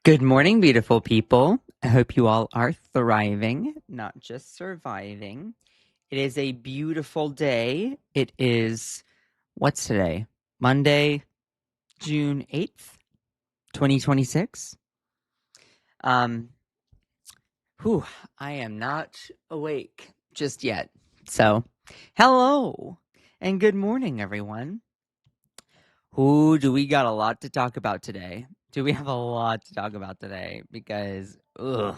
Good morning, beautiful people. I hope you all are thriving, not just surviving. It is a beautiful day. It is, what's today? Monday, June 8th, 2026. Um, whew, I am not awake just yet. So, hello and good morning, everyone. Ooh, do we got a lot to talk about today? Do we have a lot to talk about today? Because, ugh.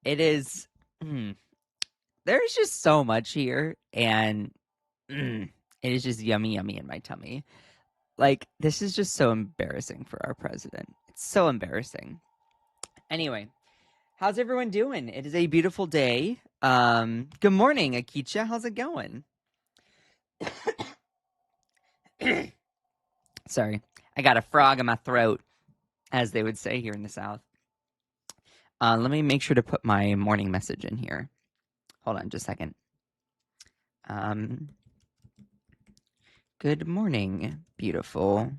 It is. mm, there's just so much here, and it is just yummy, yummy in my tummy. Like, this is just so embarrassing for our president. It's so embarrassing. Anyway, how's everyone doing? It is a beautiful day. Good morning, Akicha. How's it going? Sorry, I got a frog in my throat, as they would say here in the South. Let me make sure to put my morning message in here. Hold on just a second. Um, Good morning, beautiful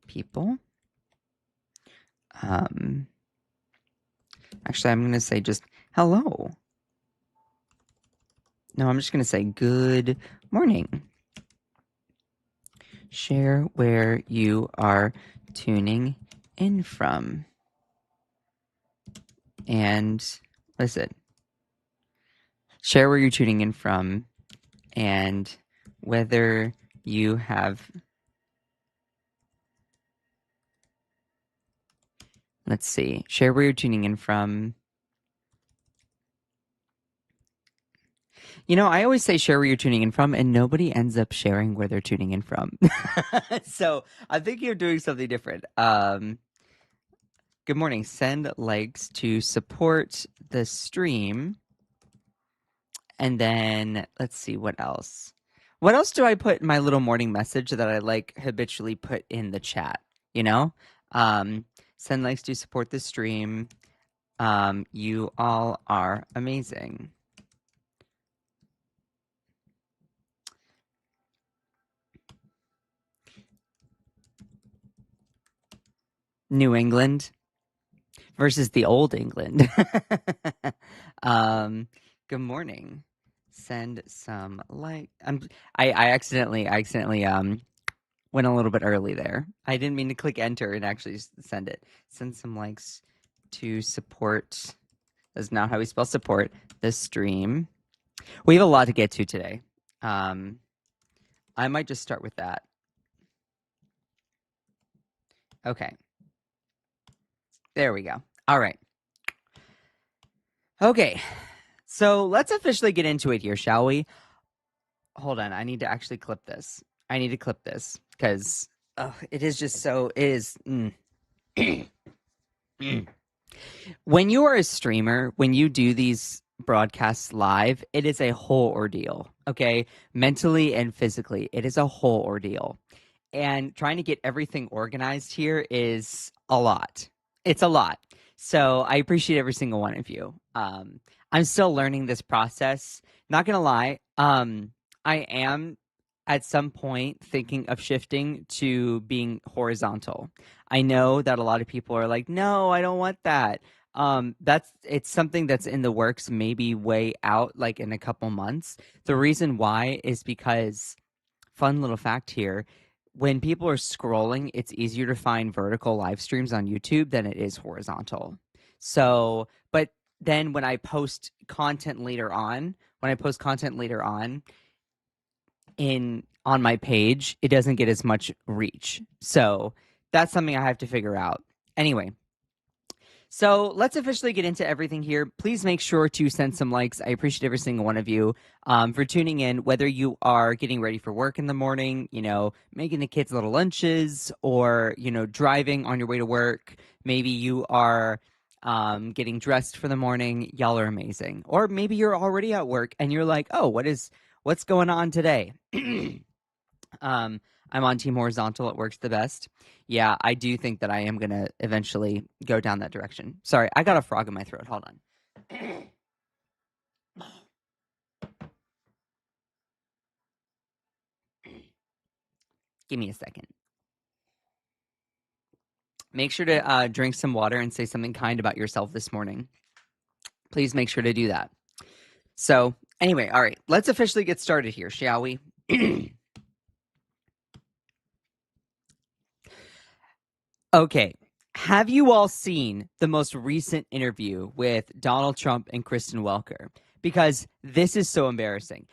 people. Um, Actually, I'm going to say just hello. No, I'm just going to say good morning. Share where you are tuning in from. And listen, share where you're tuning in from and whether you have. Let's see. Share where you're tuning in from. You know, I always say share where you're tuning in from, and nobody ends up sharing where they're tuning in from. So I think you're doing something different. Good morning. Send likes to support the stream. And then let's see what else. What else do I put in my little morning message that I like habitually put in the chat? You know? Um, Send likes to support the stream. You all are amazing. New England versus the old England. Good morning. Send some like I accidentally went a little bit early there. I didn't mean to click enter and actually send it. Send some likes to support. That's not how we spell support. The stream. We have a lot to get to today. I might just start with that. Okay. There we go. All right. Okay. So let's officially get into it here, shall we? Hold on. I need to actually clip this. I need to clip this because it is just so. It is. When you are a streamer, when you do these broadcasts live, it is a whole ordeal. Okay. Mentally and physically, it is a whole ordeal. And trying to get everything organized here is a lot. It's a lot. So I appreciate every single one of you. I'm still learning this process. Not gonna lie, I am at some point thinking of shifting to being horizontal. I know that a lot of people are like, no, I don't want that. It's something that's in the works, maybe way out, like in a couple months. The reason why is because, fun little fact here, when people are scrolling, it's easier to find vertical live streams on YouTube than it is horizontal. So, but then when I post content later on, in on my page, it doesn't get as much reach. So, that's something I have to figure out. Anyway, so let's officially get into everything here. Please make sure to send some likes. I appreciate every single one of you for tuning in, whether you are getting ready for work in the morning, making the kids little lunches, or, driving on your way to work. Maybe you are getting dressed for the morning. Y'all are amazing. Or maybe you're already at work and you're like, oh, what's going on today? Um, I'm on Team Horizontal. It works the best. Yeah, I do think that I am going to eventually go down that direction. Sorry, I got a frog in my throat. Hold on. Give me a second. Make sure to drink some water and say something kind about yourself this morning. Please make sure to do that. So, anyway, all right, let's officially get started here, shall we? Okay. Have you all seen the most recent interview with Donald Trump and Kristen Welker? Because this is so embarrassing.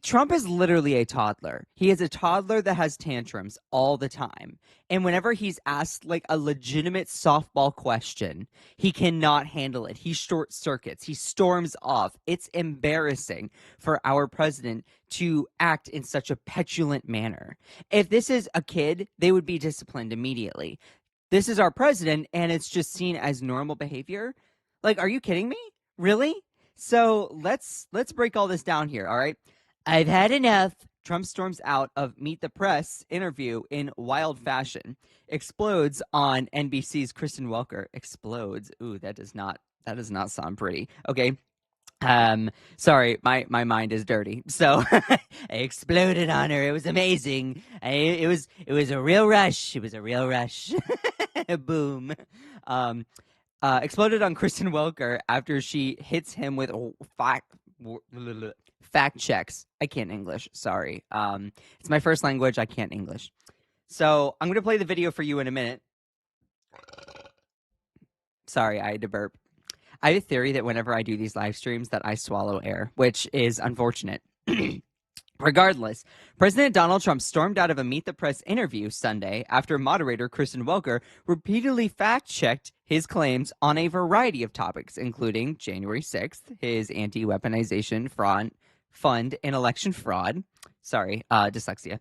Trump is literally a toddler. He is a toddler that has tantrums all the time. And whenever he's asked like a legitimate softball question, he cannot handle it. He short circuits. He storms off. It's embarrassing for our president to act in such a petulant manner. If this is a kid, they would be disciplined immediately. This is our president and it's just seen as normal behavior. Like, are you kidding me? Really? So let's break all this down here, all right? I've had enough. Trump storms out of Meet the Press interview in wild fashion. Explodes on NBC's Kristen Welker. Explodes. Ooh, that does not sound pretty. Okay. Sorry, my mind is dirty. So I exploded on her. It was amazing. It was a real rush. It was a real rush. Boom. Exploded on Kristen Welker after she hits him with fact checks. I can't English. Sorry. It's my first language. I can't English. So I'm going to play the video for you in a minute. Sorry, I had to burp. I have a theory that whenever I do these live streams that I swallow air, which is unfortunate. Regardless, President Donald Trump stormed out of a Meet the Press interview Sunday after moderator Kristen Welker repeatedly fact-checked his claims on a variety of topics, including January 6th, his anti-weaponization fund and election fraud. Sorry, dyslexia.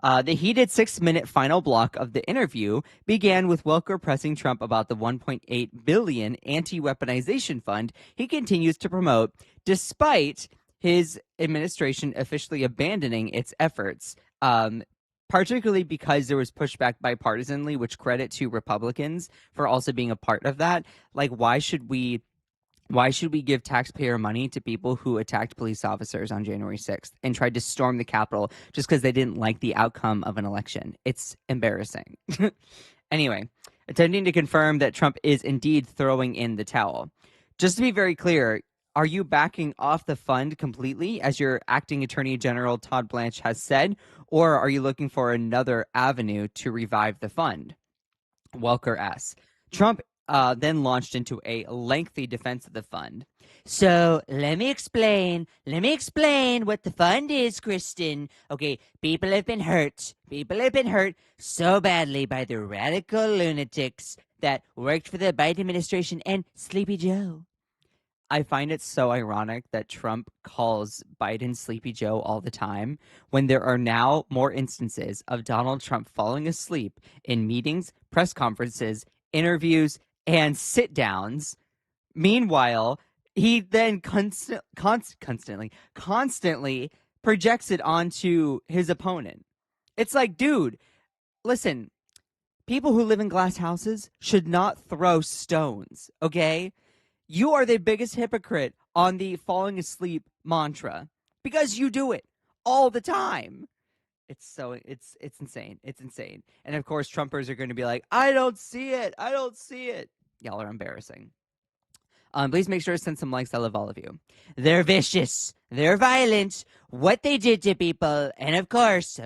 The heated 6-minute final block of the interview began with Welker pressing Trump about the $1.8 billion anti-weaponization fund he continues to promote, despite his administration officially abandoning its efforts, particularly because there was pushback bipartisanly, which credit to Republicans for also being a part of that. Like, why should we give taxpayer money to people who attacked police officers on January 6th and tried to storm the Capitol just because they didn't like the outcome of an election? It's embarrassing. Anyway, attempting to confirm that Trump is indeed throwing in the towel. Just to be very clear, are you backing off the fund completely, as your acting Attorney General Todd Blanche has said, or are you looking for another avenue to revive the fund? Welker asks. Trump then launched into a lengthy defense of the fund. So let me explain what the fund is, Kristen. Okay, people have been hurt. People have been hurt so badly by the radical lunatics that worked for the Biden administration and Sleepy Joe. I find it so ironic that Trump calls Biden Sleepy Joe all the time when there are now more instances of Donald Trump falling asleep in meetings, press conferences, interviews, and sit downs. Meanwhile, he then constantly projects it onto his opponent. It's like, dude, listen, people who live in glass houses should not throw stones, okay? You are the biggest hypocrite on the falling asleep mantra because you do it all the time. It's insane. It's insane. And of course, Trumpers are going to be like, I don't see it. I don't see it. Y'all are embarrassing. Please make sure to send some likes. I love all of you. They're vicious. They're violent. What they did to people. And of course,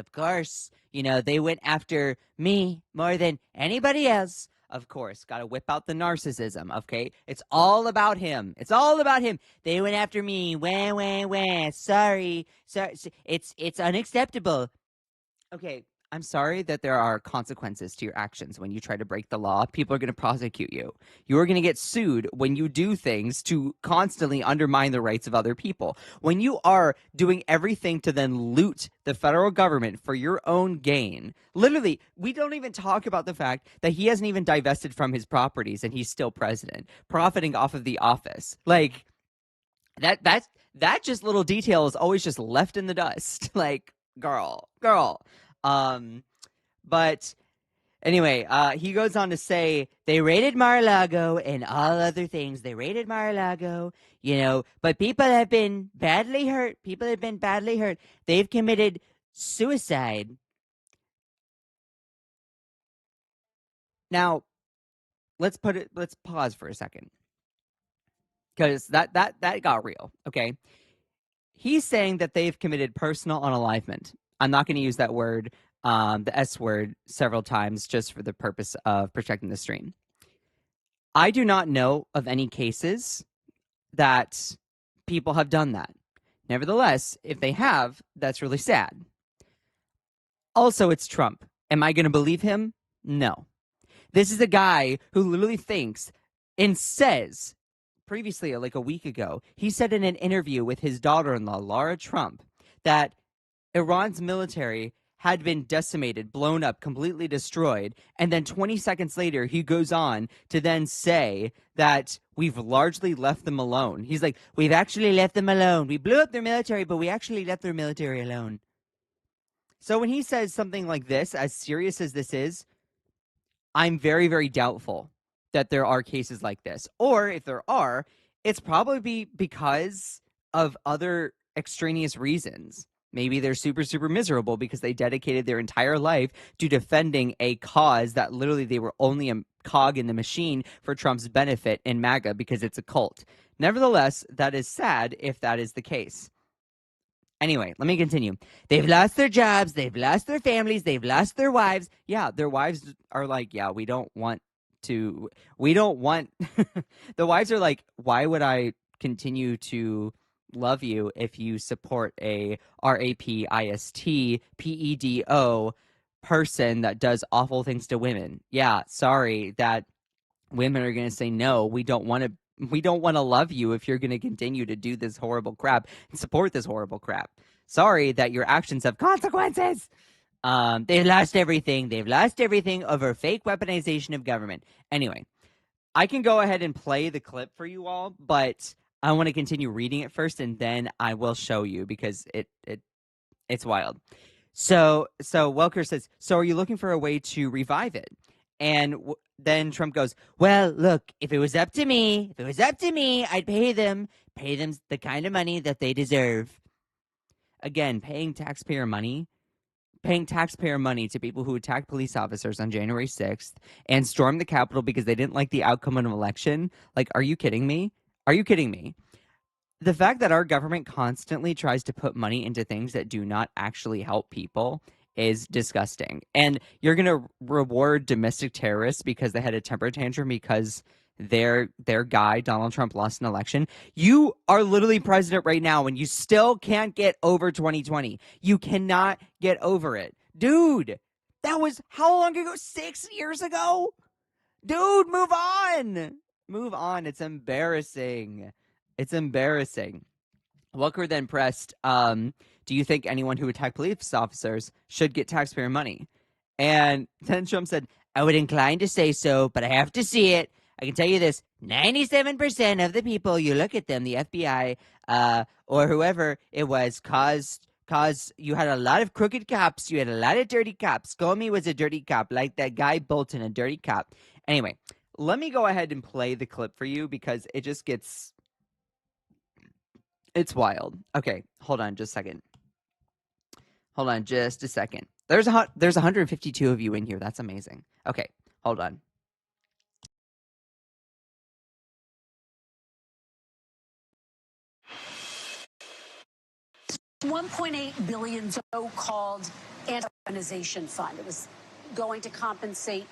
you know, they went after me more than anybody else. Of course, got to whip out the narcissism, okay? It's all about him. It's all about him. They went after me. Wah. Sorry. It's unacceptable. Okay, I'm sorry that there are consequences to your actions when you try to break the law. People are going to prosecute you. You are going to get sued when you do things to constantly undermine the rights of other people. When you are doing everything to then loot the federal government for your own gain. Literally, we don't even talk about the fact that he hasn't even divested from his properties and he's still president, profiting off of the office. Like, that just little detail is always just left in the dust. Like, girl. But anyway, he goes on to say they raided Mar-a-Lago and all other things. They raided Mar-a-Lago, you know, but people have been badly hurt. They've committed suicide. Now, let's pause for a second. Because that got real, okay? He's saying that they've committed personal unalivement. I'm not going to use that word, the S word, several times just for the purpose of protecting the stream. I do not know of any cases that people have done that. Nevertheless, if they have, that's really sad. Also, it's Trump. Am I going to believe him? No. This is a guy who literally thinks and says, previously, like a week ago, he said in an interview with his daughter-in-law, Lara Trump, that Iran's military had been decimated, blown up, completely destroyed. And then 20 seconds later, he goes on to then say that we've largely left them alone. He's like, we've actually left them alone. We blew up their military, but we actually left their military alone. So when he says something like this, as serious as this is, I'm very, very doubtful that there are cases like this. Or if there are, it's probably because of other extraneous reasons. Maybe they're super, super miserable because they dedicated their entire life to defending a cause that literally they were only a cog in the machine for Trump's benefit in MAGA because it's a cult. Nevertheless, that is sad if that is the case. Anyway, let me continue. They've lost their jobs. They've lost their families. They've lost their wives. Yeah, their wives are like, yeah, we don't want. The wives are like, why would I continue to love you if you support a RAPIST person that does awful things to women? Yeah, sorry that women are going to say no. We don't want to love you if you're going to continue to do this horrible crap and support this horrible crap. Sorry that your actions have consequences. They've lost everything. They've lost everything over fake weaponization of government. Anyway, I can go ahead and play the clip for you all, but I want to continue reading it first, and then I will show you because it's wild. So Welker says, so are you looking for a way to revive it? And then Trump goes, well, look, if it was up to me, I'd pay them the kind of money that they deserve. Again, paying taxpayer money to people who attacked police officers on January 6th and stormed the Capitol because they didn't like the outcome of an election. Like, are you kidding me? The fact that our government constantly tries to put money into things that do not actually help people is disgusting. And you're going to reward domestic terrorists because they had a temper tantrum because their guy, Donald Trump, lost an election. You are literally president right now and you still can't get over 2020. You cannot get over it. Dude, that was how long ago? 6 years ago? Dude, move on. Move on. It's embarrassing. Welker then pressed, do you think anyone who attacked police officers should get taxpayer money? And then Trump said, I would incline to say so, but I have to see it. I can tell you this, 97% of the people, you look at them, the FBI or whoever it was, cause you had a lot of crooked cops. You had a lot of dirty cops. Comey was a dirty cop, like that guy Bolton, a dirty cop. Anyway, let me go ahead and play the clip for you because it just gets... It's wild. Okay, hold on just a second. There's 152 of you in here. That's amazing. Okay, hold on. $1.8 billion so-called anti-weaponization fund. It was going to compensate.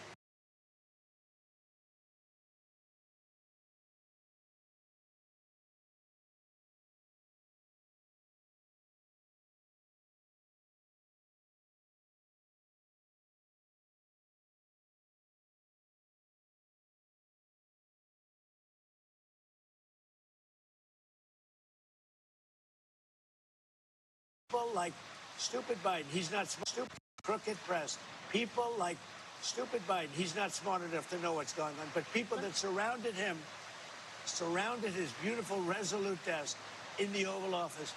People like stupid Biden, he's not stupid, crooked press. People like stupid Biden, he's not smart enough to know what's going on. But people that surrounded his beautiful, resolute desk in the Oval Office,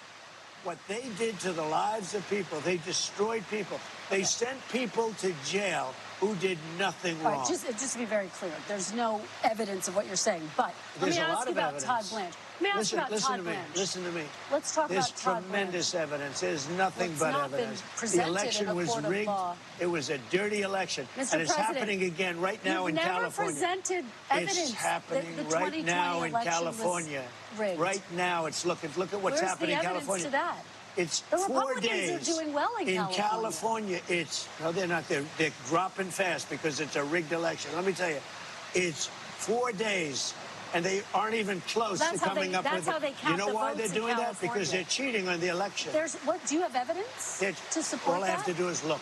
what they did to the lives of people, they destroyed people. They sent people to jail who did nothing wrong. Right, just to be very clear, there's no evidence of what you're saying. But let me ask you about Todd Blanche. Let me ask you about Listen Todd to me. Blanche. Listen to me. Let's talk There's about Todd tremendous Blanche. evidence. There's nothing It's but not been evidence. The presented in election a was court of rigged. law. It was a dirty election. Mr. And it's President, happening again right now in You've never California. presented evidence It's happening that the right 2020 now in election California. was rigged. Right now, it's look at what's Where's happening the in evidence California. to that? It's The 4 Republicans days. are doing well in California. California, it's no, they're not. They're dropping fast because it's a rigged election. Let me tell you, it's 4 days, and they aren't even close to coming up with. That's how they count You know the why votes they're doing in that? Because they're California. cheating on the election. Do you have evidence to support All I have that? to do is look.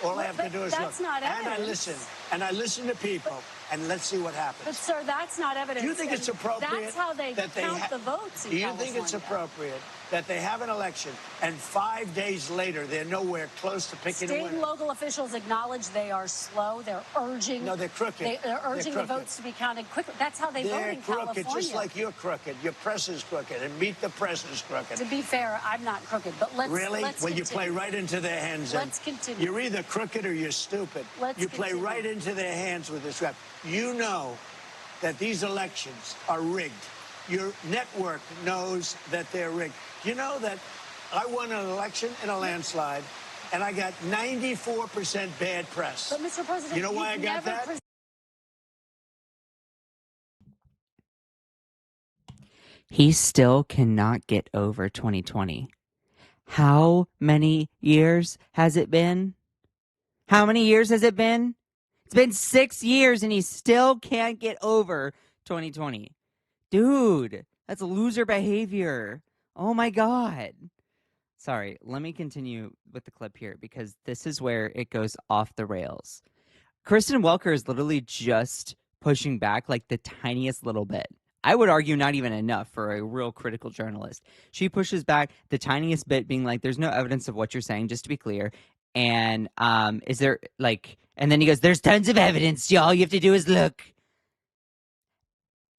All I have to do is look. That's not and I evidence. listen. And I listen to people. And let's see what happens. But, sir, that's not evidence. Do you think it's appropriate? That's how they count the votes in Do you California. think it's appropriate that they have an election and 5 days later they're nowhere close to picking a State winner? and local officials acknowledge they are slow. They're urging. No, they're crooked. They're urging the crooked. votes to be counted quickly. That's how they vote They're in crooked, California. just like you're crooked. Your press is crooked, and Meet the Press is crooked. To be fair, I'm not crooked, but let's Really? Let's Well, you continue. play right into their hands. then. Let's continue. You're either crooked or you're stupid. You play continue. right into their hands with this rap. You know that these elections are rigged. Your network knows that they're rigged. You know that I won an election in a landslide, and I got 94% bad press. But, Mr. President, you know why I you've got never that? He still cannot get over 2020. How many years has it been? How many years has it been? It's been 6 years and he still can't get over 2020. Dude, that's loser behavior. Oh my God. Sorry, let me continue with the clip here because this is where it goes off the rails. Kristen Welker is literally just pushing back like the tiniest little bit. I would argue not even enough for a real critical journalist. She pushes back the tiniest bit, being like, there's no evidence of what you're saying, just to be clear. And is there like, and then he goes, there's tons of evidence, y'all. You have to do is look.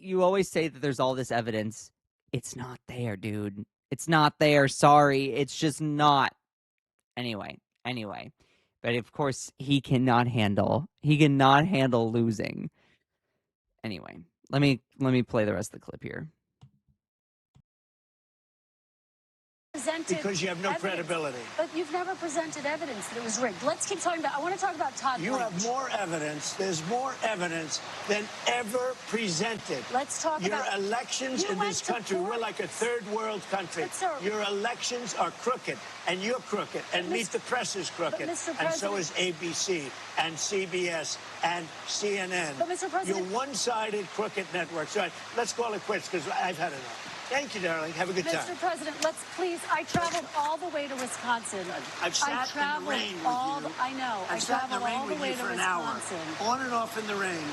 You always say that there's all this evidence. It's not there, dude. It's not there. Sorry. It's just not. Anyway. But of course, he cannot handle losing. Anyway, let me play the rest of the clip here. Because you have no credibility. But you've never presented evidence that it was rigged. Let's keep talking about, I want to talk about Todd You Blanche. have more evidence. There's more evidence than ever presented. Let's talk Your about... elections in this country, we're like a third world country. But, sir, your elections are crooked, and you're crooked, and Meet the Press is crooked, and so is ABC, and CBS, and CNN. But, Mr. President... You're one-sided crooked networks. All right, let's call it quits, because I've had enough. Thank you, darling. Have a good time. Mr. President, let's please. I traveled all the way to Wisconsin. I've sat in the rain with you. I know. I've sat in the rain with you to for an hour, Wisconsin. on and off in the rain,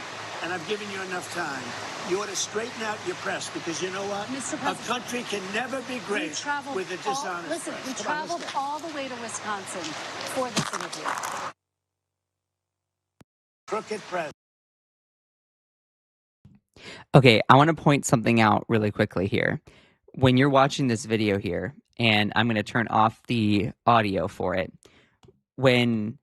and I've given you enough time. You ought to straighten out your press because you know what? Mr. A President, country can never be great with a dishonest Listen, press. we Come on, traveled let's go. all the way to Wisconsin for this interview. Crooked press. Okay, I want to point something out really quickly here. When you're watching this video here, and I'm going to turn off the audio for it, when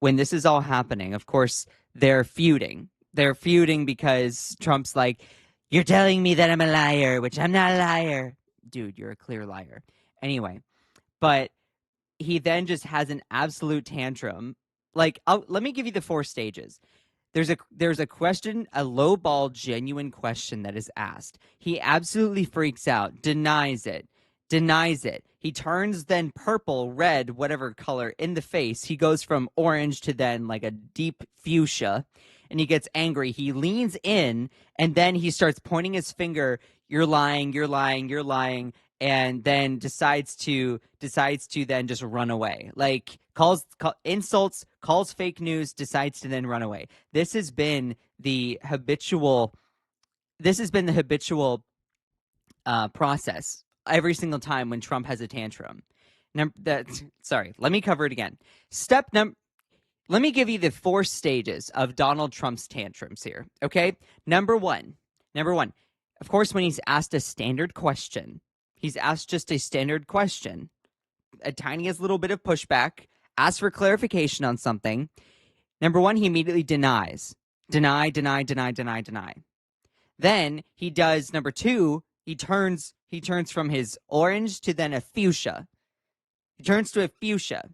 this is all happening, of course, they're feuding. They're feuding because Trump's like, you're telling me that I'm a liar, which I'm not a liar. Dude, you're a clear liar. Anyway, but he then just has an absolute tantrum. Like, let me give you the 4 stages. There's a question, a low-ball, genuine question that is asked. He absolutely freaks out, denies it. He turns then purple, red, whatever color in the face. He goes from orange to then like a deep fuchsia, and he gets angry. He leans in, and then he starts pointing his finger. You're lying. And then decides to then just run away. Like insults, calls fake news, decides to then run away. This has been the habitual process every single time when Trump has a tantrum. Sorry, let me cover it again. Let me give you the 4 stages of Donald Trump's tantrums here. Okay, number one. Of course, when he's asked a standard question. He's asked just a standard question, a tiniest little bit of pushback, asks for clarification on something. Number 1, he immediately denies. Deny. Then he does number 2, He turns from his orange to then a fuchsia. He turns to a fuchsia.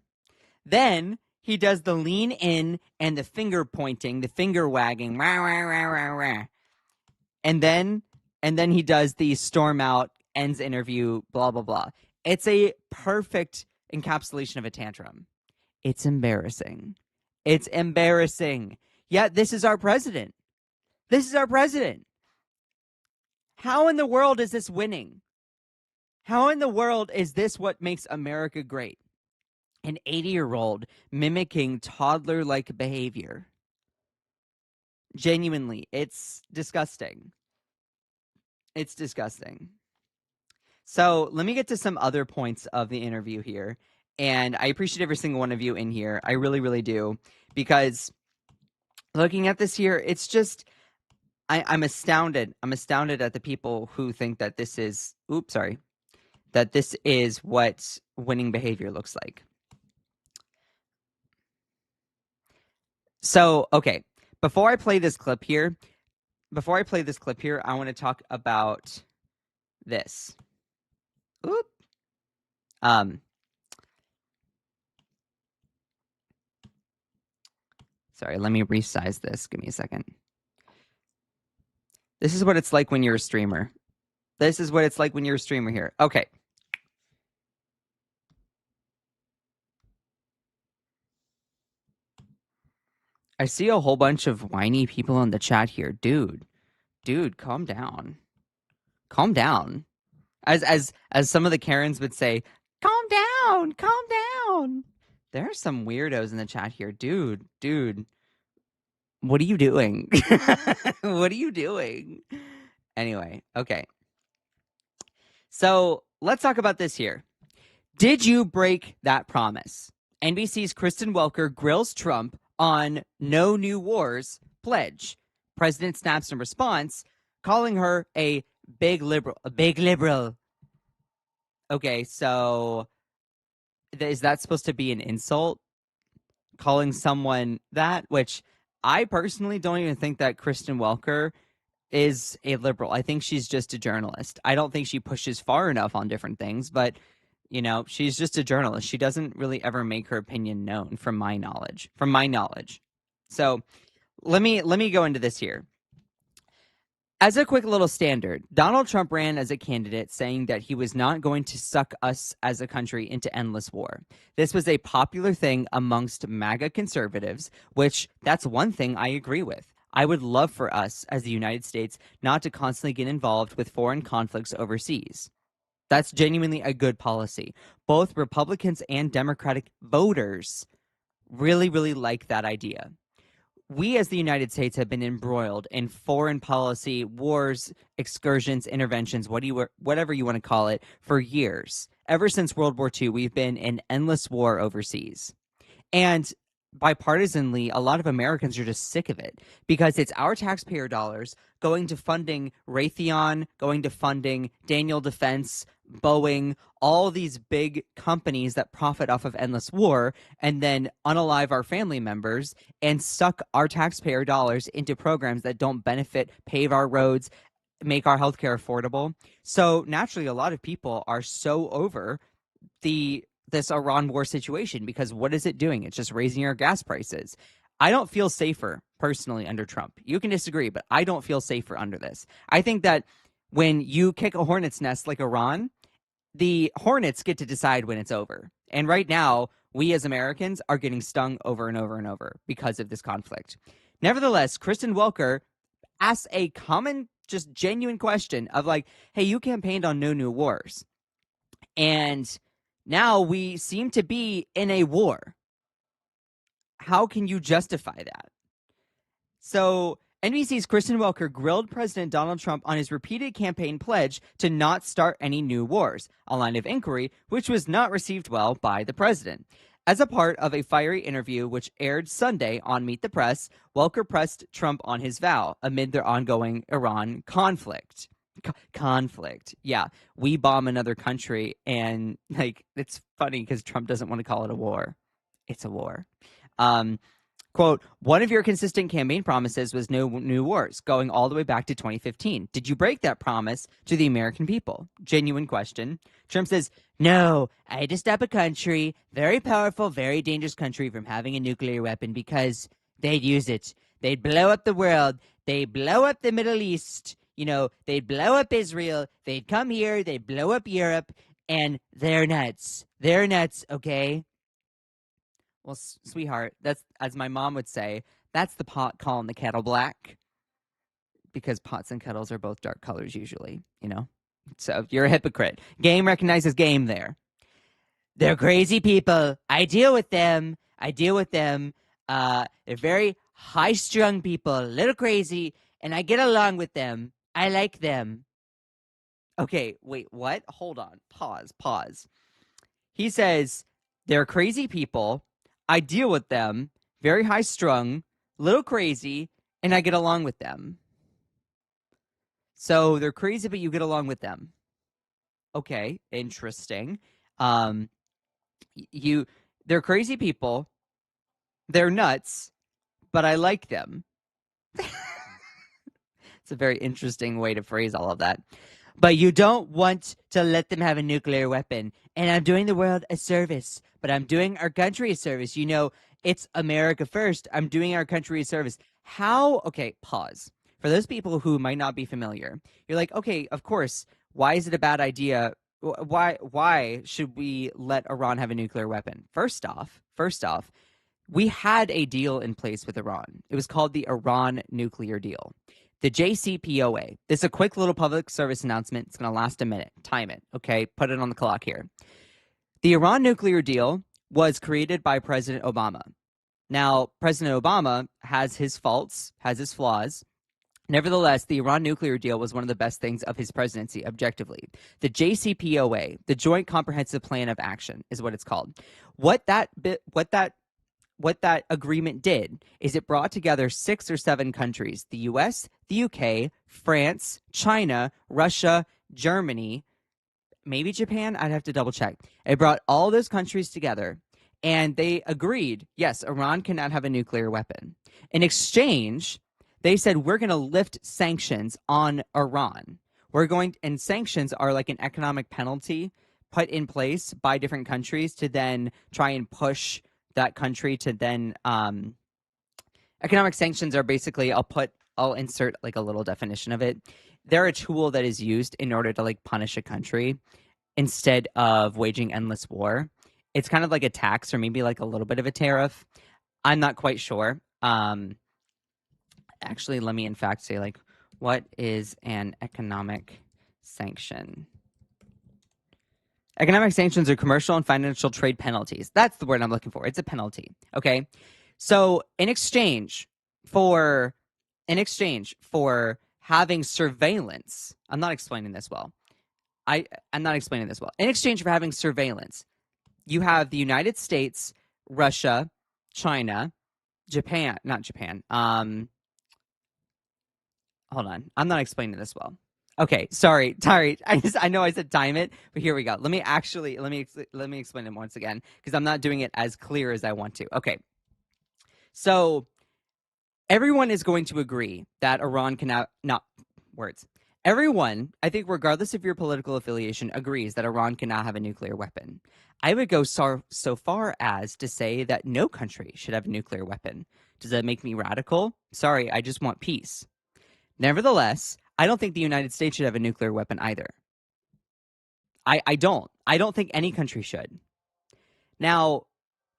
Then he does the lean in and the finger pointing, the finger wagging, rah, rah, rah, rah, rah. And then he does the storm out, ends interview, blah blah blah. It's a perfect encapsulation of a tantrum. It's embarrassing. It's embarrassing. Yet this is our president. This is our president. How in the world is this winning? How in the world is this what makes America great? An 80-year-old mimicking toddler-like behavior. Genuinely, it's disgusting. It's disgusting. So let me get to some other points of the interview here. And I appreciate every single one of you in here. I really, really do. Because looking at this here, it's just, I'm astounded. I'm astounded at the people who think that this is, that this is what winning behavior looks like. So, okay, before I play this clip here, I want to talk about this. Oop. Sorry, let me resize this. Give me a second. This is what it's like when you're a streamer. This is what it's like when you're a streamer here. Okay. I see a whole bunch of whiny people in the chat here. Dude, calm down. Calm down. As some of the Karens would say, calm down, calm down. There are some weirdos in the chat here. Dude, what are you doing? What are you doing? Anyway, okay. So let's talk about this here. Did you break that promise? NBC's Kristen Welker grills Trump on no new wars pledge. President snaps in response, calling her a big liberal. A big liberal. Okay, so is that supposed to be an insult? Calling someone that, which I personally don't even think that Kristen Welker is a liberal. I think she's just a journalist. I don't think she pushes far enough on different things, but you know, she's just a journalist. She doesn't really ever make her opinion known from my knowledge. So let me go into this here. As a quick little standard, Donald Trump ran as a candidate saying that he was not going to suck us as a country into endless war. This was a popular thing amongst MAGA conservatives, which that's one thing I agree with. I would love for us as the United States not to constantly get involved with foreign conflicts overseas. That's genuinely a good policy. Both Republicans and Democratic voters really, really like that idea. We as the United States have been embroiled in foreign policy, wars, excursions, interventions, whatever you want to call it, for years. Ever since World War II, we've been in endless war overseas. And bipartisanly, a lot of Americans are just sick of it because it's our taxpayer dollars going to funding Raytheon, going to funding Daniel Defense, Boeing, all these big companies that profit off of endless war and then unalive our family members and suck our taxpayer dollars into programs that don't benefit, pave our roads, make our healthcare affordable. So naturally, a lot of people are so over this Iran war situation because what is it doing? It's just raising our gas prices. I don't feel safer personally under Trump. You can disagree, but I don't feel safer under this. I think that when you kick a hornet's nest like Iran, the hornets get to decide when it's over. And right now, we as Americans are getting stung over and over and over because of this conflict. Nevertheless, Kristen Welker asks a common, just genuine question of like, hey, you campaigned on no new wars. And now we seem to be in a war. How can you justify that? So NBC's Kristen Welker grilled President Donald Trump on his repeated campaign pledge to not start any new wars, a line of inquiry which was not received well by the president. As a part of a fiery interview which aired Sunday on Meet the Press, Welker pressed Trump on his vow amid their ongoing Iran conflict. Conflict. Yeah, we bomb another country and it's funny because Trump doesn't want to call it a war. It's a war. Quote, one of your consistent campaign promises was no new wars, going all the way back to 2015. Did you break that promise to the American people? Genuine question. Trump says, no, I had to stop a country, very powerful, very dangerous country, from having a nuclear weapon because they'd use it. They'd blow up the world. They'd blow up the Middle East. You know, they'd blow up Israel. They'd come here. They'd blow up Europe. And they're nuts. They're nuts, okay? Well, sweetheart, that's, as my mom would say, that's the pot calling the kettle black, because pots and kettles are both dark colors usually, you know? So you're a hypocrite. Game recognizes game there. They're crazy people. I deal with them. They're very high-strung people, a little crazy, and I get along with them. I like them. Okay, wait, what? Hold on. Pause. He says, they're crazy people. I deal with them, very high-strung, little crazy, and I get along with them. So they're crazy, but you get along with them. Okay, interesting. They're crazy people. They're nuts, but I like them. It's a very interesting way to phrase all of that. But you don't want to let them have a nuclear weapon. And I'm doing the world a service, but I'm doing our country a service. You know, it's America first. I'm doing our country a service. How? Okay, pause. For those people who might not be familiar, you're like, okay, of course. Why is it a bad idea? Why should we let Iran have a nuclear weapon? First off, we had a deal in place with Iran. It was called the Iran nuclear deal. The JCPOA. This is a quick little public service announcement. It's going to last a minute. Time it, okay? Put it on the clock here. The Iran nuclear deal was created by President Obama. Now, President Obama has his faults, has his flaws. Nevertheless, the Iran nuclear deal was one of the best things of his presidency, objectively. The JCPOA, the Joint Comprehensive Plan of Action, is what it's called. What that agreement did is it brought together 6 or 7 countries: the US, the UK, France, China, Russia, Germany, maybe Japan. I'd have to double check. It brought all those countries together, and they agreed, yes, Iran cannot have a nuclear weapon. In exchange, they said, we're going to lift sanctions on Iran. And sanctions are like an economic penalty put in place by different countries to then try and push that country to then economic sanctions are basically, I'll insert like a little definition of it. They're a tool that is used in order to like punish a country instead of waging endless war. It's kind of like a tax or maybe like a little bit of a tariff. I'm not quite sure. Actually, let me in fact say, like, what is an economic sanction? Economic sanctions are commercial and financial trade penalties. That's the word I'm looking for. It's a penalty. Okay. So in exchange for having surveillance, I'm not explaining this well. I'm not explaining this well. In exchange for having surveillance, you have the United States, Russia, China, Japan, not Japan. Hold on. I'm not explaining this well. Okay, sorry. I know I said time it, but here we go. Let me explain it once again, because I'm not doing it as clear as I want to. Okay. So everyone is going to agree that Iran cannot, not words. Everyone, I think regardless of your political affiliation, agrees that Iran cannot have a nuclear weapon. I would go so far as to say that no country should have a nuclear weapon. Does that make me radical? Sorry, I just want peace. Nevertheless, I don't think the United States should have a nuclear weapon either. I don't. I don't think any country should. Now,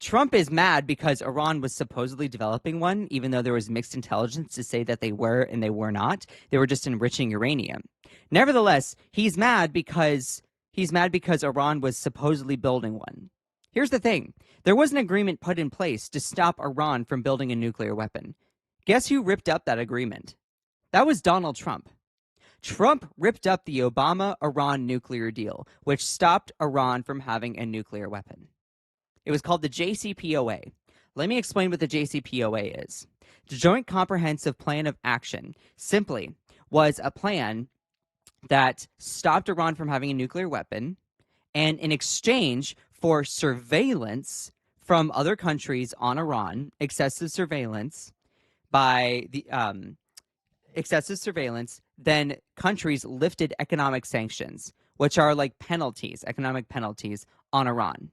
Trump is mad because Iran was supposedly developing one, even though there was mixed intelligence to say that they were and they were not. They were just enriching uranium. Nevertheless, he's mad because Iran was supposedly building one. Here's the thing. There was an agreement put in place to stop Iran from building a nuclear weapon. Guess who ripped up that agreement? That was Donald Trump. Trump ripped up the Obama-Iran nuclear deal, which stopped Iran from having a nuclear weapon. It was called the JCPOA. Let me explain what the JCPOA is. The Joint Comprehensive Plan of Action simply was a plan that stopped Iran from having a nuclear weapon, and in exchange for surveillance from other countries on Iran, excessive surveillance by the excessive surveillance, then countries lifted economic sanctions, which are like penalties, economic penalties on Iran.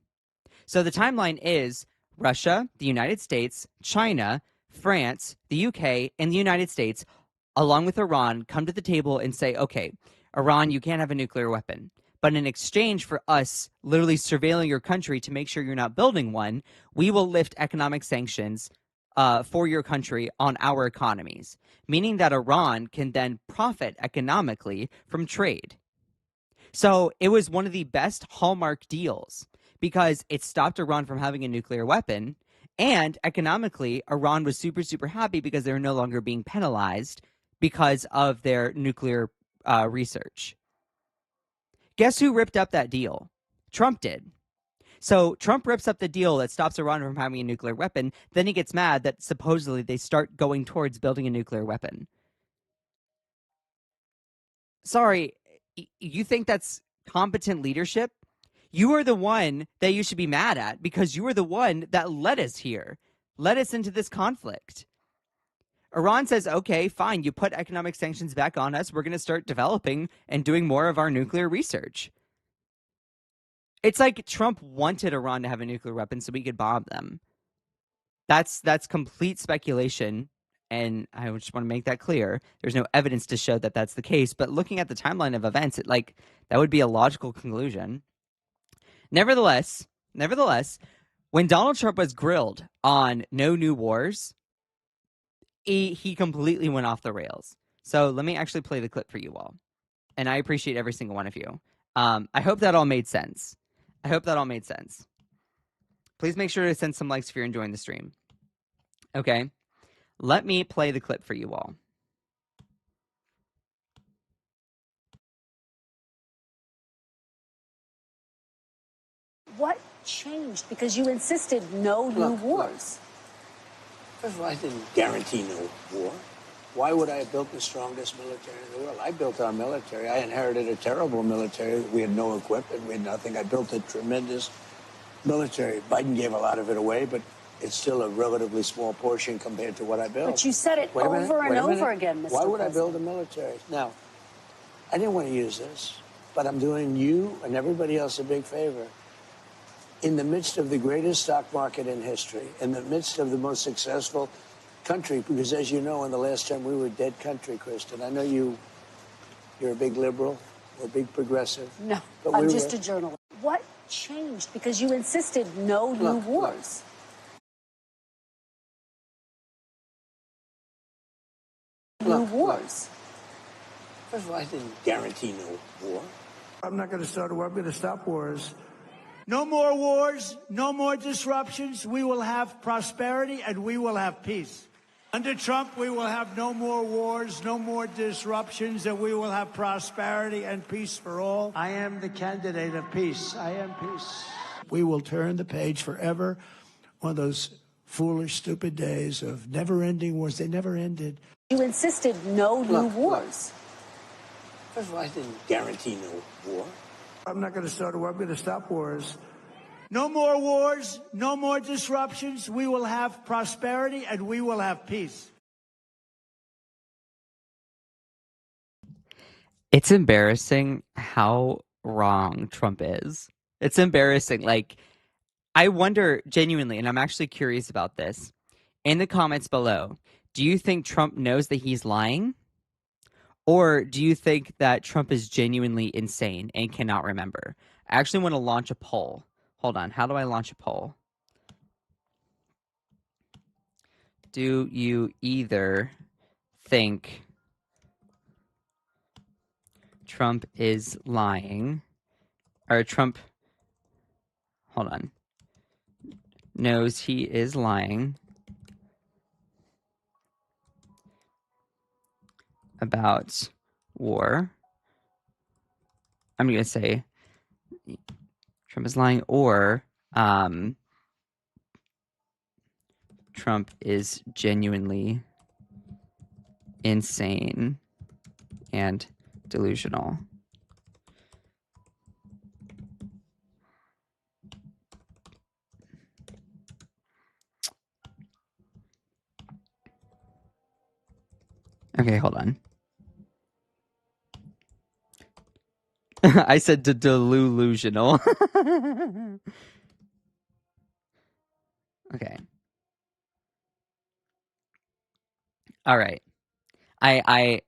So the timeline is Russia, the United States, China, France, the UK, and the United States, along with Iran, come to the table and say, okay, Iran, you can't have a nuclear weapon. But in exchange for us literally surveilling your country to make sure you're not building one, we will lift economic sanctions for your country on our economies, meaning that Iran can then profit economically from trade. So it was one of the best hallmark deals because it stopped Iran from having a nuclear weapon. And economically, Iran was super, super happy because they were no longer being penalized because of their nuclear research. Guess who ripped up that deal? Trump did. So Trump rips up the deal that stops Iran from having a nuclear weapon. Then he gets mad that supposedly they start going towards building a nuclear weapon. Sorry, you think that's competent leadership? You are the one that you should be mad at because you are the one that led us here, led us into this conflict. Iran says, okay, fine, you put economic sanctions back on us. We're going to start developing and doing more of our nuclear research. It's like Trump wanted Iran to have a nuclear weapon so we could bomb them. That's complete speculation, and I just want to make that clear. There's no evidence to show that that's the case, but looking at the timeline of events, that would be a logical conclusion. Nevertheless, when Donald Trump was grilled on no new wars, he completely went off the rails. So let me actually play the clip for you all. And I appreciate every single one of you. I hope that all made sense. Please make sure to send some likes if you're enjoying the stream. Okay. Let me play the clip for you all. What changed? Because you insisted no new wars. First of all, I didn't guarantee no war. Why would I have built the strongest military in the world? I built our military. I inherited a terrible military. We had no equipment. We had nothing. I built a tremendous military. Biden gave a lot of it away, but it's still a relatively small portion compared to what I built. But you said it over and over again, Mr. Why would I President? build a military? Now, I didn't want to use this, but I'm doing you and everybody else a big favor. In the midst of the greatest stock market in history, in the midst of the most successful country, because as you know, in the last time we were a dead country, Kristen. I know you're a big liberal or a big progressive. No, I'm just a journalist. What changed? Because you insisted no new wars. New wars. First of all, I didn't guarantee no war. I'm not going to start a war. I'm going to stop wars. No more wars, no more disruptions. We will have prosperity and we will have peace. Under Trump, we will have no more wars, no more disruptions, and we will have prosperity and peace for all. I am the candidate of peace. I am peace. We will turn the page forever on those foolish, stupid days of never-ending wars. They never ended. You insisted no new wars. First of all, I didn't guarantee no war. I'm not going to start a war. I'm going to stop wars. No more wars, no more disruptions. We will have prosperity and we will have peace. It's embarrassing how wrong Trump is. It's embarrassing. Like, I wonder genuinely, and I'm actually curious about this, in the comments below, do you think Trump knows that he's lying? Or do you think that Trump is genuinely insane and cannot remember? I actually want to launch a poll. Hold on. How do I launch a poll? Do you either think Trump is lying or Trump, hold on, knows he is lying about war? I'm going to say Trump is lying, or Trump is genuinely insane and delusional. Okay, hold on. I said delusional. Okay. All right. I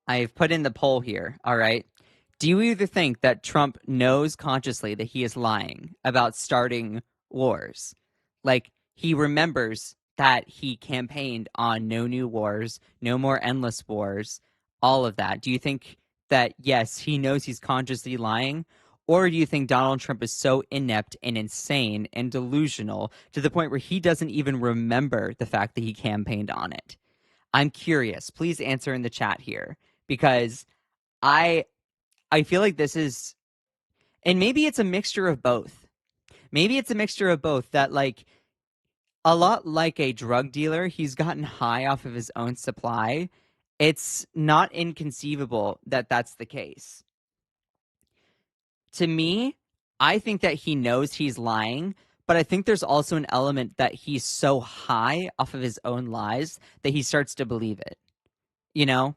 I've put in the poll here. All right. Do you either think that Trump knows consciously that he is lying about starting wars? Like he remembers that he campaigned on no new wars, no more endless wars, all of that. Do you think that, yes, he knows he's consciously lying? Or do you think Donald Trump is so inept and insane and delusional to the point where he doesn't even remember the fact that he campaigned on it? I'm curious. Please answer in the chat here because I I feel like this is, and maybe it's a mixture of both. Maybe it's a mixture of both that, like, a lot like a drug dealer, he's gotten high off of his own supply. It's not inconceivable that that's the case. To me, I think that he knows he's lying, but I think there's also an element that he's so high off of his own lies that he starts to believe it, you know?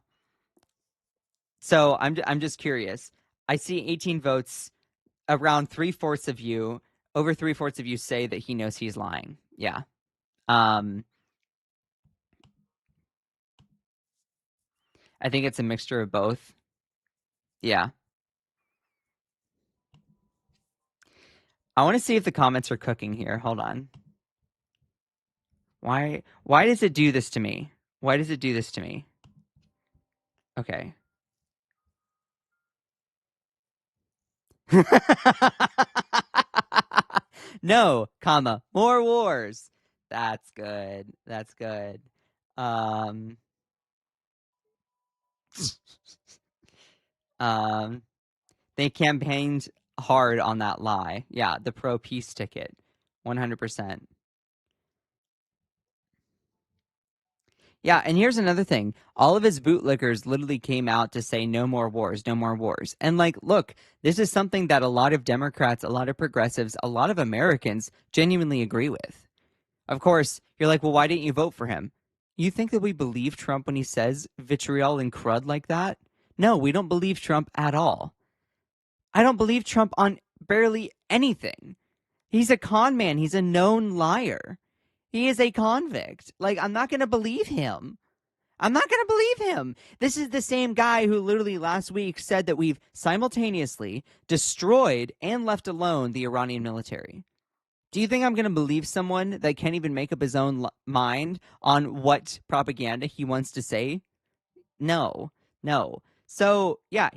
So I'm just curious. I see 18 votes. Around three-fourths of you, over three-fourths of you say that he knows he's lying. Yeah. Um, I think it's a mixture of both. Yeah. I want to see if the comments are cooking here. Hold on. Why does it do this to me? Why does it do this to me? Okay. No, comma, more wars. That's good. That's good. Um um they campaigned hard on that lie. Yeah, the pro peace ticket. 100%. Yeah, and here's another thing. All of his bootlickers literally came out to say no more wars, no more wars. And like, look, this is something that a lot of Democrats, a lot of progressives, a lot of Americans genuinely agree with. Of course, you're like, well, why didn't you vote for him? You think that we believe Trump when he says vitriol and crud like that? No, we don't believe Trump at all. I don't believe Trump on barely anything. He's a con man. He's a known liar. He is a convict. Like, I'm not going to believe him. I'm not going to believe him. This is the same guy who literally last week said that we've simultaneously destroyed and left alone the Iranian military. Do you think I'm going to believe someone that can't even make up his own mind on what propaganda he wants to say? No, no. So, yeah,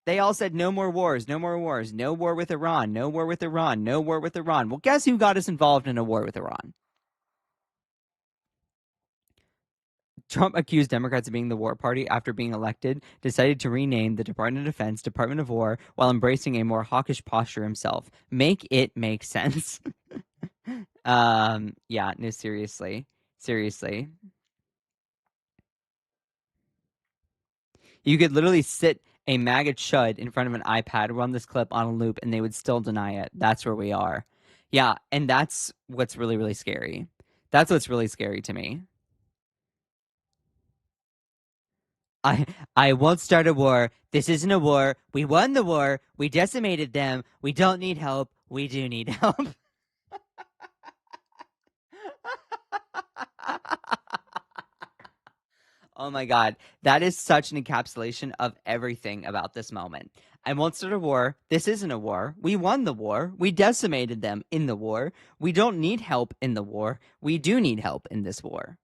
they all said no more wars, no more wars, no war with Iran, no war with Iran, no war with Iran. Well, guess who got us involved in a war with Iran? Trump accused Democrats of being the war party after being elected, decided to rename the Department of Defense Department of War while embracing a more hawkish posture himself. Make it make sense. Yeah, no, seriously. Seriously. You could literally sit a MAGA chud in front of an iPad, run this clip on a loop, and they would still deny it. That's where we are. Yeah, and that's what's really, really scary. That's what's really scary to me. I I won't start a war. This isn't a war. We won the war. We decimated them. We don't need help. We do need help. Oh my God. That is such an encapsulation of everything about this moment. I won't start a war. This isn't a war. We won the war. We decimated them in the war. We don't need help in the war. We do need help in this war.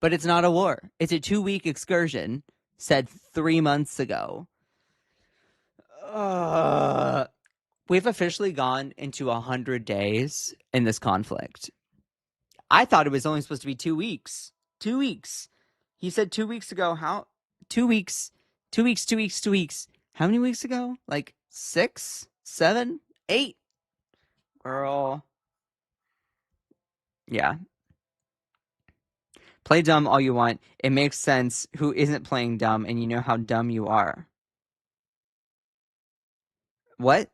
But it's not a war. It's a 2-week excursion said 3 months ago. We've officially gone into 100 days in this conflict. I thought it was only supposed to be 2 weeks. 2 weeks. He said 2 weeks ago. How? 2 weeks. 2 weeks. 2 weeks. 2 weeks. How many weeks ago? Like 6, 7, 8. Girl. Yeah. Play dumb all you want. It makes sense who isn't playing dumb, and you know how dumb you are. What?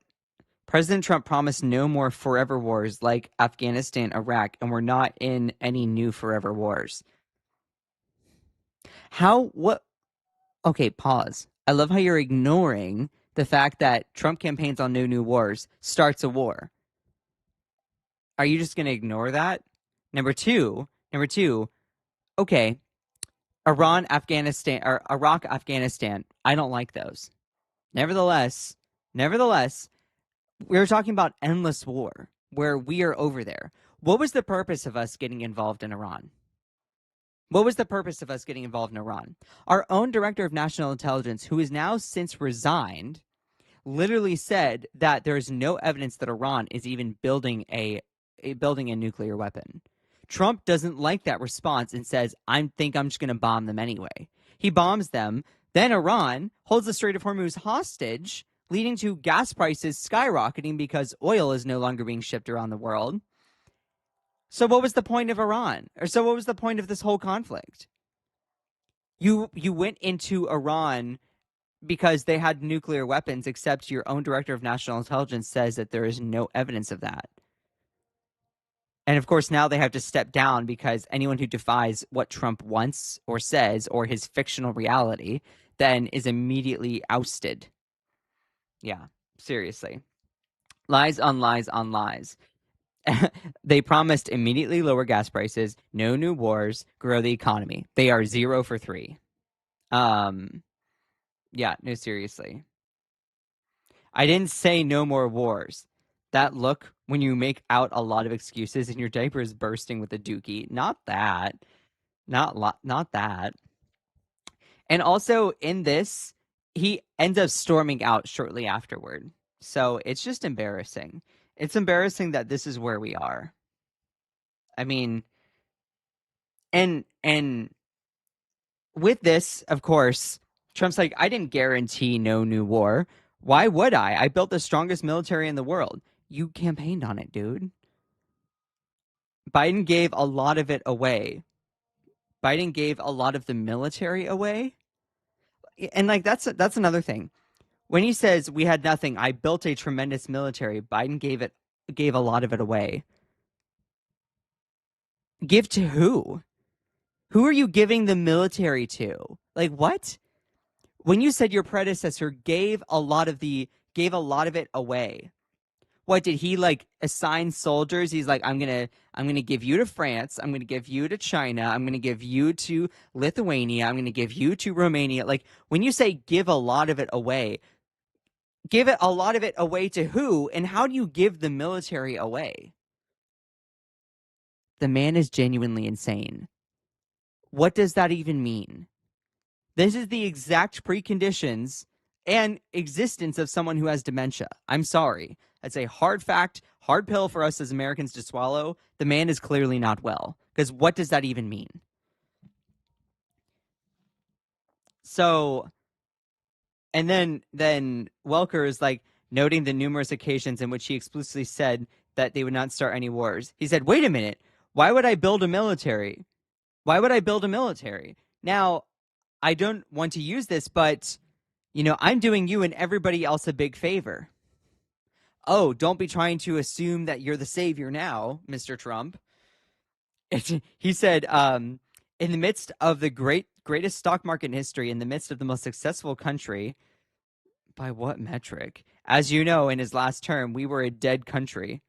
President Trump promised no more forever wars like Afghanistan, Iraq, and we're not in any new forever wars. What? Okay, pause. I love how you're ignoring the fact that Trump campaigns on no new wars starts a war. Are you just going to ignore that? Number two, okay, Iran, Afghanistan, or Iraq, Afghanistan. I don't like those. Nevertheless, nevertheless, we're talking about endless war where we are over there. What was the purpose of us getting involved in Iran? What was the purpose of us getting involved in Iran? Our own director of national intelligence, who is now since resigned, literally said that there is no evidence that Iran is even building a nuclear weapon. Trump doesn't like that response and says, "I think I'm just going to bomb them anyway." He bombs them. Then Iran holds the Strait of Hormuz hostage, leading to gas prices skyrocketing because oil is no longer being shipped around the world. So what was the point of Iran? Or so what was the point of this whole conflict? You went into Iran because they had nuclear weapons, except your own director of national intelligence says that there is no evidence of that. And of course, now they have to step down because anyone who defies what Trump wants or says or his fictional reality then is immediately ousted. Yeah, seriously. Lies on lies on lies. They promised immediately lower gas prices, no new wars, grow the economy. They are 0 for 3. Yeah, no, seriously. I didn't say no more wars. That look when you make out a lot of excuses and your diaper is bursting with a dookie. Not that. Not that. And also in this, he ends up storming out shortly afterward. So it's just embarrassing. It's embarrassing that this is where we are. I mean, and with this, of course, Trump's like, I didn't guarantee no new war. Why would I? I built the strongest military in the world. You campaigned on it, dude. Biden gave a lot of it away. Biden gave a lot of the military away. And like that's another thing. When he says we had nothing, I built a tremendous military, Biden gave a lot of it away. Give to who? Who are you giving the military to? Like what? When you said your predecessor gave a lot of it away. What did he like assign soldiers? He's like, I'm gonna give you to France, I'm gonna give you to China, I'm gonna give you to Lithuania, I'm gonna give you to Romania. Like when you say give a lot of it away, give it a lot of it away to who? And how do you give the military away? The man is genuinely insane. What does that even mean? This is the exact preconditions and existence of someone who has dementia. I'm sorry. That's a hard fact, hard pill for us as Americans to swallow. The man is clearly not well. Because what does that even mean? So, and then Welker is like noting the numerous occasions in which he explicitly said that they would not start any wars. He said, wait a minute. Why would I build a military? Why would I build a military? Now, I don't want to use this, but, I'm doing you and everybody else a big favor. Oh, don't be trying to assume that you're the savior now, Mr. Trump. He said, in the midst of the greatest stock market in history, in the midst of the most successful country, by what metric? As you know, in his last term, we were a dead country.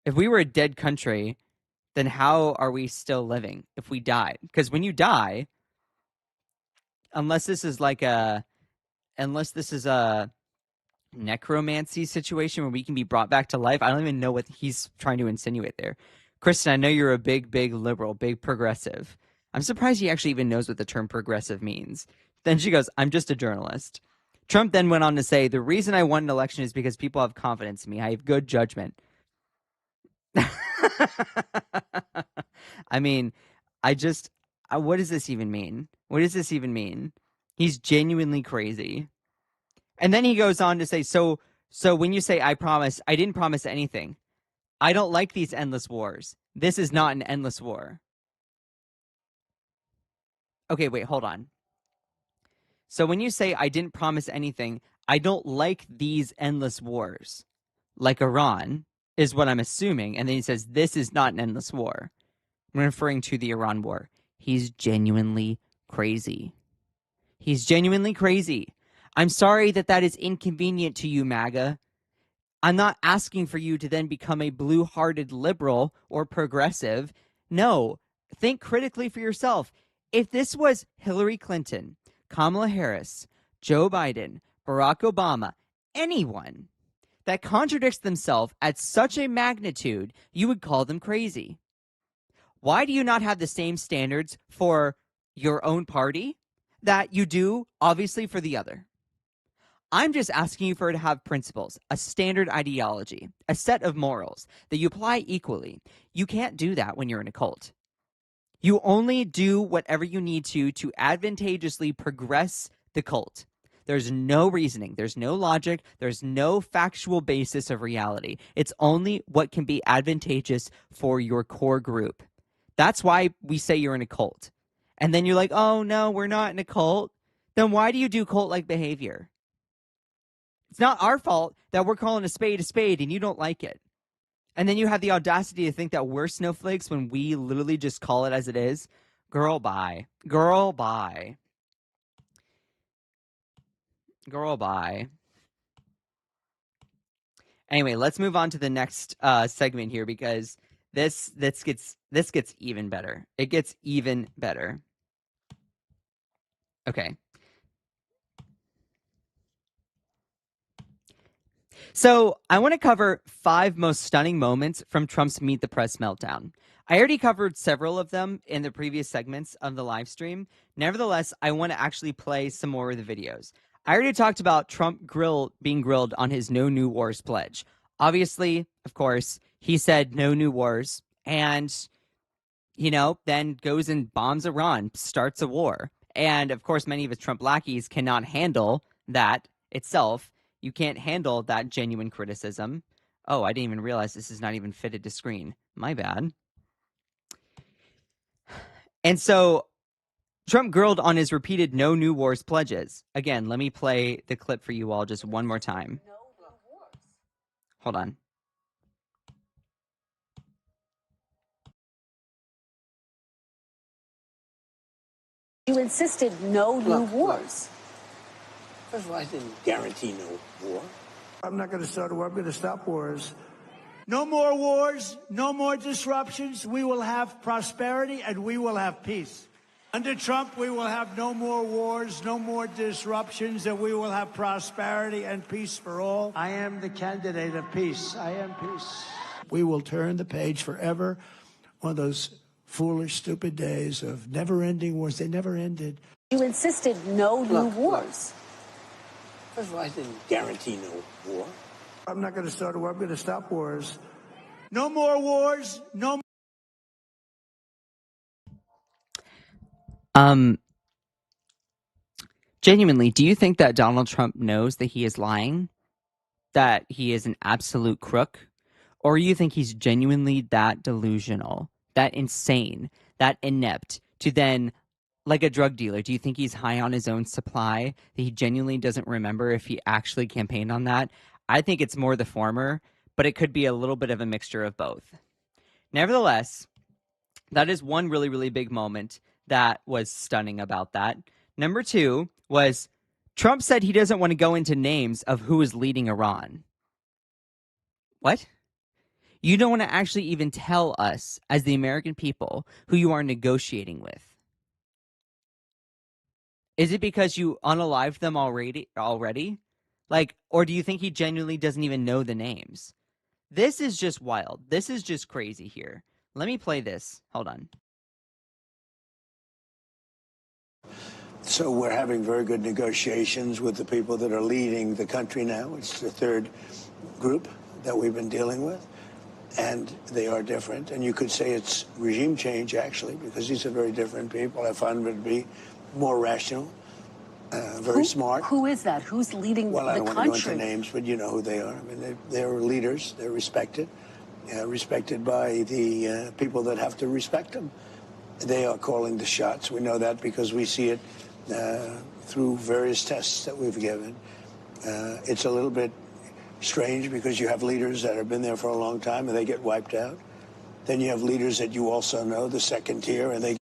If we were a dead country, then how are we still living if we died? Because when you die, unless this is a necromancy situation where we can be brought back to life, I don't even know what he's trying to insinuate there. Kristen, I know you're a big liberal, big progressive. I'm surprised he actually even knows what the term progressive means. Then she goes, I'm just a journalist. Trump then went on to say, the reason I won an election is because people have confidence in me. I have good judgment. I mean, what does this even mean? What does this even mean? He's genuinely crazy. And then he goes on to say, so when you say I didn't promise anything. I don't like these endless wars. This is not an endless war. Okay, wait, hold on. So when you say I didn't promise anything, I don't like these endless wars. Like Iran is what I'm assuming. And then he says, this is not an endless war. I'm referring to the Iran war. He's genuinely crazy. He's genuinely crazy. I'm sorry that that is inconvenient to you, MAGA. I'm not asking for you to then become a blue-hearted liberal or progressive. No, think critically for yourself. If this was Hillary Clinton, Kamala Harris, Joe Biden, Barack Obama, anyone that contradicts themselves at such a magnitude, you would call them crazy. Why do you not have the same standards for your own party that you do, obviously, for the other? I'm just asking you for it to have principles, a standard ideology, a set of morals that you apply equally. You can't do that when you're in a cult. You only do whatever you need to advantageously progress the cult. There's no reasoning, there's no logic, there's no factual basis of reality. It's only what can be advantageous for your core group. That's why we say you're in a cult. And then you're like, oh no, we're not in a cult. Then why do you do cult-like behavior? It's not our fault that we're calling a spade and you don't like it. And then you have the audacity to think that we're snowflakes when we literally just call it as it is. Girl, bye. Girl, bye. Girl, bye. Anyway, let's move on to the next segment here because this gets even better. It gets even better. Okay. So I want to cover 5 most stunning moments from Trump's Meet the Press meltdown. I already covered several of them in the previous segments of the live stream. Nevertheless, I want to actually play some more of the videos. I already talked about Trump being grilled on his No New Wars pledge. Obviously, of course, he said no new wars and, then goes and bombs Iran, starts a war. And, of course, many of his Trump lackeys cannot handle that itself. You can't handle that genuine criticism. Oh, I didn't even realize this is not even fitted to screen. My bad. And so Trump grilled on his repeated no new wars pledges. Again, let me play the clip for you all just one more time. Hold on. You insisted no new wars. First of all, I didn't guarantee no war. I'm not going to start a war. I'm going to stop wars. No more wars, no more disruptions. We will have prosperity and we will have peace. Under Trump, we will have no more wars, no more disruptions, and we will have prosperity and peace for all. I am the candidate of peace. I am peace. We will turn the page forever on those foolish, stupid days of never-ending wars. They never ended. You insisted no new wars. First of all, I didn't guarantee no war. I'm not going to start a war. I'm going to stop wars. No more wars. No. Genuinely, do you think that Donald Trump knows that he is lying? That he is an absolute crook? Or you think he's genuinely that delusional, that insane, that inept to then, like a drug dealer, do you think he's high on his own supply, that he genuinely doesn't remember if he actually campaigned on that? I think it's more the former, but it could be a little bit of a mixture of both. Nevertheless, that is one really, really big moment that was stunning about that. Number 2 was Trump said he doesn't want to go into names of who is leading Iran. What? You don't want to actually even tell us, as the American people, who you are negotiating with. Is it because you unalived them already? Like, or do you think he genuinely doesn't even know the names? This is just wild. This is just crazy here. Let me play this. Hold on. So we're having very good negotiations with the people that are leading the country now. It's the 3rd group that we've been dealing with. And they are different. And you could say it's regime change, actually, because these are very different people. I find them to be more rational, very smart. Who is that? Who's leading the country? Well, I don't want to go into names, but you know who they are. I mean, they're leaders. They're respected, respected by the people that have to respect them. They are calling the shots. We know that because we see it through various tests that we've given. It's a little bit strange because you have leaders that have been there for a long time and they get wiped out. Then you have leaders that you also know, the second tier, and they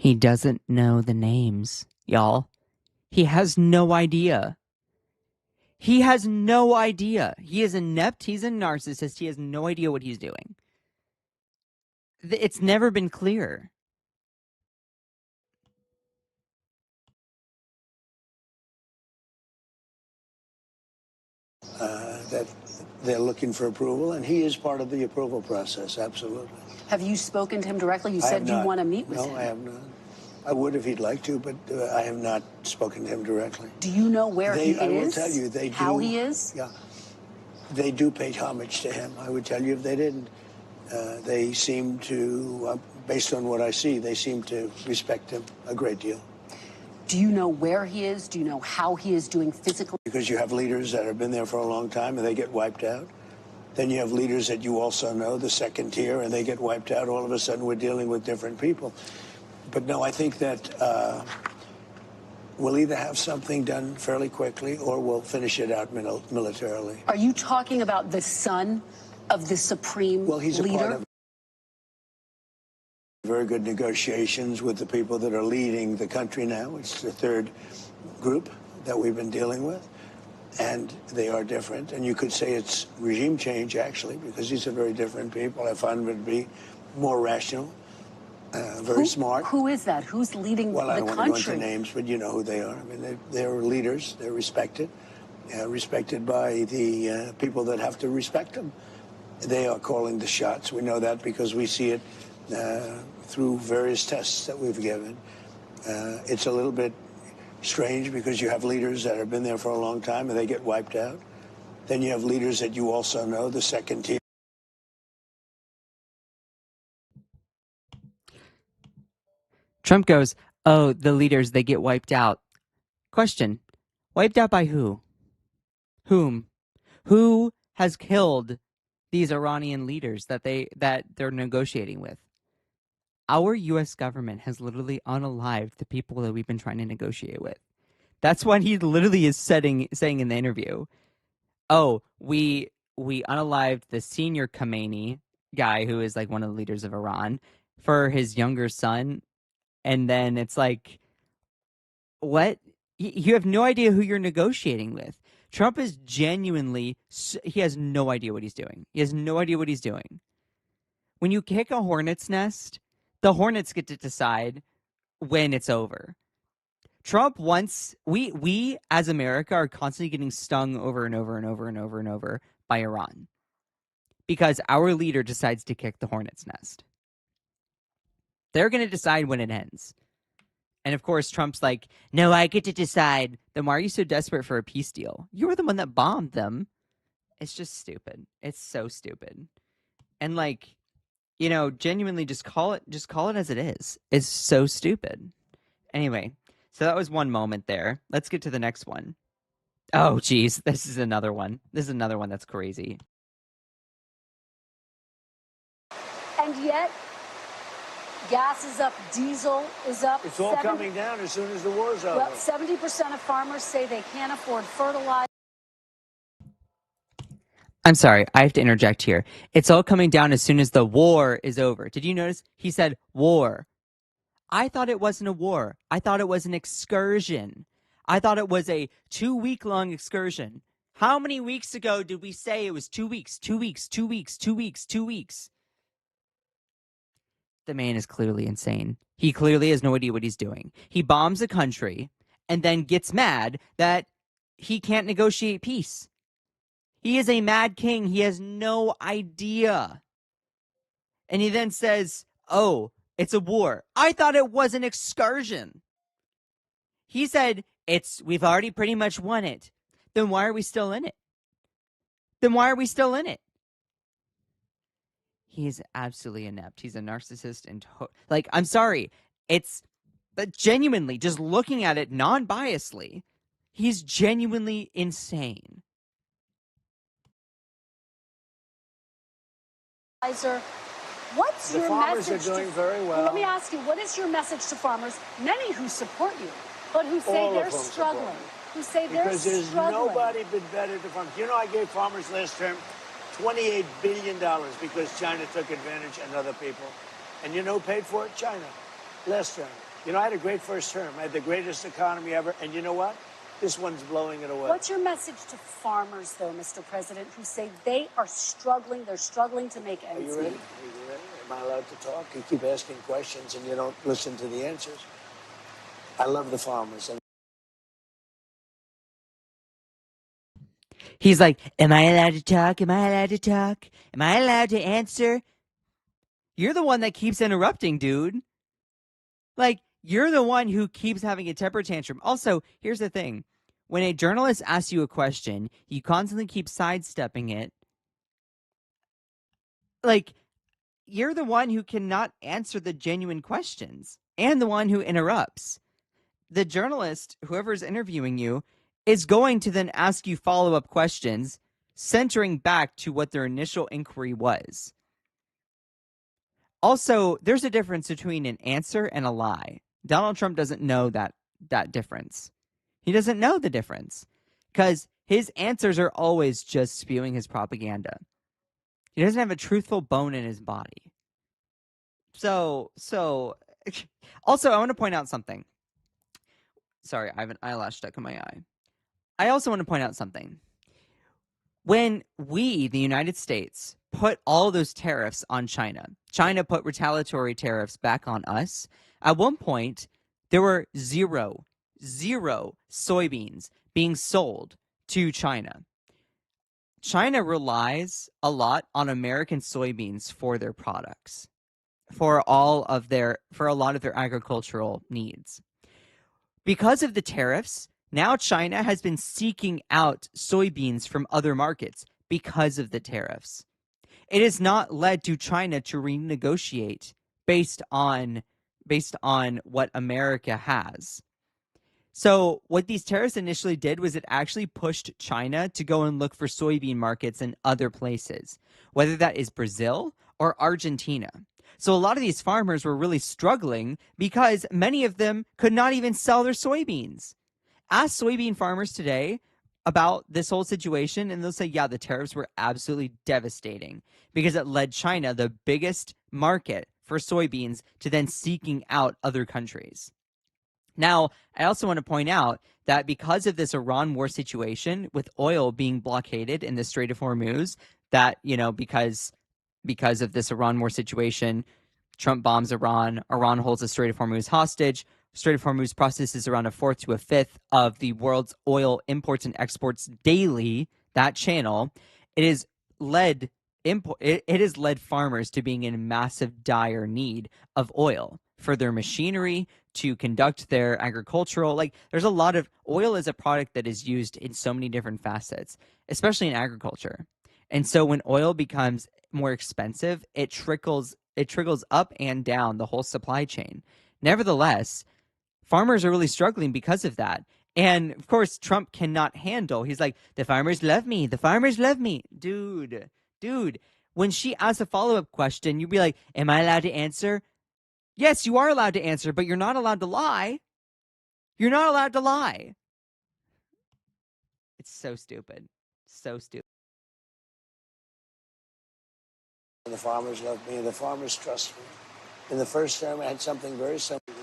He doesn't know the names, y'all. He has no idea. He has no idea. He is inept. He's a narcissist. He has no idea what he's doing. It's never been clear. That they're looking for approval, and he is part of the approval process, absolutely. Have you spoken to him directly? You said you want to meet with him. No, I have not. I would if he'd like to, but I have not spoken to him directly. Do you know where he is? I will tell you, they do. How he is? Yeah. They do pay homage to him. I would tell you if they didn't. They seem to, based on what I see, they seem to respect him a great deal. Do you know where he is? Do you know how he is doing physically? Because you have leaders that have been there for a long time and they get wiped out. Then you have leaders that you also know, the second tier, and they get wiped out. All of a sudden, we're dealing with different people. But no, I think that we'll either have something done fairly quickly or we'll finish it out militarily. Are you talking about the son of the supreme leader? Well, he's a part of very good negotiations with the people that are leading the country now. It's the third group that we've been dealing with, and they are different. And you could say it's regime change, actually, because these are very different people. I find them to be more rational, very smart. Who is that? Who's leading the country? Well, I don't want to go into names, but you know who they are. I mean, they're leaders. They're respected, respected by the people that have to respect them. They are calling the shots. We know that because we see it through various tests that we've given. It's a little bit strange because you have leaders that have been there for a long time and they get wiped out. Then you have leaders that you also know, the second tier. Trump goes, oh, the leaders, they get wiped out. Question, wiped out by who? Whom? Who has killed these Iranian leaders that they're negotiating with? Our U.S. government has literally unalived the people that we've been trying to negotiate with. That's what he literally is saying in the interview. Oh, we unalived the senior Khamenei guy who is like one of the leaders of Iran for his younger son. And then it's like, what? You have no idea who you're negotiating with. Trump is genuinely, he has no idea what he's doing. He has no idea what he's doing. When you kick a hornet's nest, the hornets get to decide when it's over. Trump wants, we as America are constantly getting stung over and over and over and over and over by Iran because our leader decides to kick the hornet's nest. They're going to decide when it ends. And of course, Trump's like, no, I get to decide. Then why are you so desperate for a peace deal? You were the one that bombed them. It's just stupid. It's so stupid. And like, you know, genuinely just call it as it is. It's so stupid. Anyway, so that was one moment there. Let's get to the next one. Oh, geez. This is another one. This is another one that's crazy. And yet, gas is up, diesel is up. It's all coming down as soon as the war's over. Well, 70% of farmers say they can't afford fertilizer. I'm sorry, I have to interject here. It's all coming down as soon as the war is over. Did you notice? He said war. I thought it wasn't a war. I thought it was an excursion. I thought it was a 2-week-long excursion. How many weeks ago did we say it was 2 weeks, 2 weeks, 2 weeks, 2 weeks, 2 weeks? The man is clearly insane. He clearly has no idea what he's doing. He bombs a country and then gets mad that he can't negotiate peace. He is a mad king. He has no idea. And he then says, oh, it's a war. I thought it was an excursion. He said, we've already pretty much won it. Then why are we still in it? He is absolutely inept. He's a narcissist and I'm sorry. But genuinely, just looking at it non-biasedly, he's genuinely insane. What's your farmers message? Are doing very well. Let me ask you, what is your message to farmers? Many who support you, but who say they're struggling. Because there's nobody been better to farmers. You know, I gave farmers last term $28 billion because China took advantage and other people. And you know who paid for it? China. Last term. You know, I had a great first term. I had the greatest economy ever. And you know what? This one's blowing it away. What's your message to farmers, though, Mr. President, who say they are struggling? They're struggling to make ends meet. Are you ready? Am I allowed to talk? You keep asking questions and you don't listen to the answers. I love the farmers. And He's like, am I allowed to talk? Am I allowed to talk? Am I allowed to answer? You're the one that keeps interrupting, dude. Like, you're the one who keeps having a temper tantrum. Also, here's the thing. When a journalist asks you a question, you constantly keep sidestepping it. Like, you're the one who cannot answer the genuine questions and the one who interrupts. The journalist, whoever's interviewing you, is going to then ask you follow-up questions centering back to what their initial inquiry was. Also, there's a difference between an answer and a lie. Donald Trump doesn't know that difference. He doesn't know the difference because his answers are always just spewing his propaganda. He doesn't have a truthful bone in his body. So also, I want to point out something. Sorry, I have an eyelash stuck in my eye. I also want to point out something. When we, the United States, put all those tariffs on China, China put retaliatory tariffs back on us. At one point, there were zero soybeans being sold to China. China relies a lot on American soybeans for their products, for a lot of their agricultural needs. Because of the tariffs, now China has been seeking out soybeans from other markets because of the tariffs. It has not led to China to renegotiate based on what America has. So what these tariffs initially did was it actually pushed China to go and look for soybean markets in other places, whether that is Brazil or Argentina. So a lot of these farmers were really struggling because many of them could not even sell their soybeans. Ask soybean farmers today about this whole situation, and they'll say, yeah, the tariffs were absolutely devastating because it led China, the biggest market for soybeans, to then seeking out other countries. Now, I also want to point out that because of this Iran war situation with oil being blockaded in the Strait of Hormuz, that, because of this Iran war situation, Trump bombs Iran, Iran holds the Strait of Hormuz hostage, Strait of Hormuz processes around a fourth to a fifth of the world's oil imports and exports daily, that channel, it has led farmers to being in massive dire need of oil for their machinery, to conduct their agricultural, there's a lot of oil is a product that is used in so many different facets, especially in agriculture. And so when oil becomes more expensive, it trickles up and down the whole supply chain. Nevertheless, farmers are really struggling because of that. And of course, Trump cannot handle. He's like, the farmers love me. The farmers love me. Dude, when she asks a follow-up question, you'd be like, am I allowed to answer? Yes, you are allowed to answer, but you're not allowed to lie. You're not allowed to lie. It's so stupid. So stupid. the farmers love me. The farmers trust me. In the first term, I had something very simple.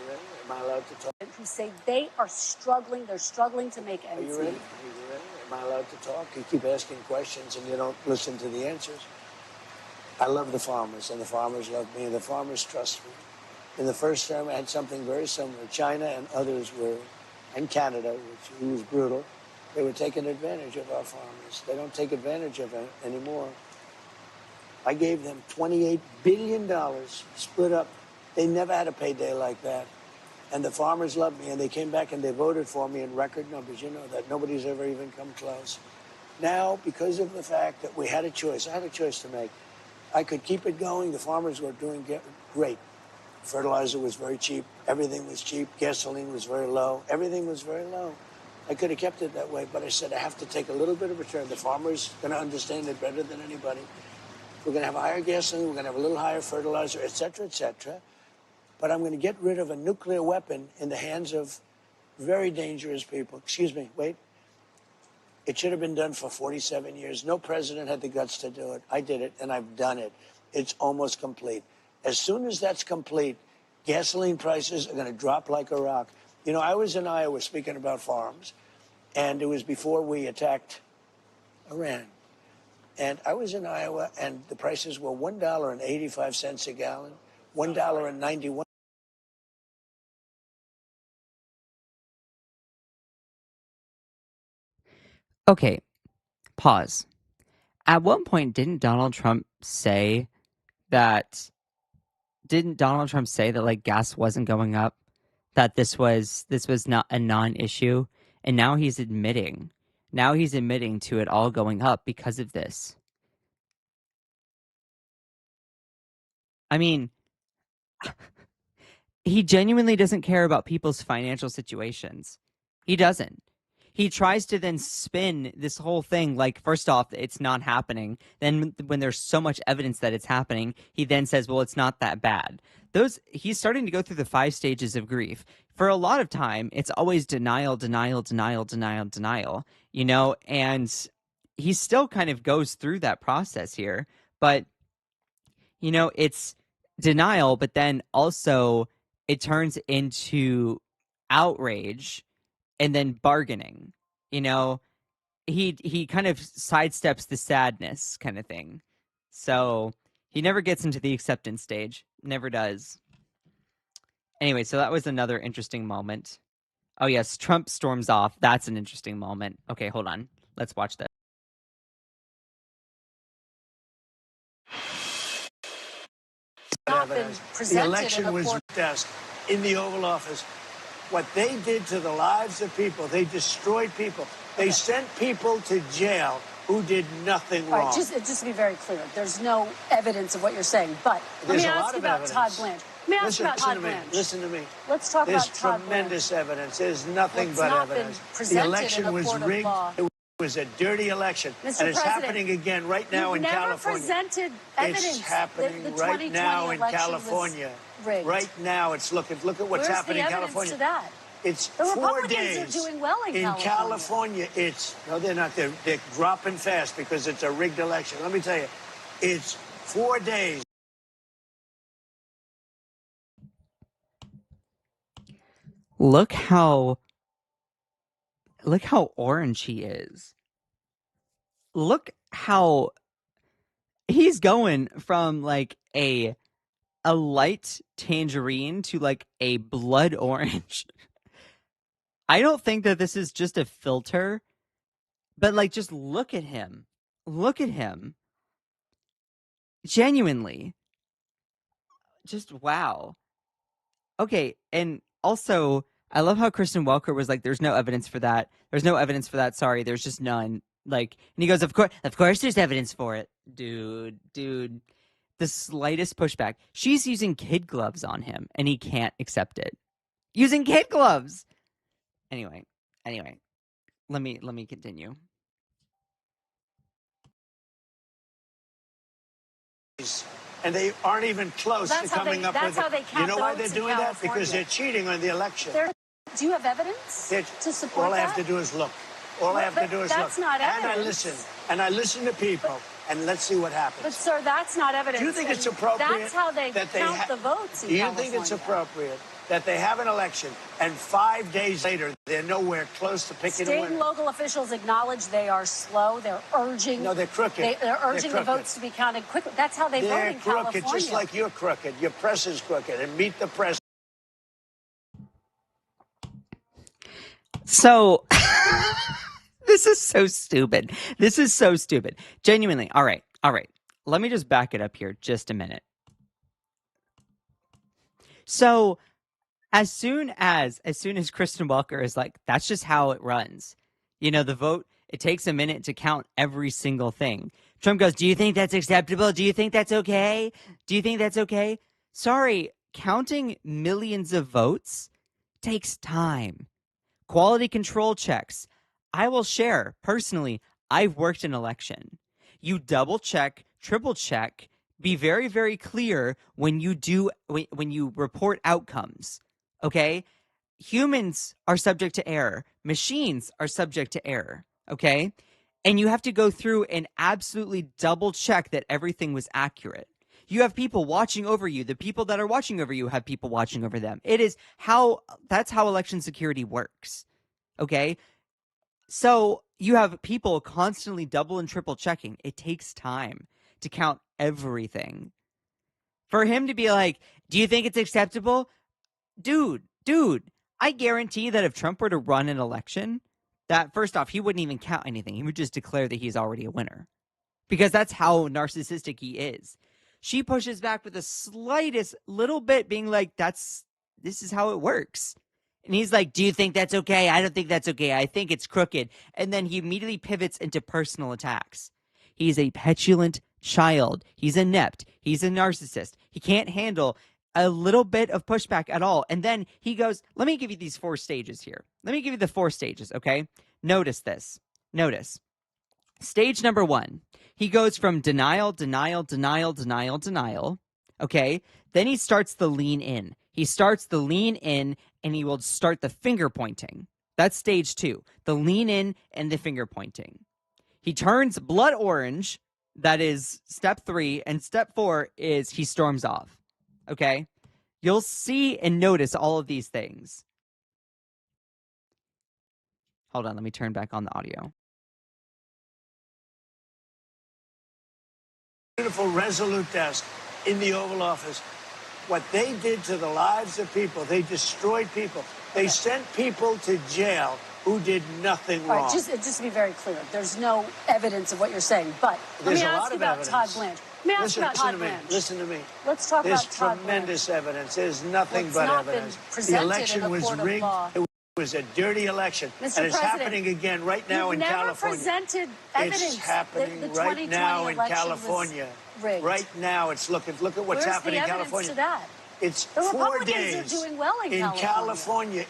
Am I allowed to talk? Who say they are struggling. They're struggling to make ends meet. Are you ready? Am I allowed to talk? You keep asking questions and you don't listen to the answers. I love the farmers, and the farmers love me, and the farmers trust me. In the first term, I had something very similar. China and others were, and Canada, who was brutal, they were taking advantage of our farmers. They don't take advantage of it anymore. I gave them $28 billion split up. They never had a payday like that. And the farmers loved me, and they came back and they voted for me in record numbers. You know that nobody's ever even come close. Now, because of the fact that we had a choice, I had a choice to make. I could keep it going. The farmers were doing great. Fertilizer was very cheap. Everything was cheap. Gasoline was very low. Everything was very low. I could have kept it that way, but I said I have to take a little bit of a turn. The farmer's going to understand it better than anybody. We're going to have higher gasoline. We're going to have a little higher fertilizer, et cetera, et cetera. But I'm going to get rid of a nuclear weapon in the hands of very dangerous people. Excuse me, wait. It should have been done for 47 years. No president had the guts to do it. I did it, and I've done it. It's almost complete. As soon as that's complete, Gasoline prices are going to drop like a rock. You know, I was in Iowa speaking about farms, and it was before we attacked Iran. And I was in Iowa, and the prices were $1.85 a gallon, $1.91. Okay, pause. At one point, didn't Donald Trump say that like gas wasn't going up, that this was not a non-issue, and now he's admitting to it all going up because of this. I mean, he genuinely doesn't care about people's financial situations. He doesn't. He tries to then spin this whole thing like, first off, it's not happening. Then when there's so much evidence that it's happening, he then says, well, it's not that bad. He's starting to go through the 5 stages of grief. For a lot of time, it's always denial, denial, denial, denial, denial, you know, and he still kind of goes through that process here. But, you know, it's denial, but then also it turns into outrage and then bargaining. You know, he kind of sidesteps the sadness kind of thing. So he never gets into the acceptance stage. Never does. Anyway, so that was another interesting moment. Oh yes, Trump storms off. That's an interesting moment. Okay, hold on. Let's watch this. The election was desk in the Oval Office. What they did to the lives of people, they destroyed people. They sent people to jail who did nothing wrong. All right, just to be very clear, there's no evidence of what you're saying. But let me ask you about Todd Blanche. Let me ask you about Todd Blanche. Listen to me. Let's talk about Todd Blanche. There's tremendous evidence. There's nothing but evidence. The election was rigged. It was a dirty election. Mr. And it's President, happening again right now in California. You've never presented evidence. It's happening the right now in California. Right now, it's look at what's happening in California. To that? It's the 4 Republicans days. are doing well in California. No, they're not. They're dropping fast because it's a rigged election. Let me tell you, it's 4 days. Look how orange he is. Look how he's going from like a light tangerine to like a blood orange. I don't think that this is just a filter, but like just look at him. Look at him. Genuinely. Just wow. Okay, and also I love how Kristen Welker was like, there's no evidence for that. There's no evidence for that. Sorry, there's just none. Like, and he goes, of course there's evidence for it. Dude. The slightest pushback. She's using kid gloves on him, and he can't accept it. Using kid gloves. Anyway. Let me continue. And they aren't even close to coming up with it. You know why they're doing that? Because they're cheating on the election. Do you have evidence to support that? All I have to do is look. All I have to do is look. That's not evidence. And I listen to people, and let's see what happens. But, sir, that's not evidence. Do you think it's appropriate? That's how they count the votes in California. Do you think it's appropriate that they have an election, and 5 days later, they're nowhere close to picking a winner? State and local officials acknowledge they are slow. They're urging. No, they're crooked. They're urging the votes to be counted quickly. That's how they vote in California. They're crooked, just like you're crooked. Your press is crooked, and meet the press. So, this is so stupid. Genuinely. All right. Let me just back it up here just a minute. So, as soon as Kristen Welker is like, that's just how it runs. You know, the vote, it takes a minute to count every single thing. Trump goes, do you think that's acceptable? Do you think that's okay? Sorry, counting millions of votes takes time. Quality control checks. I will share, personally, I've worked an election. You double check, triple check, be very, very clear when you report outcomes. Okay? Humans are subject to error. Machines are subject to error. Okay? And you have to go through and absolutely double check that everything was accurate. You have people watching over you. The people that are watching over you have people watching over them. That's how election security works. Okay? So you have people constantly double and triple checking. It takes time to count everything. For him to be like, do you think it's acceptable? Dude, I guarantee that if Trump were to run an election, that first off, he wouldn't even count anything. He would just declare that he's already a winner. Because that's how narcissistic he is. She pushes back with the slightest little bit, being like, this is how it works. And he's like, do you think that's okay? I don't think that's okay. I think it's crooked. And then he immediately pivots into personal attacks. He's a petulant child. He's inept. He's a narcissist. He can't handle a little bit of pushback at all. And then he goes, let me give you these 4 stages here. Let me give you the 4 stages, okay? Notice this. Notice. Stage number 1. He goes from denial, okay? Then he starts the lean in. He starts the lean in, and he will start the finger pointing. That's stage 2, the lean in and the finger pointing. He turns blood orange. That is step 3. And step 4 is he storms off. Okay? You'll see and notice all of these things. Hold on, let me turn back on the audio. Beautiful, resolute desk in the Oval Office. What they did to the lives of people, they destroyed people. They sent people to jail who did nothing wrong. All right, just to be very clear, there's no evidence of what you're saying. But There's let me a lot ask you of about evidence. Todd Blanche. Let me ask you about Todd Blanche. Listen to me. Let's talk There's about Todd tremendous evidence. There's nothing It's but not been evidence. The presented election in a was court of rigged. law. It was a dirty election. Mr. And it's President, happening again right now in California. You've never presented evidence. It's happening that the right 2020 now in election California. was rigged. Right now, look at what's Where's happening in the evidence California. to that? It's The 4 Republicans days. are doing well in California.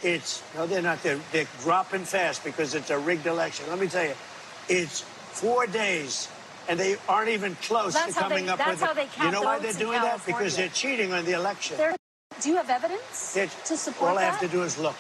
No, they're not. They're dropping fast because it's a rigged election. Let me tell you, it's 4 days, and they aren't even close to coming up with it. That's how they count. You know why votes they're in doing that? California. Because they're cheating on the election. Do you have evidence to support All I that? have to do is look.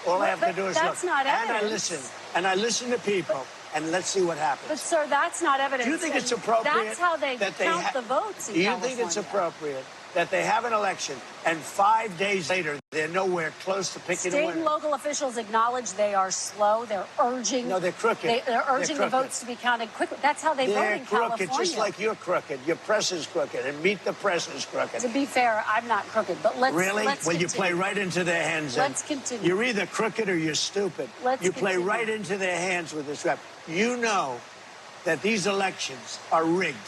All I have to do is look. That's not evidence. And I listen to people, and let's see what happens. But, sir, that's not evidence. Do you think it's appropriate? That's how they that count the votes in Do you California. think it's appropriate that they have an election and 5 days later they're nowhere close to picking a State winner? and local officials acknowledge they are slow. They're urging. No, they're crooked. They're urging They're the crooked. votes to be counted quickly. That's how they vote They're in crooked, California. just like you're crooked. Your press is crooked, and Meet the Press is crooked. To be fair, I'm not crooked, but let's Really? Let's Well, you continue. play right into their hands. Then. Let's continue. You're either crooked or you're stupid. You play continue. right into their hands with this rap. You know that these elections are rigged.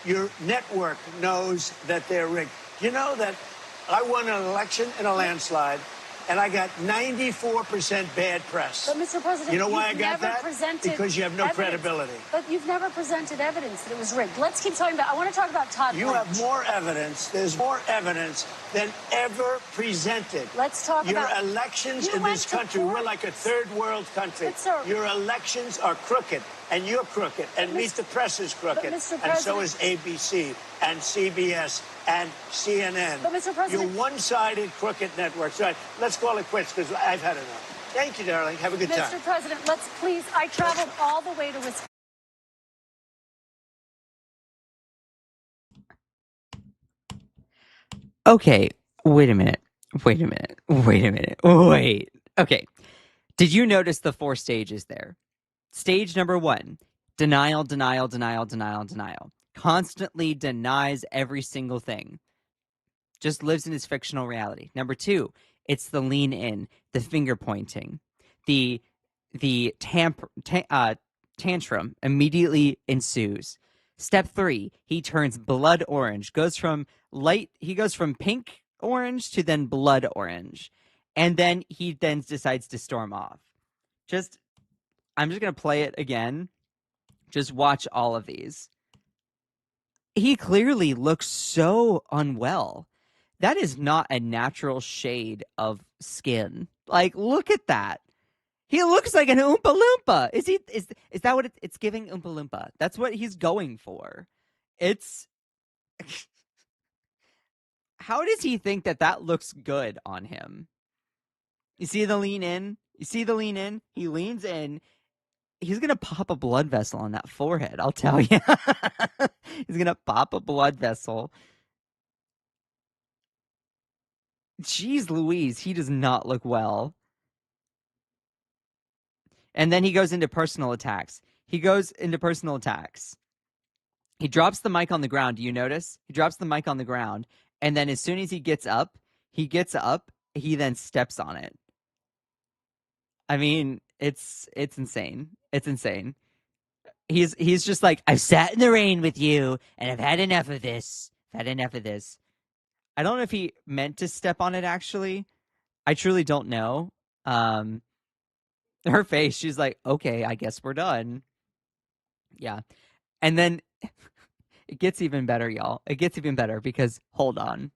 Your network knows that they're rigged. You know that I won an election in a landslide, and I got 94% bad press. But, Mr. President, you know why I you've got never that? presented Because you have no evidence. credibility. But you've never presented evidence that it was rigged. Let's keep talking about. I want to talk about Todd You Blanche. have more evidence. There's more evidence than ever presented. Let's talk Your about. elections You in went this to country, court. we're like a third world country. But, sir- Your elections are crooked, and you're crooked, and Meet the Press is crooked, Mr. and so President- is ABC and CBS and CNN. But, Mr. President- You're one-sided crooked networks. All right, let's call it quits because I've had enough. Thank you, darling. Have a good time. Mr. President, let's please. I traveled all the way to Wisconsin. Okay, wait a minute. Okay. Did you notice the 4 stages there? Stage number 1, denial. Constantly denies every single thing. Just lives in his fictional reality. Number 2, it's the lean in, the finger pointing, the tantrum immediately ensues. Step 3, he turns blood orange, goes from pink orange to then blood orange. And then he decides to storm off. I'm just going to play it again. Just watch all of these. He clearly looks so unwell. That is not a natural shade of skin. Like, look at that. He looks like an Oompa Loompa. Is that what it's giving Oompa Loompa? That's what he's going for. It's how does he think that looks good on him? You see the lean in? He leans in. He's going to pop a blood vessel on that forehead, I'll tell you. He's going to pop a blood vessel. Jeez Louise, he does not look well. And then he goes into personal attacks. He drops the mic on the ground. Do you notice? He drops the mic on the ground. And then as soon as he gets up, he then steps on it. I mean, it's insane. It's insane. He's just like, I've sat in the rain with you and I've had enough of this. I don't know if he meant to step on it, actually. I truly don't know. Her face, she's like, okay, I guess we're done. Yeah. And then it gets even better, y'all. It gets even better because, hold on.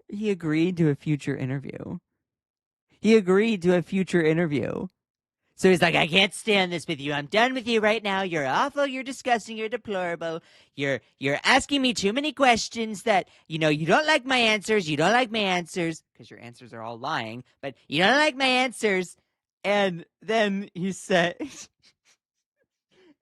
He agreed to a future interview. So he's like, I can't stand this with you. I'm done with you right now. You're awful. You're disgusting. You're deplorable. You're asking me too many questions that, you don't like my answers. You don't like my answers because your answers are all lying, but you don't like my answers. And then he said,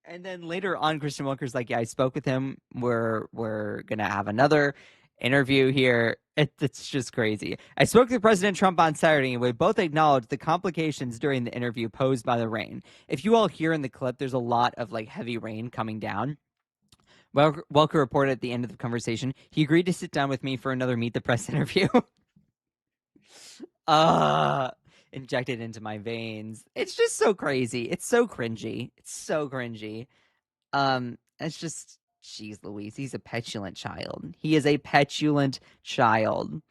and then later on, Christian Walker's like, yeah, I spoke with him. We're going to have another interview here. It's just crazy. I spoke to President Trump on Saturday, and we both acknowledged the complications during the interview posed by the rain. If you all hear in the clip, there's a lot of heavy rain coming down. Welker reported at the end of the conversation, he agreed to sit down with me for another Meet the Press interview. Injected into my veins. It's just so crazy. It's so cringy. It's just, jeez Louise, he's a petulant child. He is a petulant child.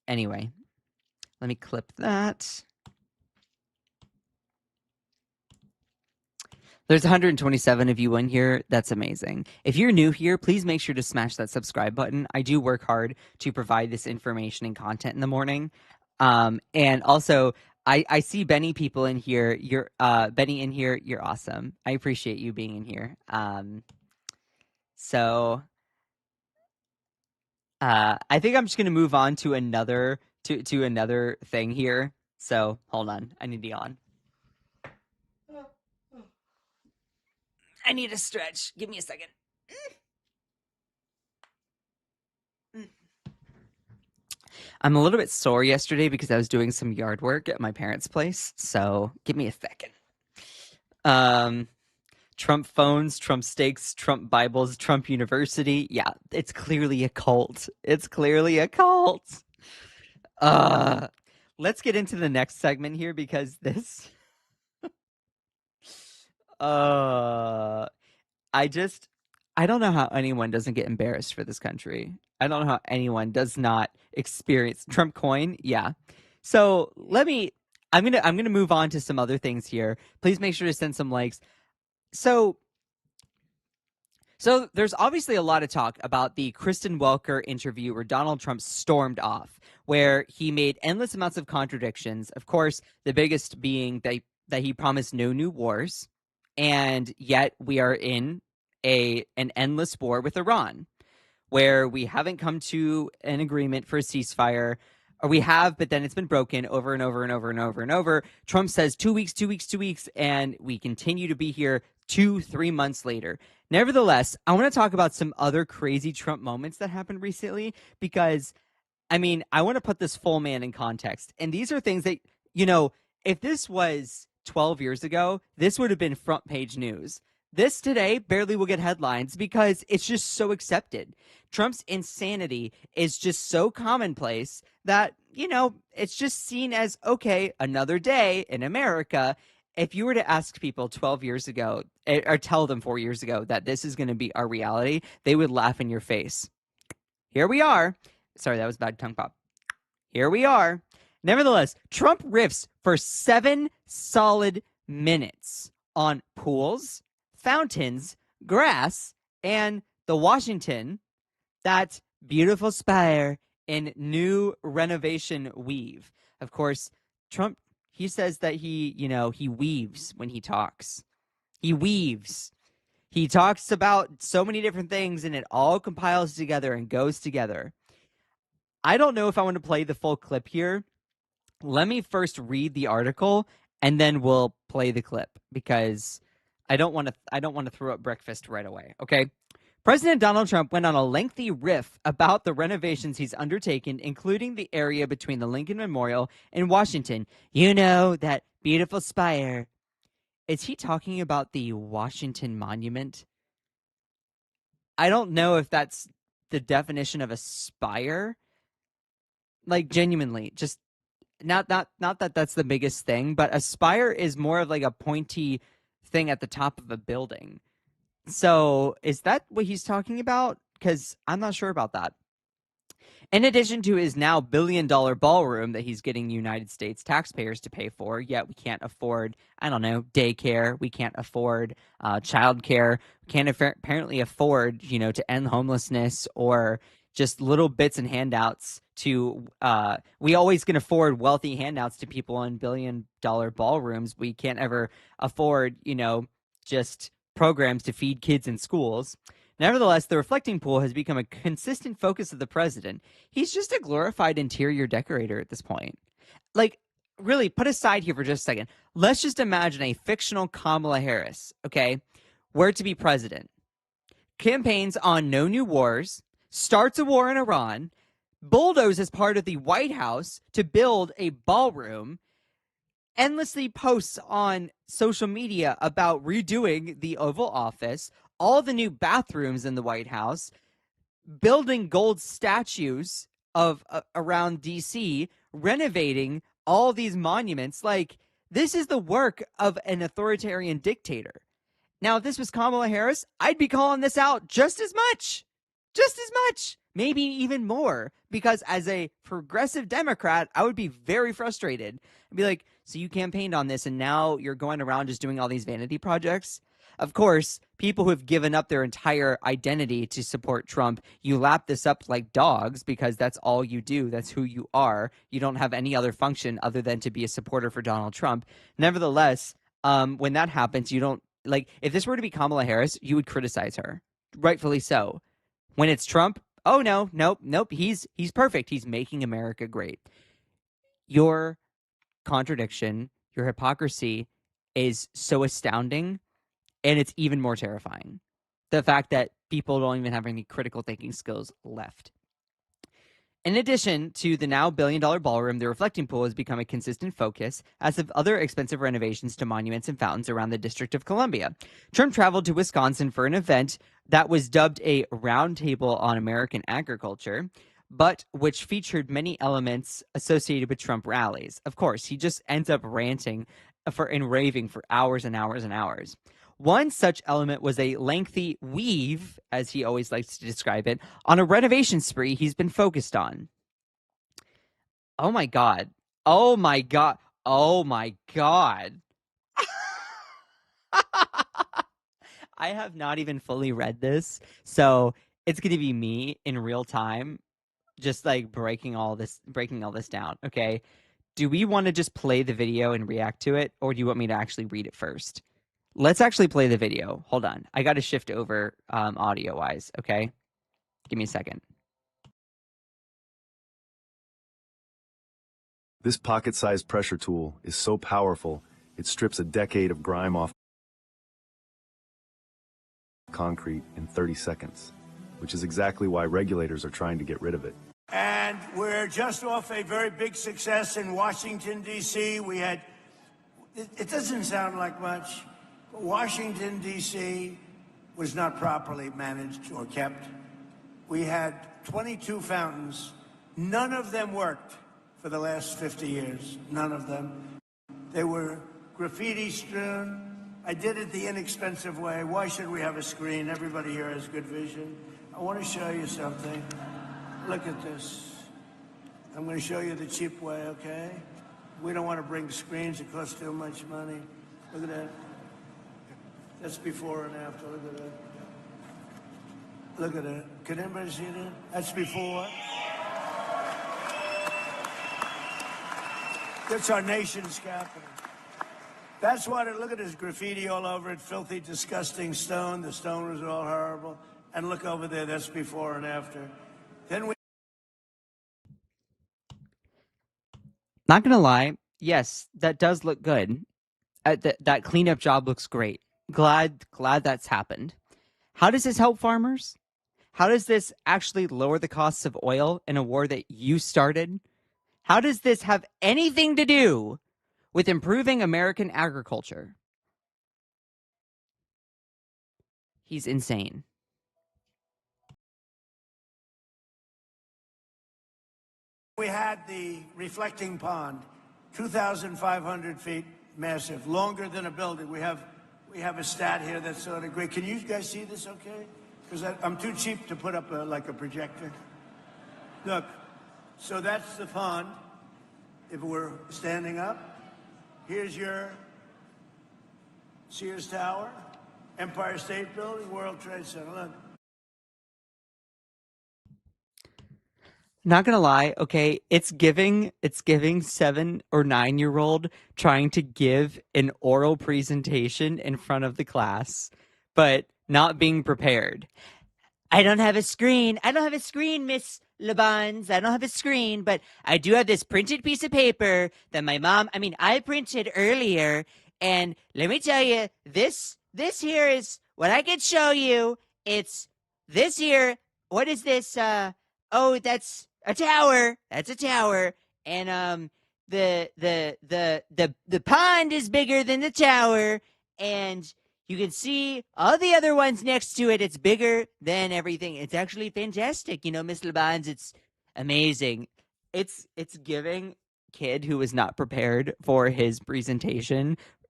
Anyway, let me clip that. There's 127 of you in here. That's amazing. If you're new here, please make sure to smash that subscribe button. I do work hard to provide this information and content in the morning. And also, I see Benny people in here. You're Benny in here. You're awesome. I appreciate you being in here. So I think I'm just gonna move on to another thing here. So hold on. I need to yawn. I need a stretch. Give me a second. I'm a little bit sore yesterday because I was doing some yard work at my parents' place. So give me a second. Trump phones, Trump steaks, Trump Bibles, Trump University. Yeah, it's clearly a cult. Let's get into the next segment here because this I don't know how anyone doesn't get embarrassed for this country. I don't know how anyone does not experience Trump coin. Yeah. So I'm gonna move on to some other things here. Please make sure to send some likes. So there's obviously a lot of talk about the Kristen Welker interview where Donald Trump stormed off, where he made endless amounts of contradictions. Of course, the biggest being that he promised no new wars, and yet we are in an endless war with Iran, where we haven't come to an agreement for a ceasefire. Or we have, but then it's been broken over and over and over and over and over. Trump says 2 weeks, and we continue to be here 2-3 months later. Nevertheless, I want to talk about some other crazy Trump moments that happened recently because, I mean, I want to put this full man in context. And these are things that, if this was 12 years ago, this would have been front page news. This today barely will get headlines because it's just so accepted. Trump's insanity is just so commonplace that, it's just seen as, okay, another day in America. If you were to ask people 12 years ago or tell them 4 years ago that this is going to be our reality, they would laugh in your face. Here we are. Sorry, that was bad tongue pop. Here we are. Nevertheless, Trump riffs for 7 solid minutes on pools, fountains, grass, and the Washington, that beautiful spire in new renovation weave. Of course, Trump, he says that he weaves when he talks. He weaves. He talks about so many different things and it all compiles together and goes together. I don't know if I want to play the full clip here. Let me first read the article and then we'll play the clip because I don't want to throw up breakfast right away. Okay. President Donald Trump went on a lengthy riff about the renovations he's undertaken, including the area between the Lincoln Memorial and Washington. You know, that beautiful spire. Is he talking about the Washington Monument? I don't know if that's the definition of a spire. Like, genuinely, just not that that's the biggest thing, but a spire is more of like a pointy thing at the top of a building. So is that what he's talking about? Because I'm not sure about that. In addition to his now billion-dollar ballroom that he's getting United States taxpayers to pay for, yet we can't afford, I don't know, daycare. We can't afford childcare. We can't apparently afford, to end homelessness or just little bits and handouts to we always can afford wealthy handouts to people in billion-dollar ballrooms. We can't ever afford, just programs to feed kids in schools. Nevertheless, the reflecting pool has become a consistent focus of the president. He's just a glorified interior decorator at this point. Like, really, put aside here for just a second. Let's just imagine a fictional Kamala Harris, okay, were to be president. Campaigns on no new wars, starts a war in Iran, bulldozes part of the White House to build a ballroom, endlessly posts on social media about redoing the Oval Office, all the new bathrooms in the White House, building gold statues of around DC, renovating all these monuments. Like, this is the work of an authoritarian dictator. Now, if this was Kamala Harris, I'd be calling this out just as much, maybe even more, because as a progressive Democrat, I would be very frustrated. I'd be like, so you campaigned on this and now you're going around just doing all these vanity projects? Of course, people who have given up their entire identity to support Trump, you lap this up like dogs because that's all you do. That's who you are. You don't have any other function other than to be a supporter for Donald Trump. Nevertheless, when that happens, you don't, like, if this were to be Kamala Harris, you would criticize her. Rightfully so. When it's Trump, oh, nope, he's perfect. He's making America great. Your contradiction, your hypocrisy is so astounding. And it's even more terrifying. The fact that people don't even have any critical thinking skills left. In addition to the now billion-dollar ballroom, the reflecting pool has become a consistent focus, as have other expensive renovations to monuments and fountains around the District of Columbia. Trump traveled to Wisconsin for an event that was dubbed a roundtable on American agriculture, but which featured many elements associated with Trump rallies. Of course, he just ends up ranting and raving for hours and hours and hours. One such element was a lengthy weave, as he always likes to describe it, on a renovation spree he's been focused on. Oh my God. Oh my God. Oh my God. I have not even fully read this, so it's going to be me in real time, just like breaking all this down. Okay. Do we want to just play the video and react to it, or do you want me to actually read it first? Let's actually play the video. Hold on. I got to shift over audio-wise, okay? Give me a second. This pocket-sized pressure tool is so powerful, it strips a decade of grime off concrete in 30 seconds, which is exactly why regulators are trying to get rid of it. And we're just off a very big success in Washington, D.C. We had, it doesn't sound like much, but Washington, D.C. was not properly managed or kept. We had 22 fountains. None of them worked for the last 50 years. None of them. They were graffiti strewn. I did it the inexpensive way. Why should we have a screen? Everybody here has good vision. I want to show you something. Look at this. I'm going to show you the cheap way, okay? We don't want to bring screens. It costs too much money. Look at that. That's before and after. Look at that. Look at it. Can anybody see that? That's before. That's our nation's capital. That's what it, look at this graffiti all over it, filthy, disgusting stone. The stone was all horrible. And look over there, that's before and after. Then we... Not gonna lie, yes, that does look good. That cleanup job looks great. Glad that's happened. How does this help farmers? How does this actually lower the costs of oil in a war that you started? How does this have anything to do with improving American agriculture? He's insane. We had the reflecting pond, 2,500 feet, massive, longer than a building. We have a stat here that's sort of great. Can you guys see this okay? Because I'm too cheap to put up like a projector. Look, so that's the pond. If we're standing up, here's your Sears Tower, Empire State Building, World Trade Center. Look. Not gonna lie, okay, it's giving 7 or 9-year-old trying to give an oral presentation in front of the class, but not being prepared. I don't have a screen, Miss LeBons. I don't have a screen, but I do have this printed piece of paper that I printed earlier, and let me tell you, this here is what I could show you. It's this here. What is this? Oh, that's a tower. That's a tower. And the pond is bigger than the tower, and you can see all the other ones next to it. It's bigger than everything. It's actually fantastic. Miss LeBons, it's amazing. It's giving kid who was not prepared for his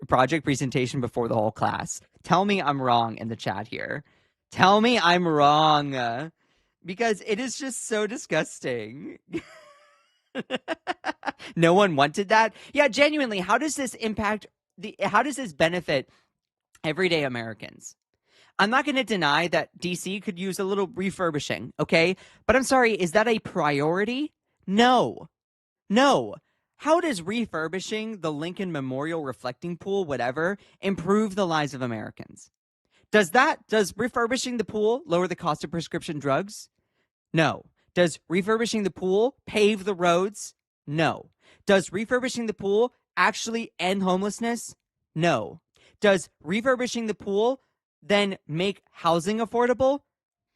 project presentation before the whole class. Tell me I'm wrong in the chat here. Tell me I'm wrong. Because it is just so disgusting. No one wanted that? Yeah, genuinely, how does this benefit everyday Americans? I'm not going to deny that DC could use a little refurbishing, okay? But I'm sorry, is that a priority? No. How does refurbishing the Lincoln Memorial reflecting pool, whatever, improve the lives of Americans? Does refurbishing the pool lower the cost of prescription drugs? No. Does refurbishing the pool pave the roads? No. Does refurbishing the pool actually end homelessness? No. Does refurbishing the pool then make housing affordable?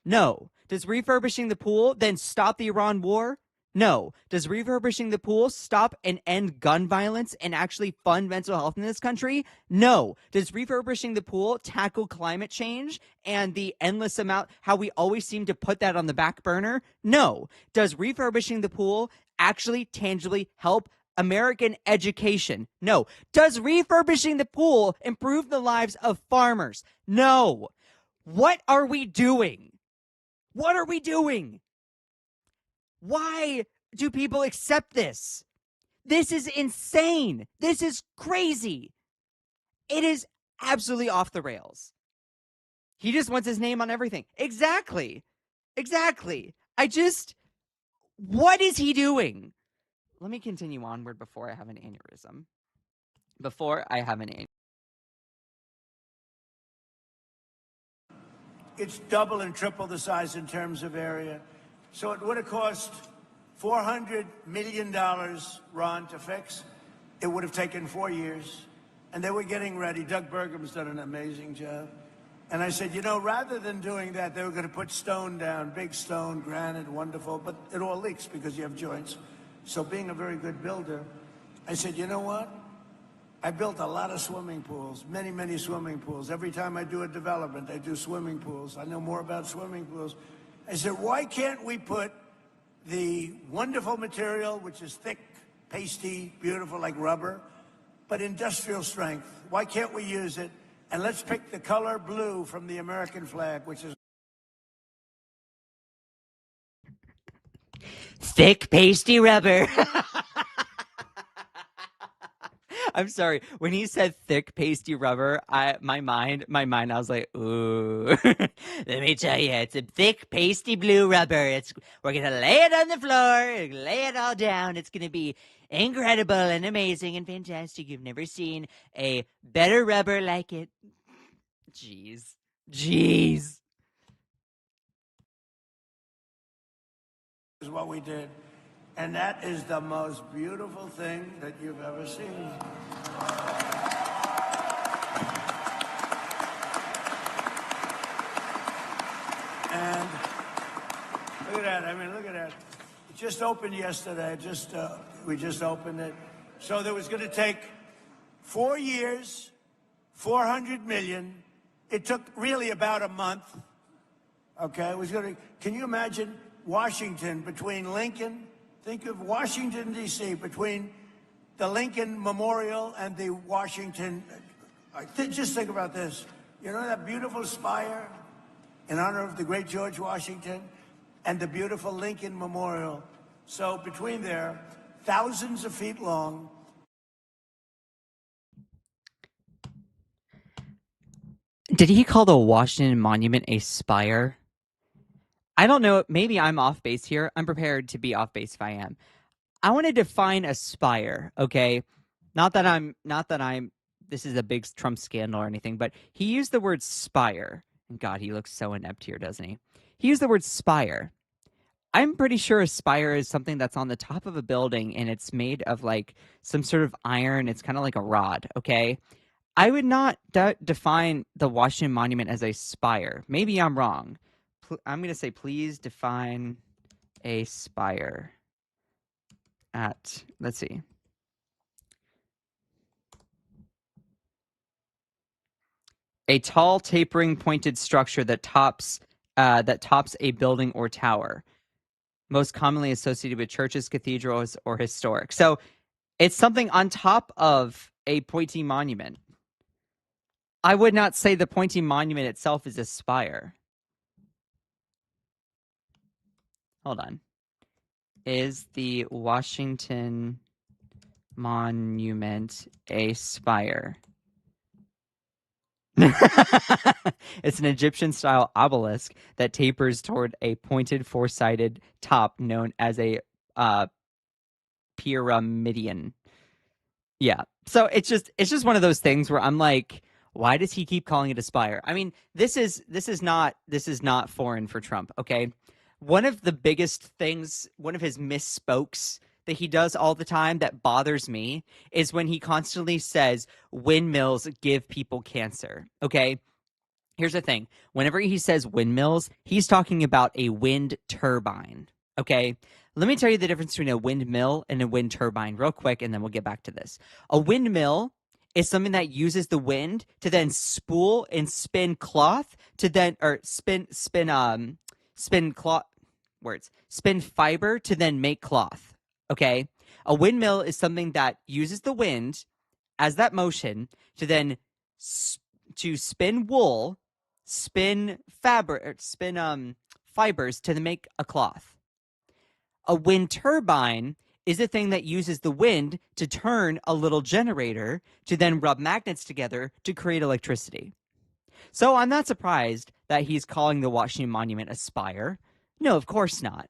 No. Does refurbishing the pool then stop the Iran war? No. Does refurbishing the pool stop and end gun violence and actually fund mental health in this country? No. Does refurbishing the pool tackle climate change and the endless amount, how we always seem to put that on the back burner? No. Does refurbishing the pool actually tangibly help American education? No. Does refurbishing the pool improve the lives of farmers? No. What are we doing? What are we doing? Why do people accept this? This is insane. This is crazy. It is absolutely off the rails. He just wants his name on everything. Exactly. What is he doing? Let me continue onward before I have an aneurysm. It's double and triple the size in terms of area. So it would have cost $400 million, Ron, to fix. It would have taken 4 years. And they were getting ready. Doug Burgum's done an amazing job. And I said, rather than doing that, they were going to put stone down, big stone, granite, wonderful, but it all leaks because you have joints. So being a very good builder, I said, you know what? I built a lot of swimming pools, many, many swimming pools. Every time I do a development, I do swimming pools. I know more about swimming pools. I said, why can't we put the wonderful material, which is thick, pasty, beautiful like rubber, but industrial strength? Why can't we use it? And let's pick the color blue from the American flag, which is thick, pasty rubber. I'm sorry. When he said thick, pasty rubber, my mind, I was like, ooh. Let me tell you, it's a thick, pasty blue rubber. We're going to lay it on the floor, lay it all down. It's going to be incredible and amazing and fantastic. You've never seen a better rubber like it. Jeez. is what we did. And that is the most beautiful thing that you've ever seen. And look at that. I mean, look at that. It just opened yesterday. We just opened it. So there was going to take 4 years, 400 million. It took really about a month. Okay, it was going to. Can you imagine Washington between Lincoln? Think of Washington D.C. between the Lincoln Memorial and the Washington. Just think about this. You know that beautiful spire in honor of the great George Washington and the beautiful Lincoln Memorial. So between there, thousands of feet long. Did he call the Washington Monument a spire? I don't know. Maybe I'm off base here. I'm prepared to be off base if I am. I want to define a spire, okay? Not that I'm this is a big Trump scandal or anything, but he used the word spire. And God, he looks so inept here, doesn't he? He used the word spire. I'm pretty sure a spire is something that's on the top of a building and it's made of like some sort of iron. It's kind of like a rod, okay? I would not define the Washington Monument as a spire. Maybe I'm wrong. I'm going to say, please define a spire at, let's see. A tall, tapering, pointed structure that tops a building or tower, most commonly associated with churches, cathedrals, or historic. So it's something on top of a pointy monument. I would not say the pointy monument itself is a spire. Hold on. Is the Washington Monument a spire? It's an Egyptian-style obelisk that tapers toward a pointed four-sided top known as a pyramidion. Yeah. So it's just one of those things where I'm like, why does he keep calling it a spire? I mean, this is not foreign for Trump, okay? One of the biggest things, one of his misspokes that he does all the time that bothers me is when he constantly says windmills give people cancer, okay? Here's the thing. Whenever he says windmills, he's talking about a wind turbine, okay? Let me tell you the difference between a windmill and a wind turbine real quick, and then we'll get back to this. A windmill is something that uses the wind to then spool and spin cloth to then, or spin fiber to then make cloth. Okay, a windmill is something that uses the wind as that motion to then to spin wool, spin fabric, spin fibers to make a cloth. A wind turbine is a thing that uses the wind to turn a little generator to then rub magnets together to create electricity. So I'm not surprised that he's calling the Washington Monument a spire. No, of course not.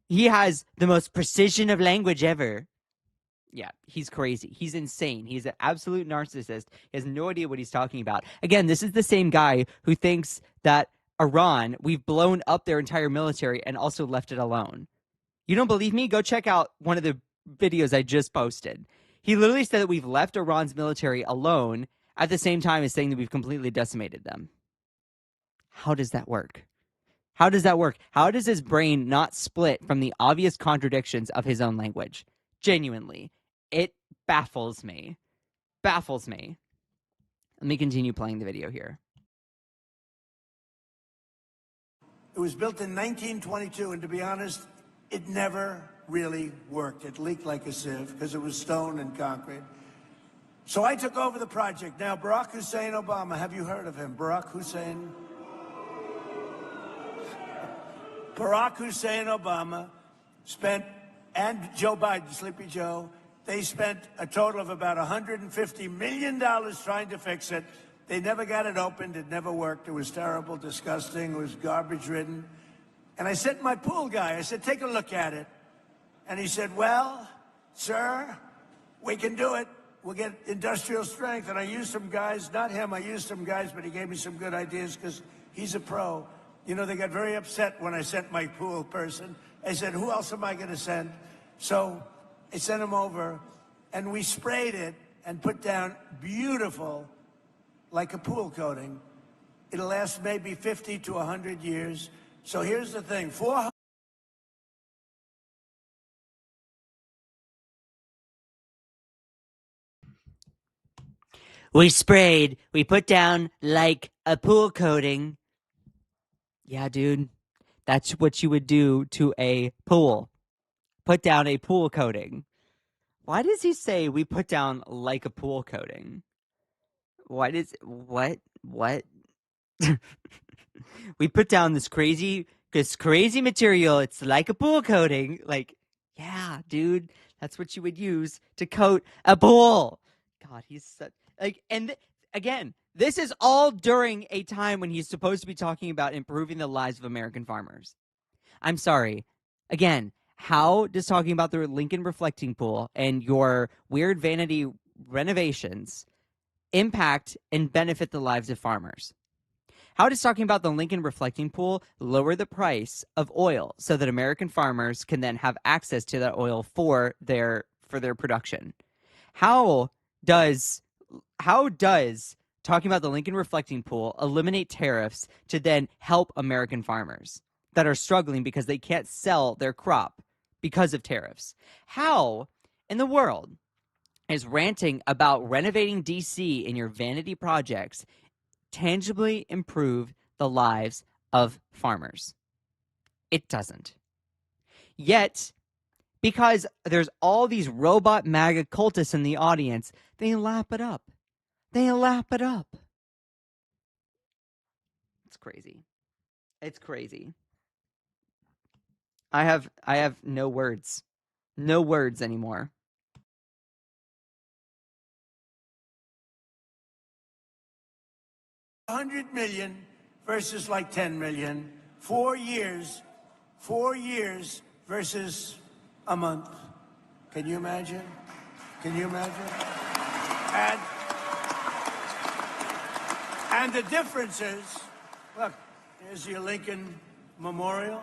He has the most precision of language ever. Yeah, he's crazy. He's insane. He's an absolute narcissist. He has no idea what he's talking about. Again, this is the same guy who thinks that Iran, we've blown up their entire military and also left it alone. You don't believe me? Go check out one of the videos I just posted. He literally said that we've left Iran's military alone at the same time as saying that we've completely decimated them. How does that work? How does that work? How does his brain not split from the obvious contradictions of his own language? Genuinely. It baffles me. Baffles me. Let me continue playing the video here. It was built in 1922, and to be honest, it never really worked. It leaked like a sieve because it was stone and concrete. So I took over the project. Now, Barack Hussein Obama, have you heard of him? Barack Hussein Obama spent, and Joe Biden, Sleepy Joe, they spent a total of about $150 million trying to fix it. They never got it opened. It never worked. It was terrible, disgusting. It was garbage-ridden. And I said to my pool guy, I said, take a look at it. And he said, well, sir, we can do it. We'll get industrial strength. And I used some guys, not him, I used some guys, but he gave me some good ideas because he's a pro. You know, they got very upset when I sent my pool person. I said, who else am I going to send? So I sent him over, and we sprayed it and put down beautiful, like a pool coating. It'll last maybe 50 to 100 years. So here's the thing, 400. We put down like a pool coating. Yeah, dude, that's what you would do to a pool. Put down a pool coating. Why does he say we put down like a pool coating? What? We put down this crazy material. It's like a pool coating. Like, yeah, dude, that's what you would use to coat a pool. God, he's such like, and again, this is all during a time when he's supposed to be talking about improving the lives of American farmers. I'm sorry. Again, how does talking about the Lincoln reflecting pool and your weird vanity renovations impact and benefit the lives of farmers? How does talking about the Lincoln reflecting pool lower the price of oil so that American farmers can then have access to that oil for their production? How does talking about the Lincoln reflecting pool eliminate tariffs to then help American farmers that are struggling because they can't sell their crop because of tariffs? How in the world is ranting about renovating DC in your vanity projects tangibly improve the lives of farmers? It doesn't. Yet, because there's all these robot MAGA cultists in the audience, they lap it up. They lap it up. It's crazy. It's crazy. I have no words. No words anymore. $100 million versus like 10 million. 4 years. 4 years versus a month. Can you imagine? Can you imagine? And the difference is, look, here's your Lincoln Memorial.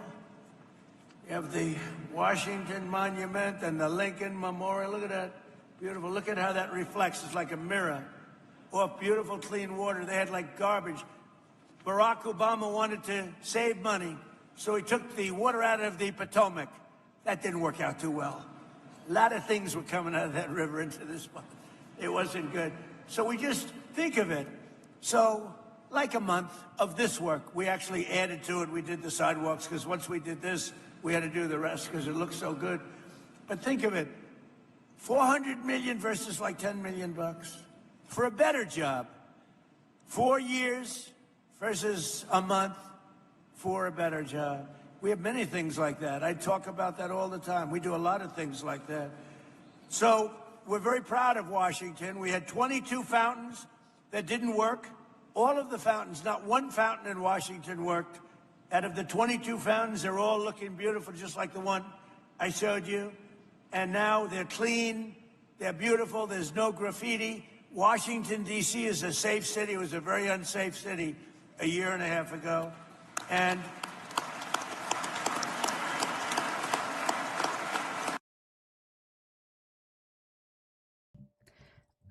You have the Washington Monument and the Lincoln Memorial. Look at that. Beautiful. Look at how that reflects. It's like a mirror. Off beautiful, clean water. They had like garbage. Barack Obama wanted to save money, so he took the water out of the Potomac. That didn't work out too well. A lot of things were coming out of that river into this one. It wasn't good. So we just think of it. So, like a month of this work, we actually added to it. We did the sidewalks, because once we did this, we had to do the rest because it looked so good. But think of it, 400 million versus like 10 million bucks for a better job. 4 years versus a month for a better job. We have many things like that. I talk about that all the time. We do a lot of things like that. So we're very proud of Washington. We had 22 fountains that didn't work. All of the fountains, not one fountain in Washington worked. Out of the 22 fountains, they're all looking beautiful, just like the one I showed you. And now they're clean, they're beautiful, there's no graffiti. Washington, D.C. is a safe city. It was a very unsafe city a year and a half ago. And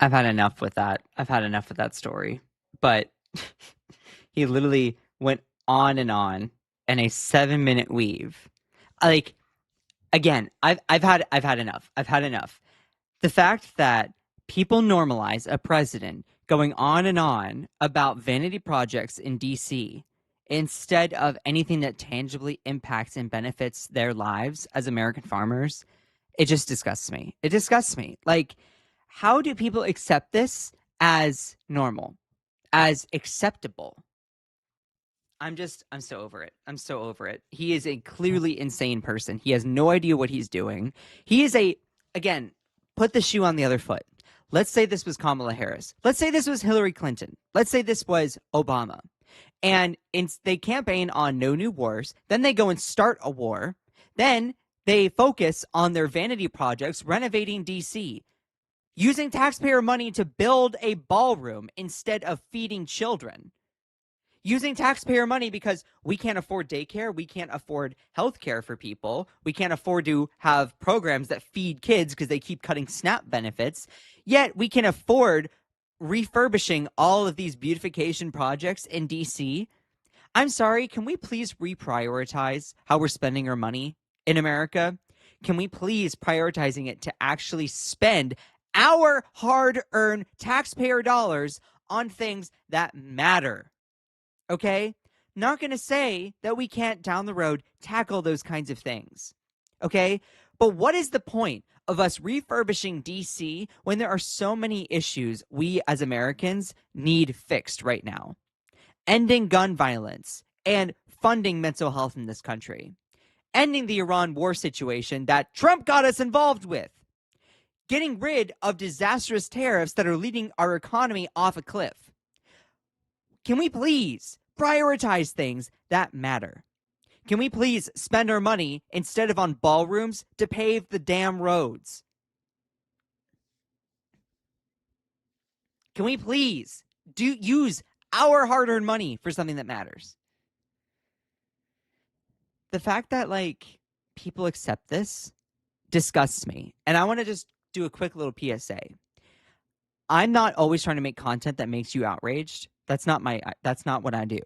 I've had enough with that. I've had enough with that story. But he literally went on in a 7-minute weave. Like, again, I've had enough. I've had enough. The fact that people normalize a president going on and on about vanity projects in DC instead of anything that tangibly impacts and benefits their lives as American farmers, it just disgusts me. It disgusts me. Like, how do people accept this as normal, as acceptable? I'm so over it. I'm so over it. He is a clearly insane person. He has no idea what he's doing. He is again, put the shoe on the other foot. Let's say this was Kamala Harris. Let's say this was Hillary Clinton. Let's say this was Obama. And they campaign on no new wars. Then they go and start a war. Then they focus on their vanity projects, renovating DC, using taxpayer money to build a ballroom instead of feeding children. Using taxpayer money because we can't afford daycare, we can't afford health care for people, we can't afford to have programs that feed kids because they keep cutting SNAP benefits, yet we can afford refurbishing all of these beautification projects in DC. I'm sorry, can we please reprioritize how we're spending our money in America? Can we please prioritizing it to actually spend our hard-earned taxpayer dollars on things that matter? Okay? Not going to say that we can't down the road tackle those kinds of things. Okay? But what is the point of us refurbishing DC when there are so many issues we as Americans need fixed right now? Ending gun violence and funding mental health in this country. Ending the Iran war situation that Trump got us involved with. Getting rid of disastrous tariffs that are leading our economy off a cliff. Can we please prioritize things that matter? Can we please spend our money instead of on ballrooms to pave the damn roads? Can we please use our hard-earned money for something that matters? The fact that people accept this disgusts me. And I want to just do a quick little PSA. I'm not always trying to make content that makes you outraged. That's not what I do.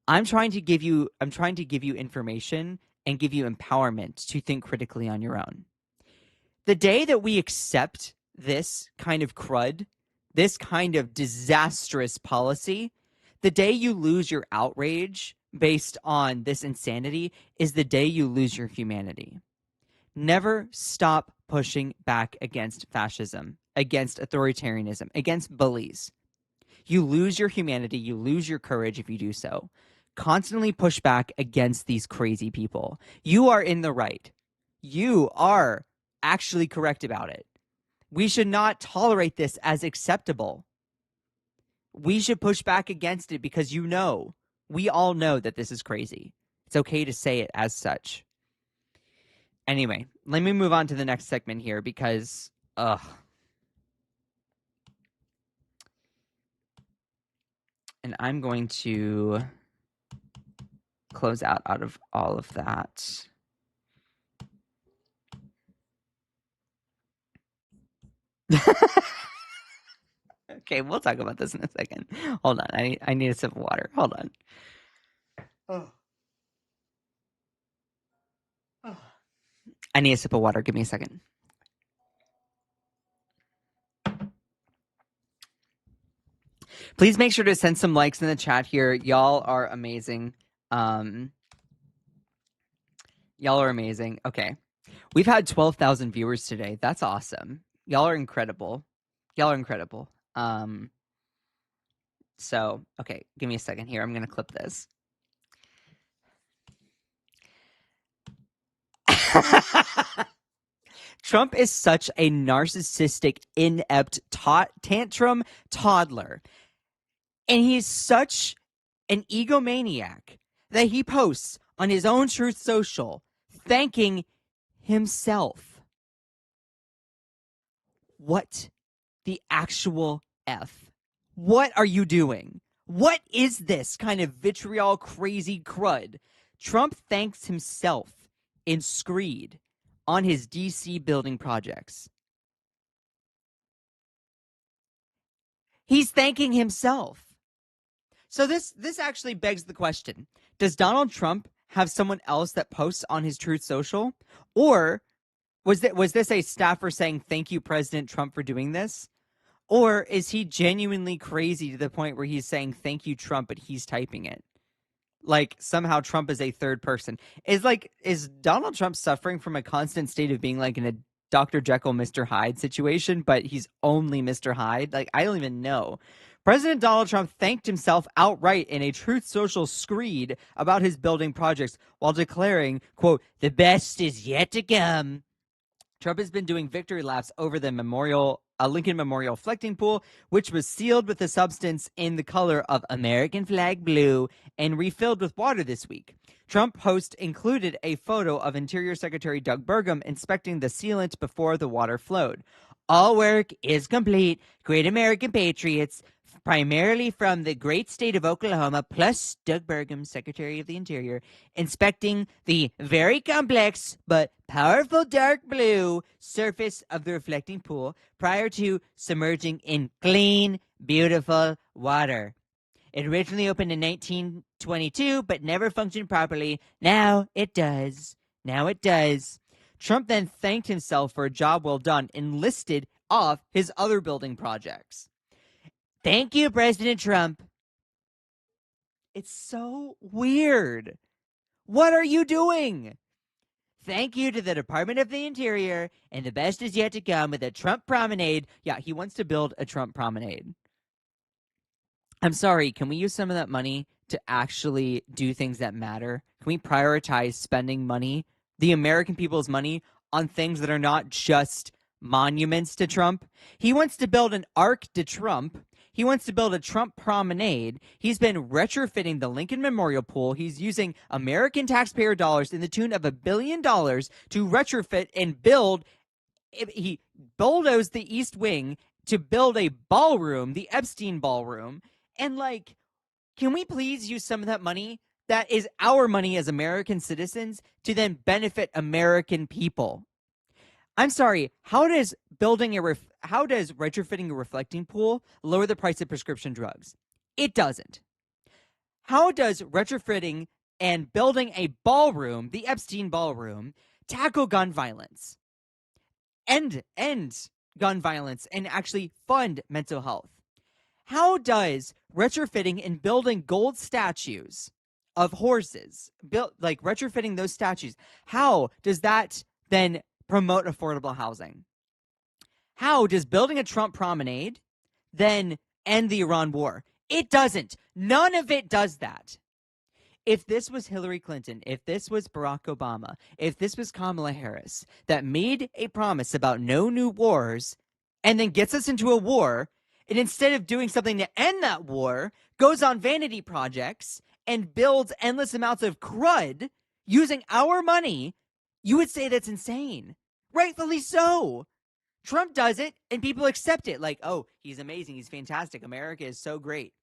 I'm trying to give you information and give you empowerment to think critically on your own. The day that we accept this kind of crud, this kind of disastrous policy, the day you lose your outrage based on this insanity is the day you lose your humanity. Never stop pushing back against fascism, against authoritarianism, against bullies. You lose your humanity, you lose your courage if you do so. Constantly push back against these crazy people. You are in the right. You are actually correct about it. We should not tolerate this as acceptable. We should push back against it because we all know that this is crazy. It's okay to say it as such. Anyway, let me move on to the next segment here because, and I'm going to close out of all of that. Okay, we'll talk about this in a second. Hold on. I need a sip of water. Hold on. I need a sip of water. Give me a second. Please make sure to send some likes in the chat here. Y'all are amazing. Y'all are amazing. Okay. We've had 12,000 viewers today. That's awesome. Y'all are incredible. So, okay, give me a second here. I'm going to clip this. Trump is such a narcissistic, inept, tantrum toddler. And he's such an egomaniac that he posts on his own Truth Social thanking himself. What the actual F? What are you doing? What is this kind of vitriol crazy crud? Trump thanks himself in Screed on his DC building projects. He's thanking himself. So this actually begs the question. Does Donald Trump have someone else that posts on his Truth Social? Or was this a staffer saying, thank you, President Trump, for doing this? Or is he genuinely crazy to the point where he's saying, thank you, Trump, but he's typing it? Like, somehow Trump is a third person. Is Donald Trump suffering from a constant state of being like in a Dr. Jekyll, Mr. Hyde situation, but he's only Mr. Hyde? Like, I don't even know. President Donald Trump thanked himself outright in a Truth Social screed about his building projects while declaring, quote, the best is yet to come. Trump has been doing victory laps over the Lincoln Memorial reflecting pool, which was sealed with a substance in the color of American flag blue and refilled with water this week. Trump post included a photo of Interior Secretary Doug Burgum inspecting the sealant before the water flowed. All work is complete. Great American patriots, primarily from the great state of Oklahoma, plus Doug Burgum, Secretary of the Interior, inspecting the very complex but powerful dark blue surface of the reflecting pool prior to submerging in clean, beautiful water. It originally opened in 1922, but never functioned properly. Now it does. Now it does. Trump then thanked himself for a job well done and listed off his other building projects. Thank you, President Trump. It's so weird. What are you doing? Thank you to the Department of the Interior, and the best is yet to come with a Trump promenade. Yeah, he wants to build a Trump promenade. I'm sorry, can we use some of that money to actually do things that matter? Can we prioritize spending money, the American people's money, on things that are not just monuments to Trump? He wants to build an Arc de Trump. He wants to build a Trump promenade. He's been retrofitting the Lincoln Memorial Pool. He's using American taxpayer dollars in the tune of $1 billion to retrofit and build. He bulldozed the East Wing to build a ballroom, the Epstein Ballroom. And, like, can we please use some of that money that is our money as American citizens to then benefit American people? I'm sorry, how does retrofitting a reflecting pool lower the price of prescription drugs? It doesn't. How does retrofitting and building a ballroom, the Epstein Ballroom, tackle gun violence? End gun violence and actually fund mental health? How does retrofitting and building gold statues of horses, retrofitting those statues, how does that then promote affordable housing? How does building a Trump promenade then end the Iran war? It doesn't. None of it does that. If this was Hillary Clinton, if this was Barack Obama, if this was Kamala Harris that made a promise about no new wars and then gets us into a war, and instead of doing something to end that war, goes on vanity projects and builds endless amounts of crud using our money, you would say that's insane. Rightfully so. Trump does it and people accept it. Like, oh, he's amazing. He's fantastic. America is so great.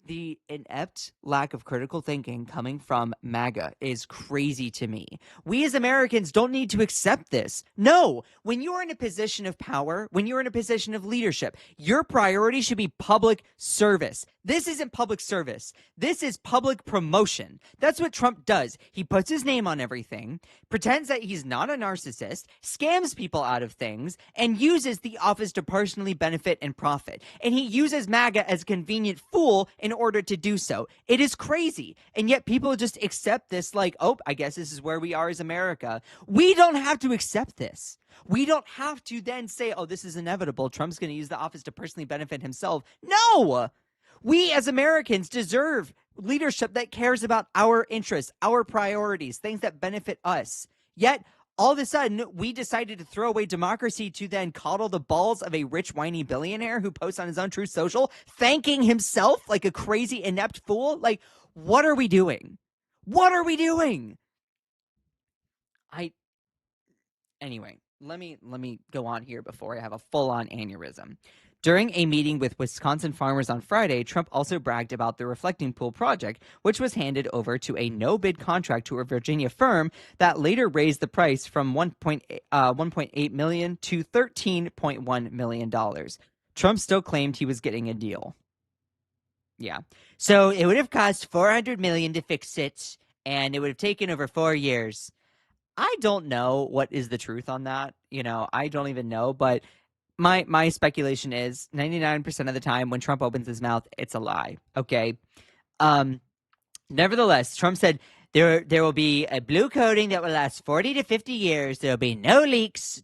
The inept lack of critical thinking coming from MAGA is crazy to me. We as Americans don't need to accept this. No, when you're in a position of power, when you're in a position of leadership, your priority should be public service. This isn't public service. This is public promotion. That's what Trump does. He puts his name on everything, pretends that he's not a narcissist, scams people out of things, and uses the office to personally benefit and profit. And he uses MAGA as a convenient fool in order to do so. It is crazy. And yet people just accept this like, oh, I guess this is where we are as America. We don't have to accept this. We don't have to then say, oh, this is inevitable. Trump's going to use the office to personally benefit himself. No! We as Americans deserve leadership that cares about our interests, our priorities, things that benefit us. Yet, all of a sudden, we decided to throw away democracy to then coddle the balls of a rich, whiny billionaire who posts on his own Truth Social, thanking himself like a crazy, inept fool. Like, what are we doing? What are we doing? Anyway, let me go on here before I have a full-on aneurysm. During a meeting with Wisconsin farmers on Friday, Trump also bragged about the Reflecting Pool project, which was handed over to a no-bid contract to a Virginia firm that later raised the price from $1.8 million to $13.1 million. Trump still claimed he was getting a deal. Yeah. So it would have cost $400 million to fix it, and it would have taken over 4 years. I don't know what is the truth on that. I don't even know, but my speculation is 99% of the time when Trump opens his mouth, it's a lie. Okay. Nevertheless, Trump said there will be a blue coating that will last 40 to 50 years. There will be no leaks.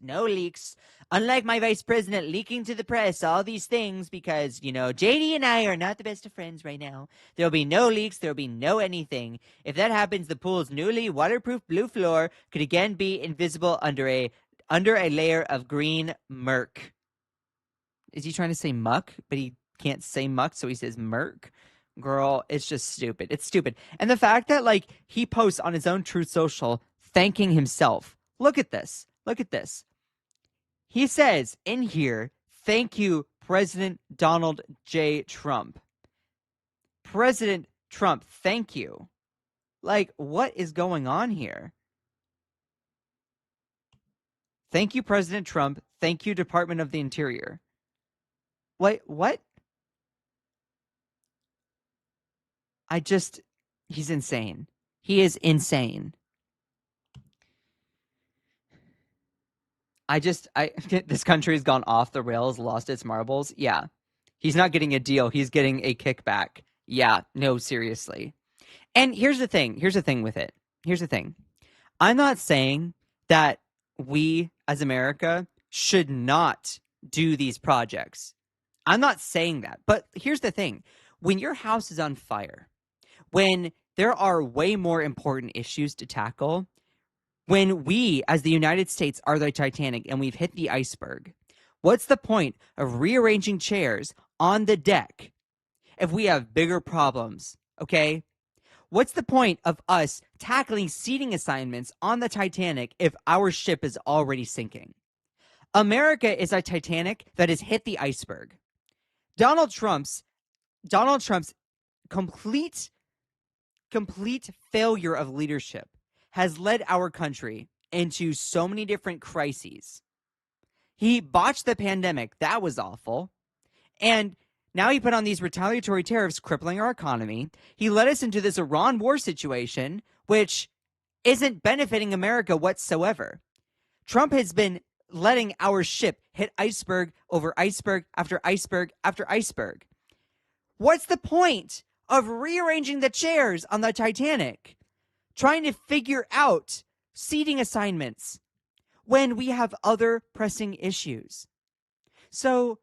Unlike my vice president leaking to the press all these things because, JD and I are not the best of friends right now. There will be no leaks. There will be no anything. If that happens, the pool's newly waterproof blue floor could again be invisible under a layer of green murk. Is he trying to say muck, but he can't say muck, so he says murk? Girl, it's just stupid. It's stupid. And the fact that, he posts on his own Truth Social thanking himself. Look at this. He says in here, thank you, President Donald J. Trump. President Trump, thank you. What is going on here? Thank you, President Trump. Thank you, Department of the Interior. Wait, what? he's insane. He is insane. This country has gone off the rails, lost its marbles. Yeah. He's not getting a deal. He's getting a kickback. Yeah. No, seriously. And here's the thing. Here's the thing with it. Here's the thing. I'm not saying that we as America should not do these projects. I'm not saying that. But here's the thing. When your house is on fire, when there are way more important issues to tackle, when we, as the United States, are the Titanic and we've hit the iceberg, what's the point of rearranging chairs on the deck if we have bigger problems, okay? What's the point of us tackling seating assignments on the Titanic if our ship is already sinking? America is a Titanic that has hit the iceberg. Donald Trump's complete failure of leadership has led our country into so many different crises. He botched the pandemic. That was awful. And now he put on these retaliatory tariffs, crippling our economy. He led us into this Iran war situation, which isn't benefiting America whatsoever. Trump has been letting our ship hit iceberg over iceberg after iceberg after iceberg. What's the point of rearranging the chairs on the Titanic, trying to figure out seating assignments when we have other pressing issues? So,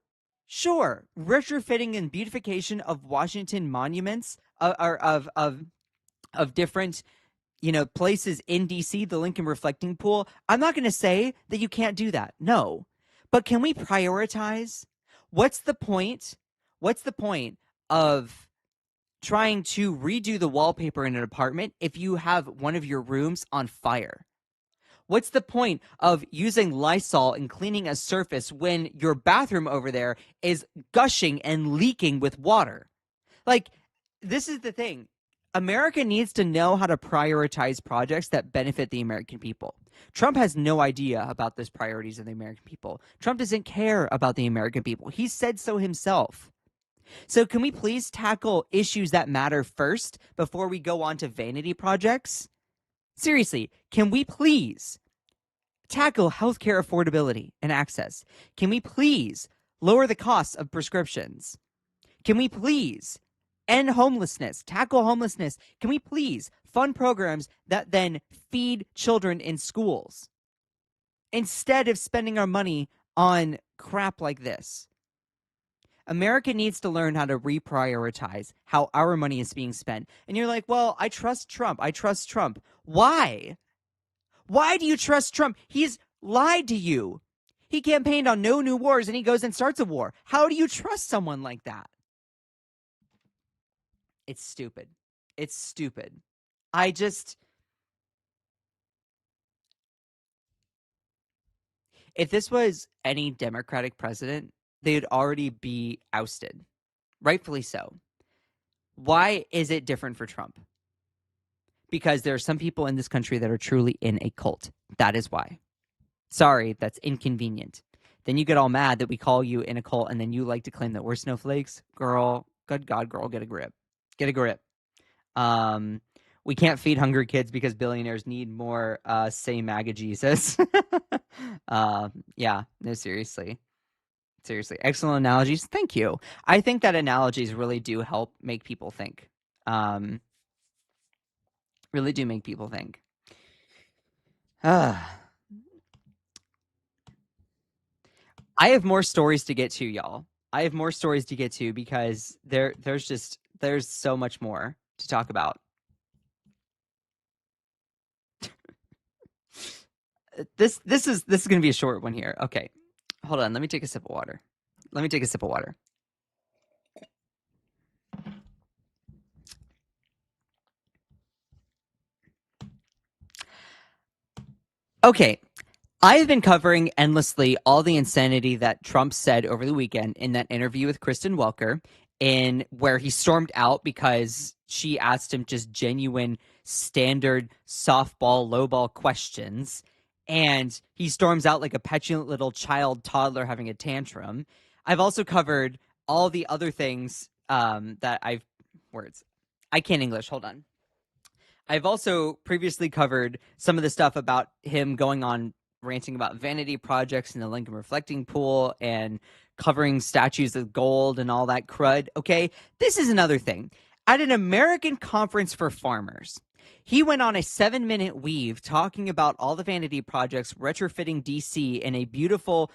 sure, retrofitting and beautification of Washington monuments of different, places in DC, the Lincoln Reflecting Pool. I'm not going to say that you can't do that. No. But can we prioritize? What's the point? What's the point of trying to redo the wallpaper in an apartment if you have one of your rooms on fire? What's the point of using Lysol and cleaning a surface when your bathroom over there is gushing and leaking with water? Like, this is the thing. America needs to know how to prioritize projects that benefit the American people. Trump has no idea about those priorities of the American people. Trump doesn't care about the American people. He said so himself. So can we please tackle issues that matter first before we go on to vanity projects? Seriously, can we please tackle healthcare affordability and access? Can we please lower the costs of prescriptions? Can we please end homelessness, tackle homelessness? Can we please fund programs that then feed children in schools instead of spending our money on crap like this? America needs to learn how to reprioritize how our money is being spent. And you're like, well, I trust Trump. I trust Trump. Why? Why do you trust Trump? He's lied to you. He campaigned on no new wars and he goes and starts a war. How do you trust someone like that? It's stupid. It's stupid. If this was any Democratic president, they'd already be ousted. Rightfully so. Why is it different for Trump? Because there are some people in this country that are truly in a cult. That is why. Sorry, that's inconvenient. Then you get all mad that we call you in a cult and then you like to claim that we're snowflakes. Girl, good God, girl, get a grip. Get a grip. We can't feed hungry kids because billionaires need more say MAGA Jesus. Yeah, no, seriously. Seriously, excellent analogies. Thank you. I think that analogies really do help make people think. Really do make people think. I have more stories to get to, y'all. I have more stories to get to because there's so much more to talk about. This is going to be a short one here. Okay. Hold on, let me take a sip of water. Okay, I have been covering endlessly all the insanity that Trump said over the weekend in that interview with Kristen Welker, in where he stormed out because she asked him just genuine, standard softball, lowball questions. And he storms out like a petulant little toddler having a tantrum. I've also covered all the other things that I can't English. Hold on. I've also previously covered some of the stuff about him going on ranting about vanity projects in the Lincoln Reflecting Pool and covering statues of gold and all that crud. Okay, this is another thing. At an American conference for farmers, he went on a 7-minute weave talking about all the vanity projects retrofitting DC in a beautiful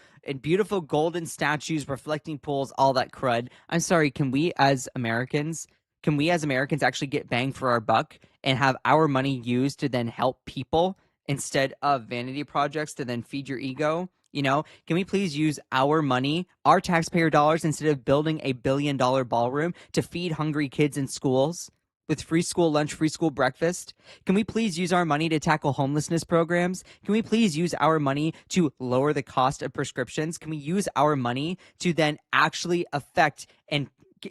golden statues, reflecting pools, all that crud. I'm sorry, can we as Americans actually get bang for our buck and have our money used to then help people instead of vanity projects to then feed your ego? Can we please use our money, our taxpayer dollars, instead of building a $1 billion ballroom to feed hungry kids in schools with free school lunch, free school breakfast? Can we please use our money to tackle homelessness programs? Can we please use our money to lower the cost of prescriptions? Can we use our money to then actually affect and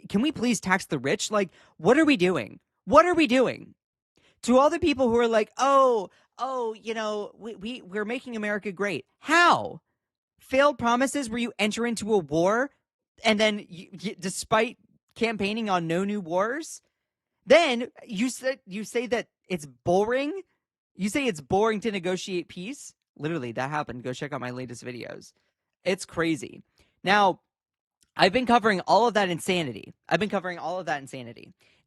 can we please tax the rich? Like, what are we doing? What are we doing? To all the people who are like, we're making America great. How? Failed promises where you enter into a war and then despite campaigning on no new wars, then you say that it's boring. You say it's boring to negotiate peace. Literally, that happened. Go check out my latest videos. It's crazy. Now, I've been covering all of that insanity.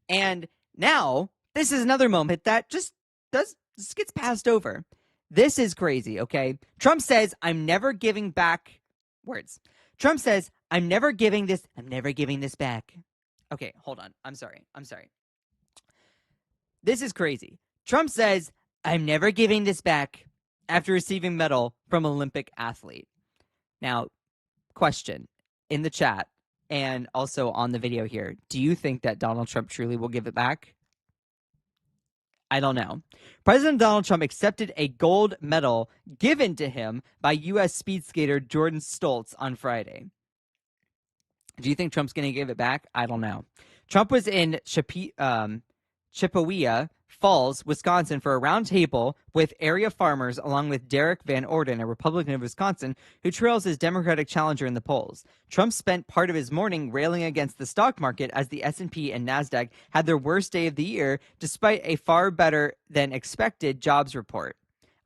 And now, this is another moment that just gets passed over. This is crazy, okay? Trump says, I'm never giving back words. Trump says, I'm never giving this back. Okay, hold on. I'm sorry. This is crazy. Trump says, I'm never giving this back after receiving medal from Olympic athlete. Now, question in the chat and also on the video here. Do you think that Donald Trump truly will give it back? I don't know. President Donald Trump accepted a gold medal given to him by U.S. speed skater Jordan Stoltz on Friday. Do you think Trump's going to give it back? I don't know. Trump was in Chippewa Falls, Wisconsin, for a roundtable with area farmers, along with Derek Van Orden, a Republican of Wisconsin, who trails his Democratic challenger in the polls. Trump spent part of his morning railing against the stock market as the S&P and NASDAQ had their worst day of the year, despite a far better than expected jobs report.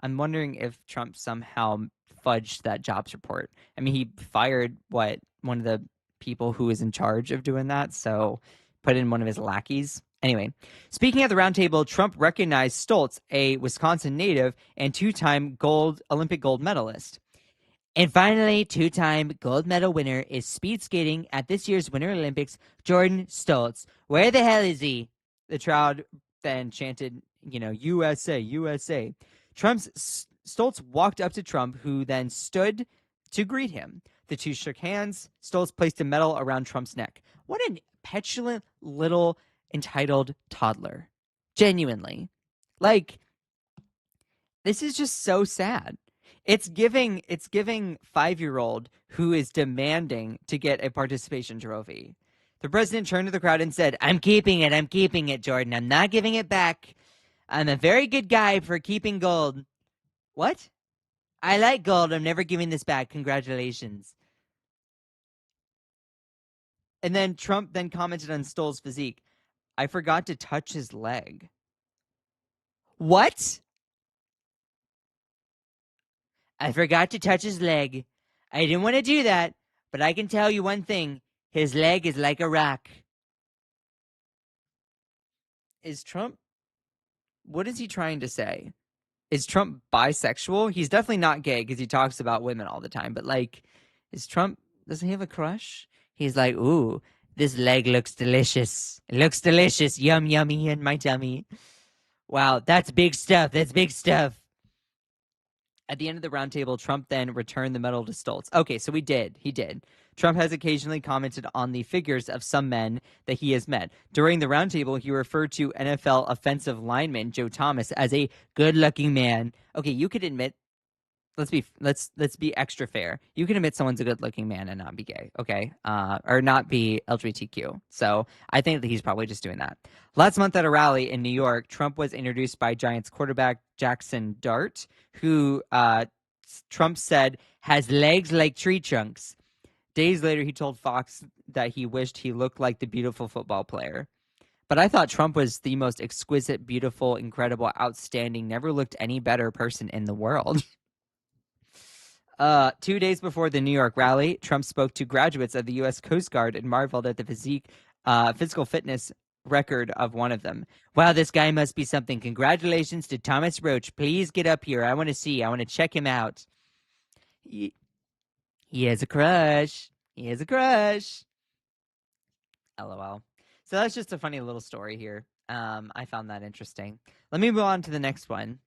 I'm wondering if Trump somehow fudged that jobs report. I mean, he fired, one of the people who was in charge of doing that, so put in one of his lackeys. Anyway, speaking at the roundtable, Trump recognized Stoltz, a Wisconsin native and two-time Olympic gold medalist. And finally, two-time gold medal winner is speed skating at this year's Winter Olympics, Jordan Stoltz. Where the hell is he? The crowd then chanted, USA, USA. Stoltz walked up to Trump, who then stood to greet him. The two shook hands. Stoltz placed a medal around Trump's neck. What a petulant little entitled toddler. Genuinely. Like, this is just so sad. It's giving 5-year-old who is demanding to get a participation trophy. The president turned to the crowd and said, I'm keeping it, Jordan. I'm not giving it back. I'm a very good guy for keeping gold. What? I like gold. I'm never giving this back. Congratulations. And then Trump then commented on Stoltz's physique. I forgot to touch his leg. What? I forgot to touch his leg. I didn't want to do that, but I can tell you one thing. His leg is like a rock. Is Trump... What is he trying to say? Is Trump bisexual? He's definitely not gay because he talks about women all the time. But, is Trump... Doesn't he have a crush? He's like, ooh, this leg looks delicious. It looks delicious. Yum, yummy in my tummy. Wow, that's big stuff. That's big stuff. At the end of the roundtable, Trump then returned the medal to Stoltz. Okay, so he did. Trump has occasionally commented on the figures of some men that he has met. During the roundtable, he referred to NFL offensive lineman Joe Thomas as a good-looking man. Okay, you could admit, let's be extra fair. You can admit someone's a good-looking man and not be gay, okay? Or not be LGBTQ. So I think that he's probably just doing that. Last month at a rally in New York, Trump was introduced by Giants quarterback Jackson Dart, who Trump said has legs like tree trunks. Days later, he told Fox that he wished he looked like the beautiful football player. But I thought Trump was the most exquisite, beautiful, incredible, outstanding, never looked any better person in the world. 2 days before the New York rally, Trump spoke to graduates of the U.S. Coast Guard and marveled at the physical fitness record of one of them. Wow, this guy must be something. Congratulations to Thomas Roach. Please get up here. I want to see. I want to check him out. He has a crush. He has a crush. LOL. So that's just a funny little story here. I found that interesting. Let me move on to the next one.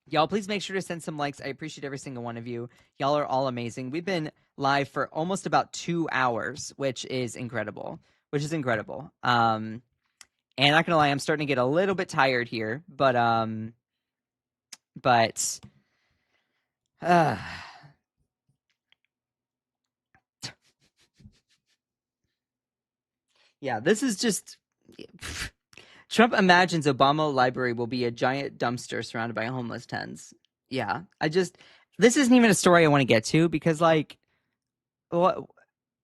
Y'all, please make sure to send some likes. I appreciate every single one of you. Y'all are all amazing. We've been live for almost about 2 hours, which is incredible. And not gonna lie, I'm starting to get a little bit tired here, but yeah, this is just Trump imagines Obama Library will be a giant dumpster surrounded by homeless tens. Yeah, this isn't even a story I want to get to because, like,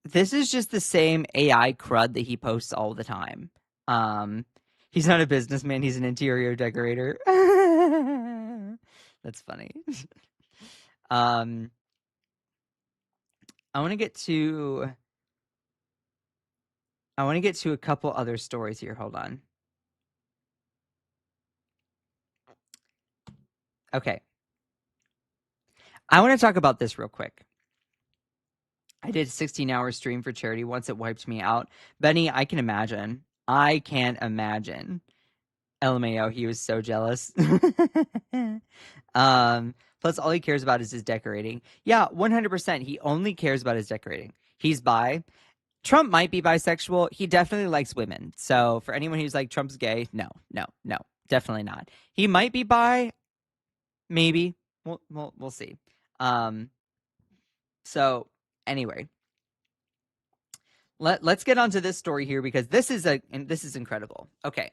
this is just the same AI crud that he posts all the time. He's not a businessman, he's an interior decorator. That's funny. I want to get to a couple other stories here. Hold on. Okay. I want to talk about this real quick. I did a 16-hour stream for charity once. It wiped me out. Benny, I can imagine. LMAO, he was so jealous. Plus, all he cares about is his decorating. Yeah, 100%. He only cares about his decorating. He's bi. Trump might be bisexual. He definitely likes women. So for anyone who's like, Trump's gay, no, definitely not. He might be bi. Maybe. We'll see. So anyway, let's get on to this story here because this is incredible. Okay.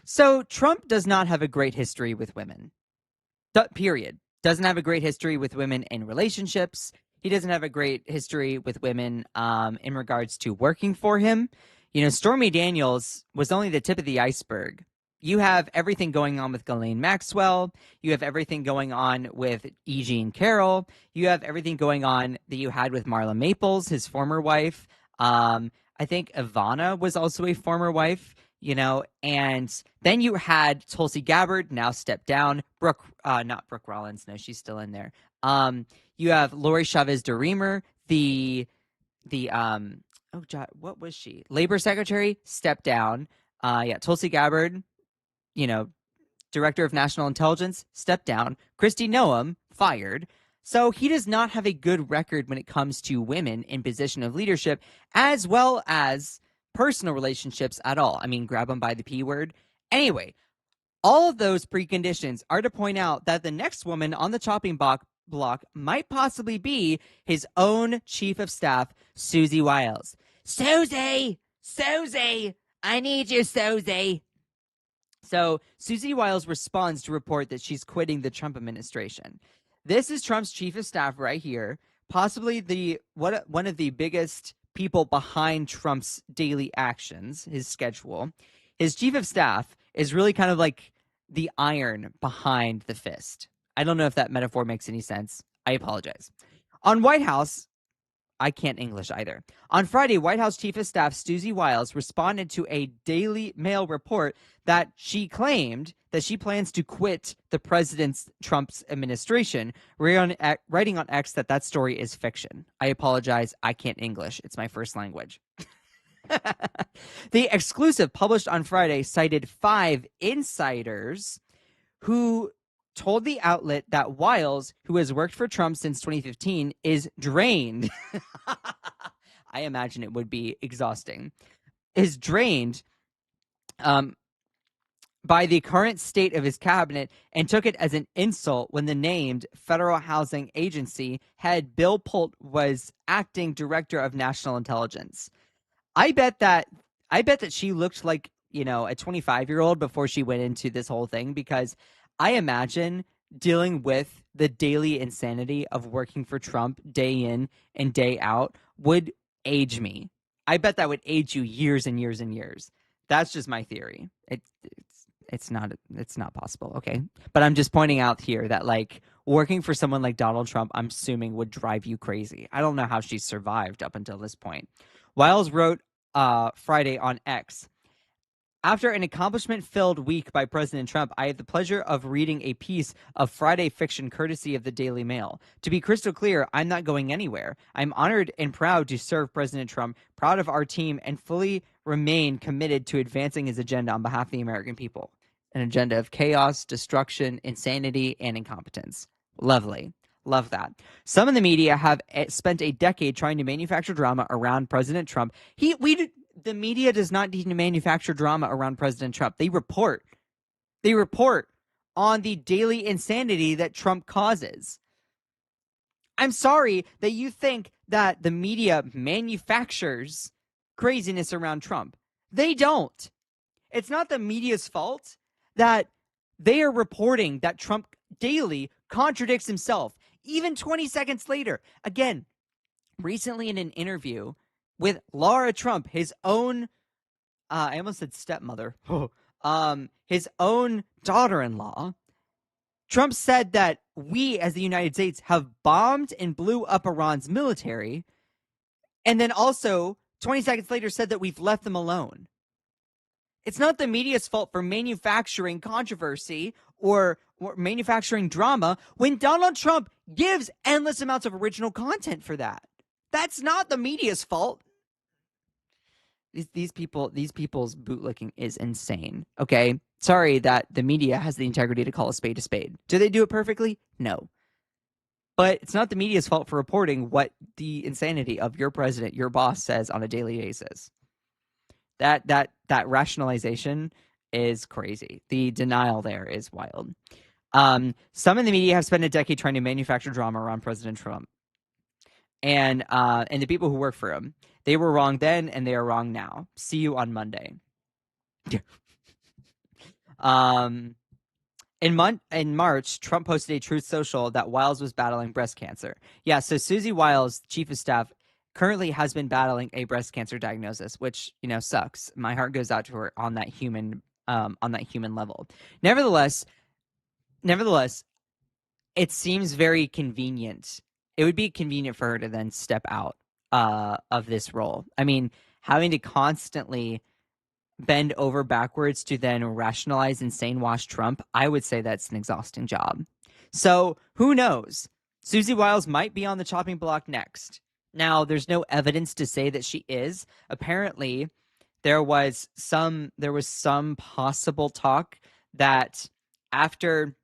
So Trump does not have a great history with women. Period. Doesn't have a great history with women in relationships. He doesn't have a great history with women in regards to working for him. You know, Stormy Daniels was only the tip of the iceberg. You have everything going on with Ghislaine Maxwell. You have everything going on with E. Jean Carroll. You have everything going on that you had with Marla Maples, his former wife. I think Ivana was also a former wife, you know, and then you had Tulsi Gabbard, now stepped down. Not Brooke Rollins. No, she's still in there. You have Lori Chavez DeRemer, what was she? Labor Secretary, stepped down. Tulsi Gabbard, you know, Director of National Intelligence, stepped down. Kristi Noem, fired. So he does not have a good record when it comes to women in position of leadership, as well as personal relationships at all. I mean, grab them by the P word. Anyway, all of those preconditions are to point out that the next woman on the chopping block might possibly be his own chief of staff, Susie Wiles. Susie, I need you, Susie. So Susie Wiles responds to report that she's quitting the Trump administration. This is Trump's chief of staff right here, possibly one of the biggest people behind Trump's daily actions, his schedule. His chief of staff is really kind of like the iron behind the fist. I don't know if that metaphor makes any sense. I apologize. On White House, I can't English either. On Friday, White House Chief of Staff Susie Wiles responded to a Daily Mail report that she claimed that she plans to quit the President Trump's administration, writing on X that story is fiction. I apologize. I can't English. It's my first language. The exclusive published on Friday cited 5 insiders who told the outlet that Wiles, who has worked for Trump since 2015, is drained. I imagine it would be exhausting. Is drained by the current state of his cabinet and took it as an insult when the named Federal Housing Agency head Bill Pulte was acting director of national intelligence. I bet that she looked like, you know, a 25-year-old before she went into this whole thing, because I imagine dealing with the daily insanity of working for Trump day in and day out would age me. I bet that would age you years and years and years. That's just my theory. It's not possible, okay? But I'm just pointing out here that, like, working for someone like Donald Trump, I'm assuming, would drive you crazy. I don't know how she survived up until this point. Wiles wrote Friday on X, after an accomplishment-filled week by President Trump, I had the pleasure of reading a piece of Friday fiction courtesy of the Daily Mail. To be crystal clear, I'm not going anywhere. I'm honored and proud to serve President Trump, proud of our team, and fully remain committed to advancing his agenda on behalf of the American people. An agenda of chaos, destruction, insanity, and incompetence. Lovely. Love that. Some in the media have spent a decade trying to manufacture drama around President Trump. The media does not need to manufacture drama around President Trump. They report on the daily insanity that Trump causes. I'm sorry that you think that the media manufactures craziness around Trump. They don't. It's not the media's fault that they are reporting that Trump daily contradicts himself, even 20 seconds later. Again, recently in an interview with Laura Trump, his own, I almost said stepmother, his own daughter-in-law, Trump said that we, as the United States, have bombed and blew up Iran's military, and then also 20 seconds later said that we've left them alone. It's not the media's fault for manufacturing controversy or manufacturing drama when Donald Trump gives endless amounts of original content for that. That's not the media's fault. These people's bootlicking is insane. Okay, sorry that the media has the integrity to call a spade a spade. Do they do it perfectly? No. But it's not the media's fault for reporting what the insanity of your president, your boss, says on a daily basis. That rationalization is crazy. The denial there is wild. Some in the media have spent a decade trying to manufacture drama around President Trump. And the people who work for him. They were wrong then, and they are wrong now. See you on Monday. In March, Trump posted a Truth Social that Wiles was battling breast cancer. Yeah, so Susie Wiles, chief of staff, currently has been battling a breast cancer diagnosis, which, sucks. My heart goes out to her on that human level. Nevertheless, it seems very convenient. It would be convenient for her to then step out of this role. I mean, having to constantly bend over backwards to then rationalize insane wash Trump, I would say that's an exhausting job. So who knows? Susie Wiles might be on the chopping block next. Now, there's no evidence to say that she is. Apparently, there was some possible talk that after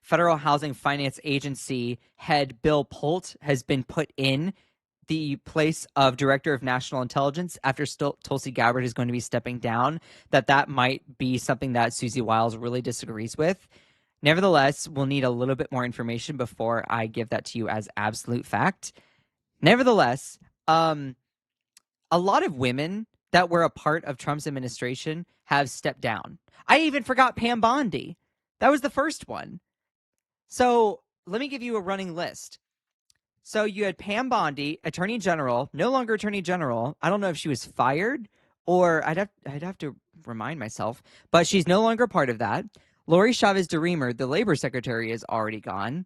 Federal Housing Finance Agency head Bill Pulte has been put in the place of Director of National Intelligence after Tulsi Gabbard is going to be stepping down, that might be something that Susie Wiles really disagrees with. Nevertheless, we'll need a little bit more information before I give that to you as absolute fact. Nevertheless, a lot of women that were a part of Trump's administration have stepped down. I even forgot Pam Bondi. That was the first one. So let me give you a running list. So you had Pam Bondi, Attorney General, no longer Attorney General. I don't know if she was fired or I'd have to remind myself, but she's no longer part of that. Lori Chavez DeRemer, the Labor Secretary, is already gone.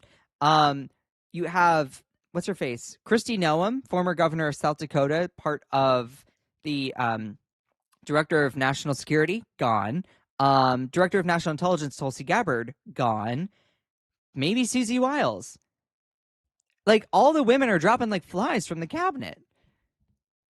You have, what's her face? Kristi Noem, former governor of South Dakota, part of the Director of National Security, gone. Director of National Intelligence, Tulsi Gabbard, gone. Maybe Susie Wiles. Like, all the women are dropping like flies from the cabinet.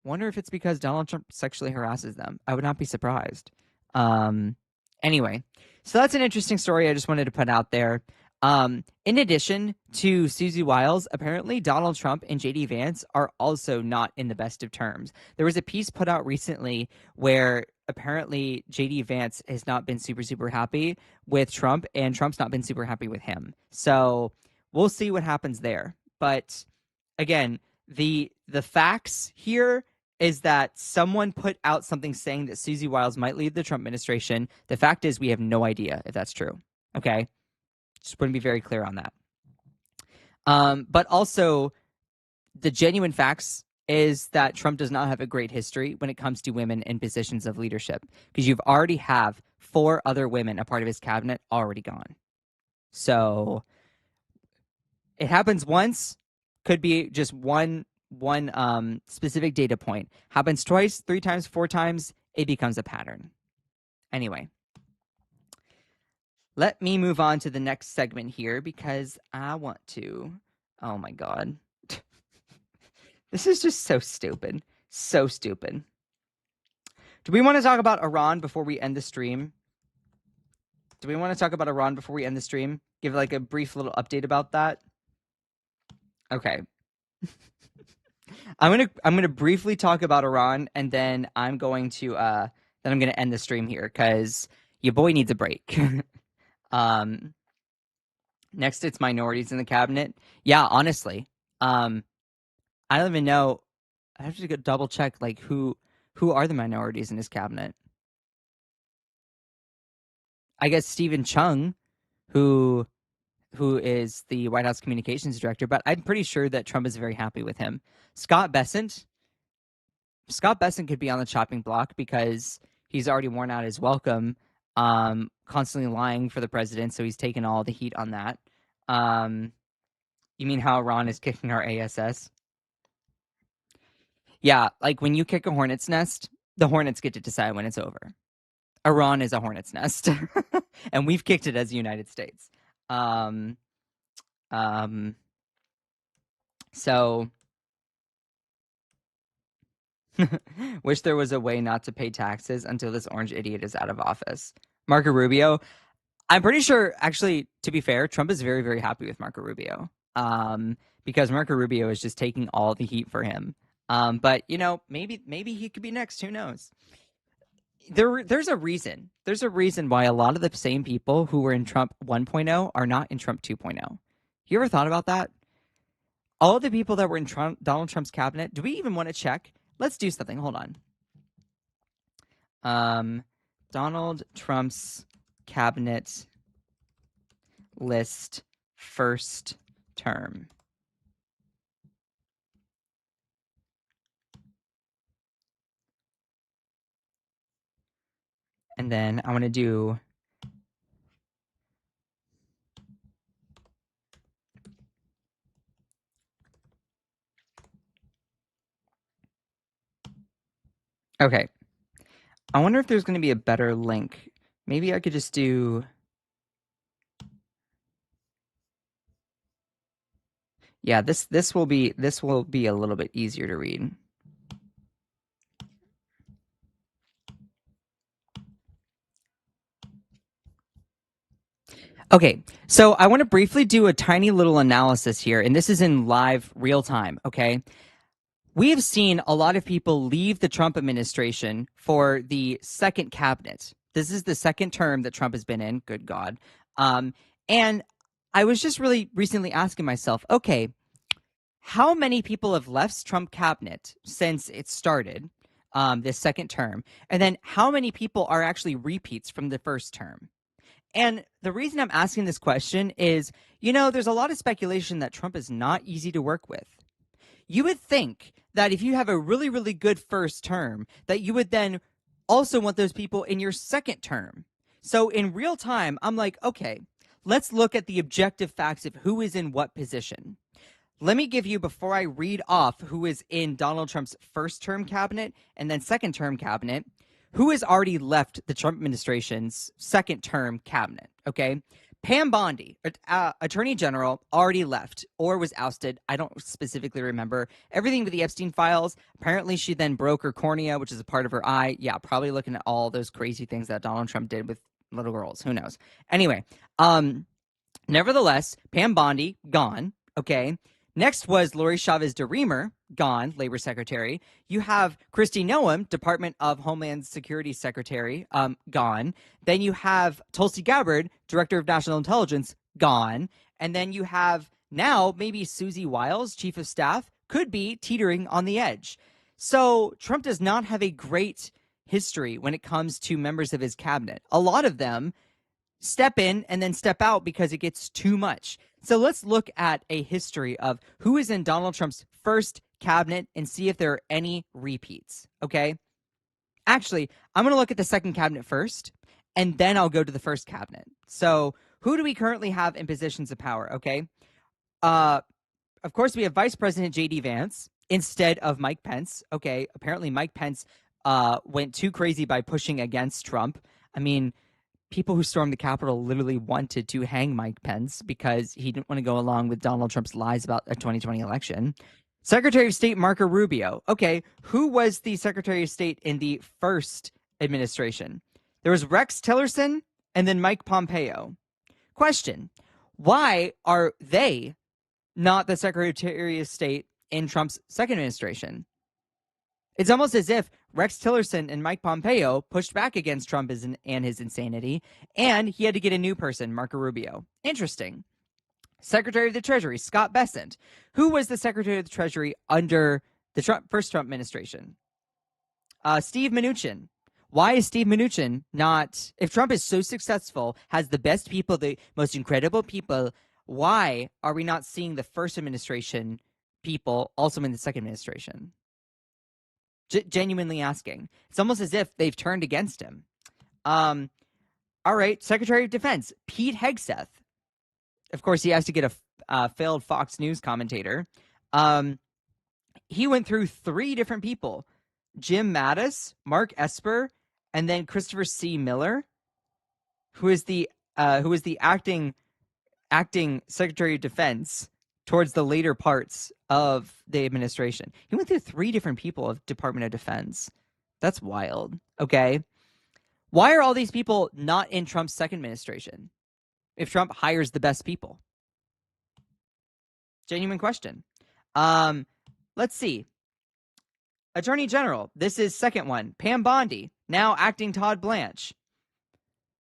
Wonder if it's because Donald Trump sexually harasses them. I would not be surprised. Anyway, so that's an interesting story I just wanted to put out there. In addition to Susie Wiles, apparently Donald Trump and JD Vance are also not in the best of terms. There was a piece put out recently where apparently JD Vance has not been super happy with Trump, and Trump's not been super happy with him. So we'll see what happens there. But again, the facts here is that someone put out something saying that Susie Wiles might lead the Trump administration. The fact is we have no idea if that's true. Okay? Just want to be very clear on that. But also, the genuine facts is that Trump does not have a great history when it comes to women in positions of leadership, because you've already have 4 other women a part of his cabinet already gone. So it happens once, could be just one specific data point. Happens twice, 3 times, 4 times, it becomes a pattern. Anyway, let me move on to the next segment here because I want to. Oh my God. This is just so stupid. So stupid. Do we want to talk about Iran before we end the stream? Give like a brief little update about that? Okay. I'm gonna briefly talk about Iran, and then I'm going to end the stream here because your boy needs a break. Next, it's minorities in the cabinet. Yeah, honestly, I don't even know. I have to double check like who are the minorities in his cabinet. I guess Stephen Chung, who is the White House communications director, but I'm pretty sure that Trump is very happy with him. Scott Bessent could be on the chopping block because he's already worn out his welcome, constantly lying for the president, so he's taken all the heat on that. You mean how Iran is kicking our ASS? Yeah, like when you kick a hornet's nest, the hornets get to decide when it's over. Iran is a hornet's nest, and we've kicked it as the United States. So wish there was a way not to pay taxes until this orange idiot is out of office. Marco Rubio, I'm pretty sure, actually, to be fair, Trump is very, very happy with Marco Rubio, because Marco Rubio is just taking all the heat for him. But you know, maybe he could be next. Who knows? There's a reason. There's a reason why a lot of the same people who were in Trump 1.0 are not in Trump 2.0. You ever thought about that? All of the people that were in Donald Trump's cabinet, do we even want to check? Let's do something. Hold on. Donald Trump's cabinet list first term. And then I want to do okay. I wonder if there's going to be a better link. Maybe I could just do. Yeah, this will be a little bit easier to read. Okay, so I want to briefly do a tiny little analysis here, and this is in live real time, okay? We have seen a lot of people leave the Trump administration for the second cabinet. This is the second term that Trump has been in, good God. And I was just really recently asking myself, okay, how many people have left Trump cabinet since it started, this second term? And then how many people are actually repeats from the first term? And the reason I'm asking this question is, you know, there's a lot of speculation that Trump is not easy to work with. You would think that if you have a really, really good first term, that you would then also want those people in your second term. So in real time, I'm like, okay, let's look at the objective facts of who is in what position. Let me give you, before I read off who is in Donald Trump's first term cabinet and then second term cabinet, who has already left the Trump administration's second term cabinet, okay? Pam Bondi, Attorney General, already left or was ousted. I don't specifically remember. Everything with the Epstein files. Apparently, she then broke her cornea, which is a part of her eye. Yeah, probably looking at all those crazy things that Donald Trump did with little girls. Who knows? Anyway, nevertheless, Pam Bondi, gone, okay? Next was Lori Chavez DeRemer, gone, Labor Secretary. You have Kristi Noem, Department of Homeland Security Secretary, gone. Then you have Tulsi Gabbard, Director of National Intelligence, gone. And then you have now maybe Susie Wiles, Chief of Staff, could be teetering on the edge. So Trump does not have a great history when it comes to members of his cabinet. A lot of them step in and then step out because it gets too much. So let's look at a history of who is in Donald Trump's first cabinet and see if there are any repeats, okay? Actually, I'm going to look at the second cabinet first, and then I'll go to the first cabinet. So who do we currently have in positions of power, okay? Of course, we have Vice President J.D. Vance instead of Mike Pence. Okay, apparently Mike Pence went too crazy by pushing against Trump. I mean, people who stormed the Capitol literally wanted to hang Mike Pence because he didn't want to go along with Donald Trump's lies about a 2020 election. Secretary of State Marco Rubio. Okay, who was the Secretary of State in the first administration? There was Rex Tillerson and then Mike Pompeo. Question, why are they not the Secretary of State in Trump's second administration? It's almost as if Rex Tillerson and Mike Pompeo pushed back against Trump and his insanity, and he had to get a new person, Marco Rubio. Interesting. Secretary of the Treasury, Scott Bessent. Who was the Secretary of the Treasury under the first Trump administration? Steve Mnuchin. Why is Steve Mnuchin not, if Trump is so successful, has the best people, the most incredible people, why are we not seeing the first administration people also in the second administration? Genuinely asking. It's almost as if they've turned against him. All right, Secretary of Defense, Pete Hegseth. Of course, he has to get a failed Fox News commentator. He went through 3 different people: Jim Mattis, Mark Esper, and then Christopher C. Miller, who is the acting Secretary of Defense towards the later parts of the administration. He went through 3 different people of Department of Defense. That's wild. Okay. Why are all these people not in Trump's second administration if Trump hires the best people? Genuine question. Let's see. Attorney General. This is second one. Pam Bondi, now acting Todd Blanche.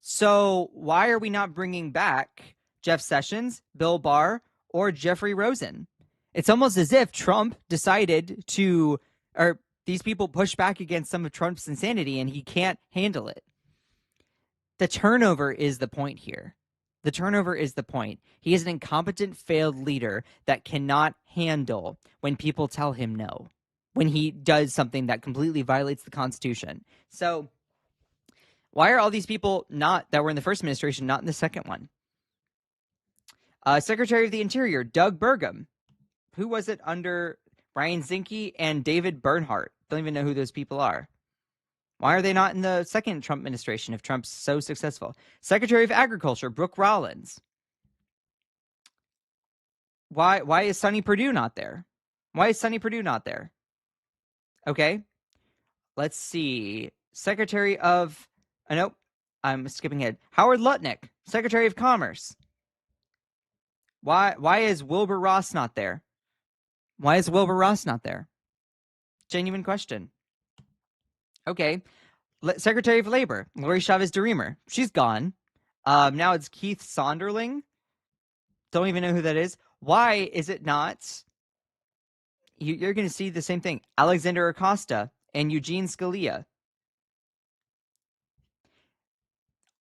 So why are we not bringing back Jeff Sessions, Bill Barr, or Jeffrey Rosen? It's almost as if Trump decided to, or these people push back against some of Trump's insanity and he can't handle it. The turnover is the point here. The turnover is the point. He is an incompetent, failed leader that cannot handle when people tell him no, when he does something that completely violates the Constitution. So why are all these people not, that were in the first administration, not in the second one? Secretary of the Interior, Doug Burgum. Who was it under Brian Zinke and David Bernhardt? Don't even know who those people are. Why are they not in the second Trump administration if Trump's so successful? Secretary of Agriculture, Brooke Rollins. Why is Sonny Perdue not there? Why is Sonny Perdue not there? Okay. Let's see. Secretary of... nope. I'm skipping ahead. Howard Lutnick, Secretary of Commerce. Why is Wilbur Ross not there? Why is Wilbur Ross not there? Genuine question. Okay. Secretary of Labor, Lori Chavez DeRemer. She's gone. Now it's Keith Sonderling. Don't even know who that is. Why is it not? You're going to see the same thing. Alexander Acosta and Eugene Scalia.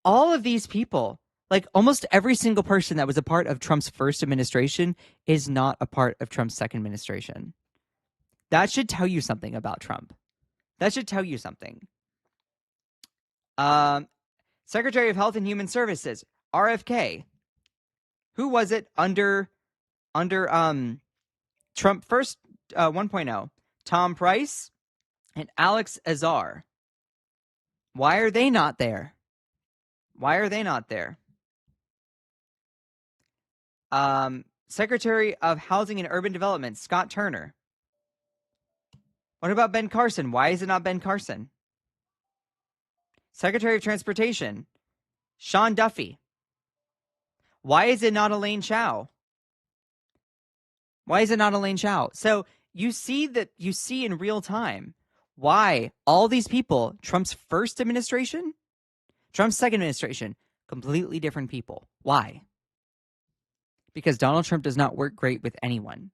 All of these people, like almost every single person that was a part of Trump's first administration is not a part of Trump's second administration. That should tell you something about Trump. That should tell you something. Secretary of Health and Human Services, RFK. Who was it under Trump first 1.0? Tom Price and Alex Azar. Why are they not there? Why are they not there? Secretary of Housing and Urban Development, Scott Turner. What about Ben Carson? Why is it not Ben Carson? Secretary of Transportation, Sean Duffy. Why is it not Elaine Chao? Why is it not Elaine Chao? So you see in real time why all these people, Trump's first administration, Trump's second administration, completely different people. Why? Because Donald Trump does not work great with anyone.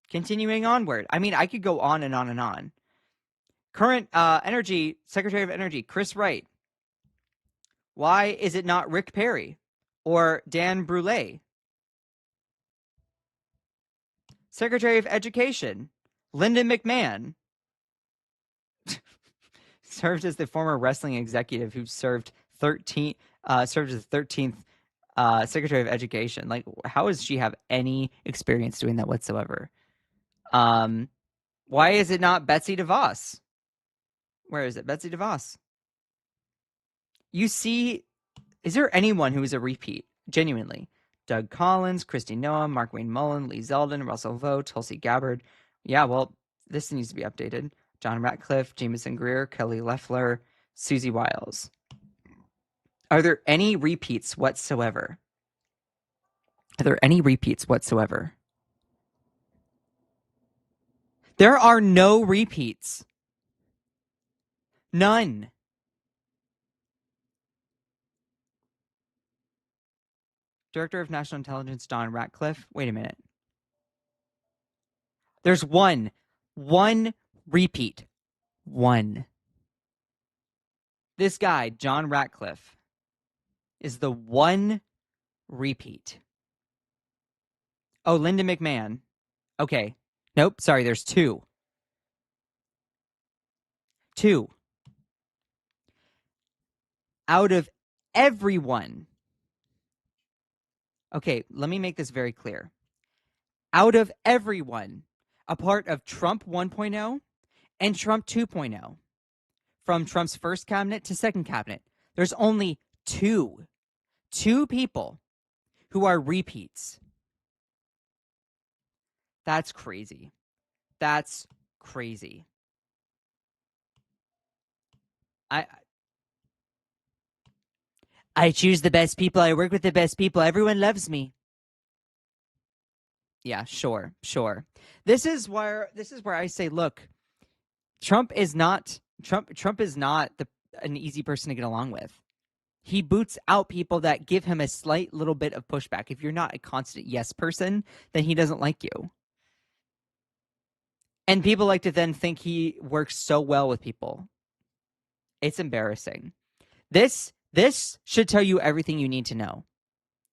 Continuing onward. I mean, I could go on and on and on. Current Secretary of Energy, Chris Wright. Why is it not Rick Perry or Dan Brule? Secretary of Education, Lyndon McMahon, served as the former wrestling executive who served as the 13th Secretary of Education. Like, how does she have any experience doing that whatsoever? Why is it not Betsy DeVos? Where is it? Betsy DeVos. You see, is there anyone who is a repeat? Genuinely. Doug Collins, Kristi Noem, Mark Wayne Mullen, Lee Zeldin, Russell Vought, Tulsi Gabbard. Yeah, well, this needs to be updated. John Ratcliffe, Jameson Greer, Kelly Loeffler, Susie Wiles. Are there any repeats whatsoever? Are there any repeats whatsoever? There are no repeats. None. Director of National Intelligence, Don Ratcliffe. Wait a minute. There's one repeat. One. This guy, John Ratcliffe, is the one repeat. Oh, Linda McMahon. Okay. Nope, sorry, there's two. Two. Out of everyone. Okay, let me make this very clear. Out of everyone, a part of Trump 1.0 and Trump 2.0, from Trump's first cabinet to second cabinet, there's only two people who are repeats. That's crazy. That's crazy. I choose the best people. I work with the best people. Everyone loves me. Yeah, sure. This is where I say, look, Trump is not an easy person to get along with. He boots out people that give him a slight little bit of pushback. If you're not a constant yes person, then he doesn't like you. And people like to then think he works so well with people. It's embarrassing. This should tell you everything you need to know.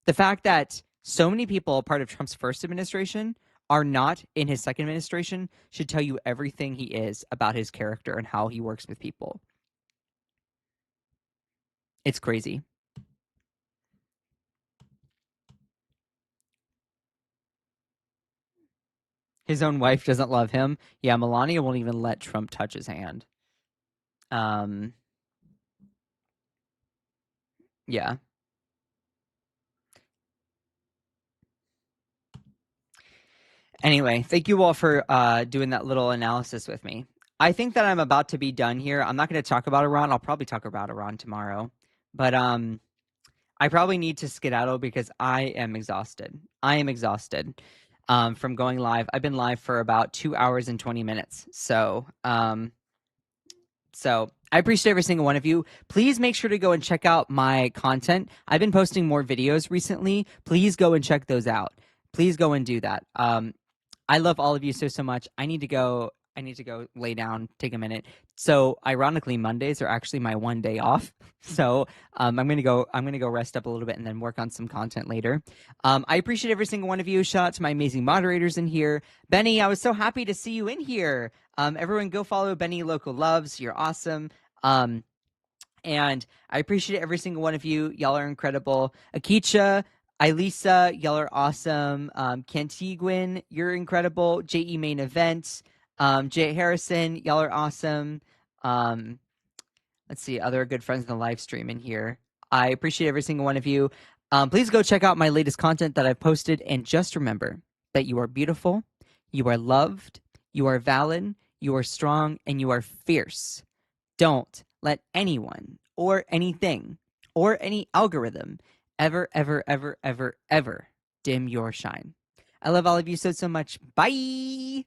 The fact that so many people, part of Trump's first administration, are not in his second administration should tell you everything he is about his character and how he works with people. It's crazy. His own wife doesn't love him. Yeah, Melania won't even let Trump touch his hand. Yeah. Anyway, thank you all for doing that little analysis with me. I think that I'm about to be done here. I'm not going to talk about Iran. I'll probably talk about Iran tomorrow. But I probably need to skedaddle because I am exhausted. From going live. I've been live for about 2 hours and 20 minutes. So I appreciate every single one of you. Please make sure to go and check out my content. I've been posting more videos recently. Please go and check those out. Please go and do that. I love all of you so much. I need to go lay down, take a minute. So ironically, Mondays are actually my one day off. So I'm gonna go rest up a little bit and then work on some content later. I appreciate every single one of you. Shout out to my amazing moderators in here. Benny, I was so happy to see you in here. Everyone go follow Benny Local Loves. You're awesome. And I appreciate every single one of you. Y'all are incredible. Akicha, Ilisa, y'all are awesome. Cantiguin, you're incredible. JE Main Event. Jay Harrison, y'all are awesome. Let's see, other good friends in the live stream in here. I appreciate every single one of you. Please go check out my latest content that I've posted. And just remember that you are beautiful, you are loved, you are valid, you are strong, and you are fierce. Don't let anyone or anything or any algorithm ever, ever, ever, ever, ever dim your shine. I love all of you so much. Bye.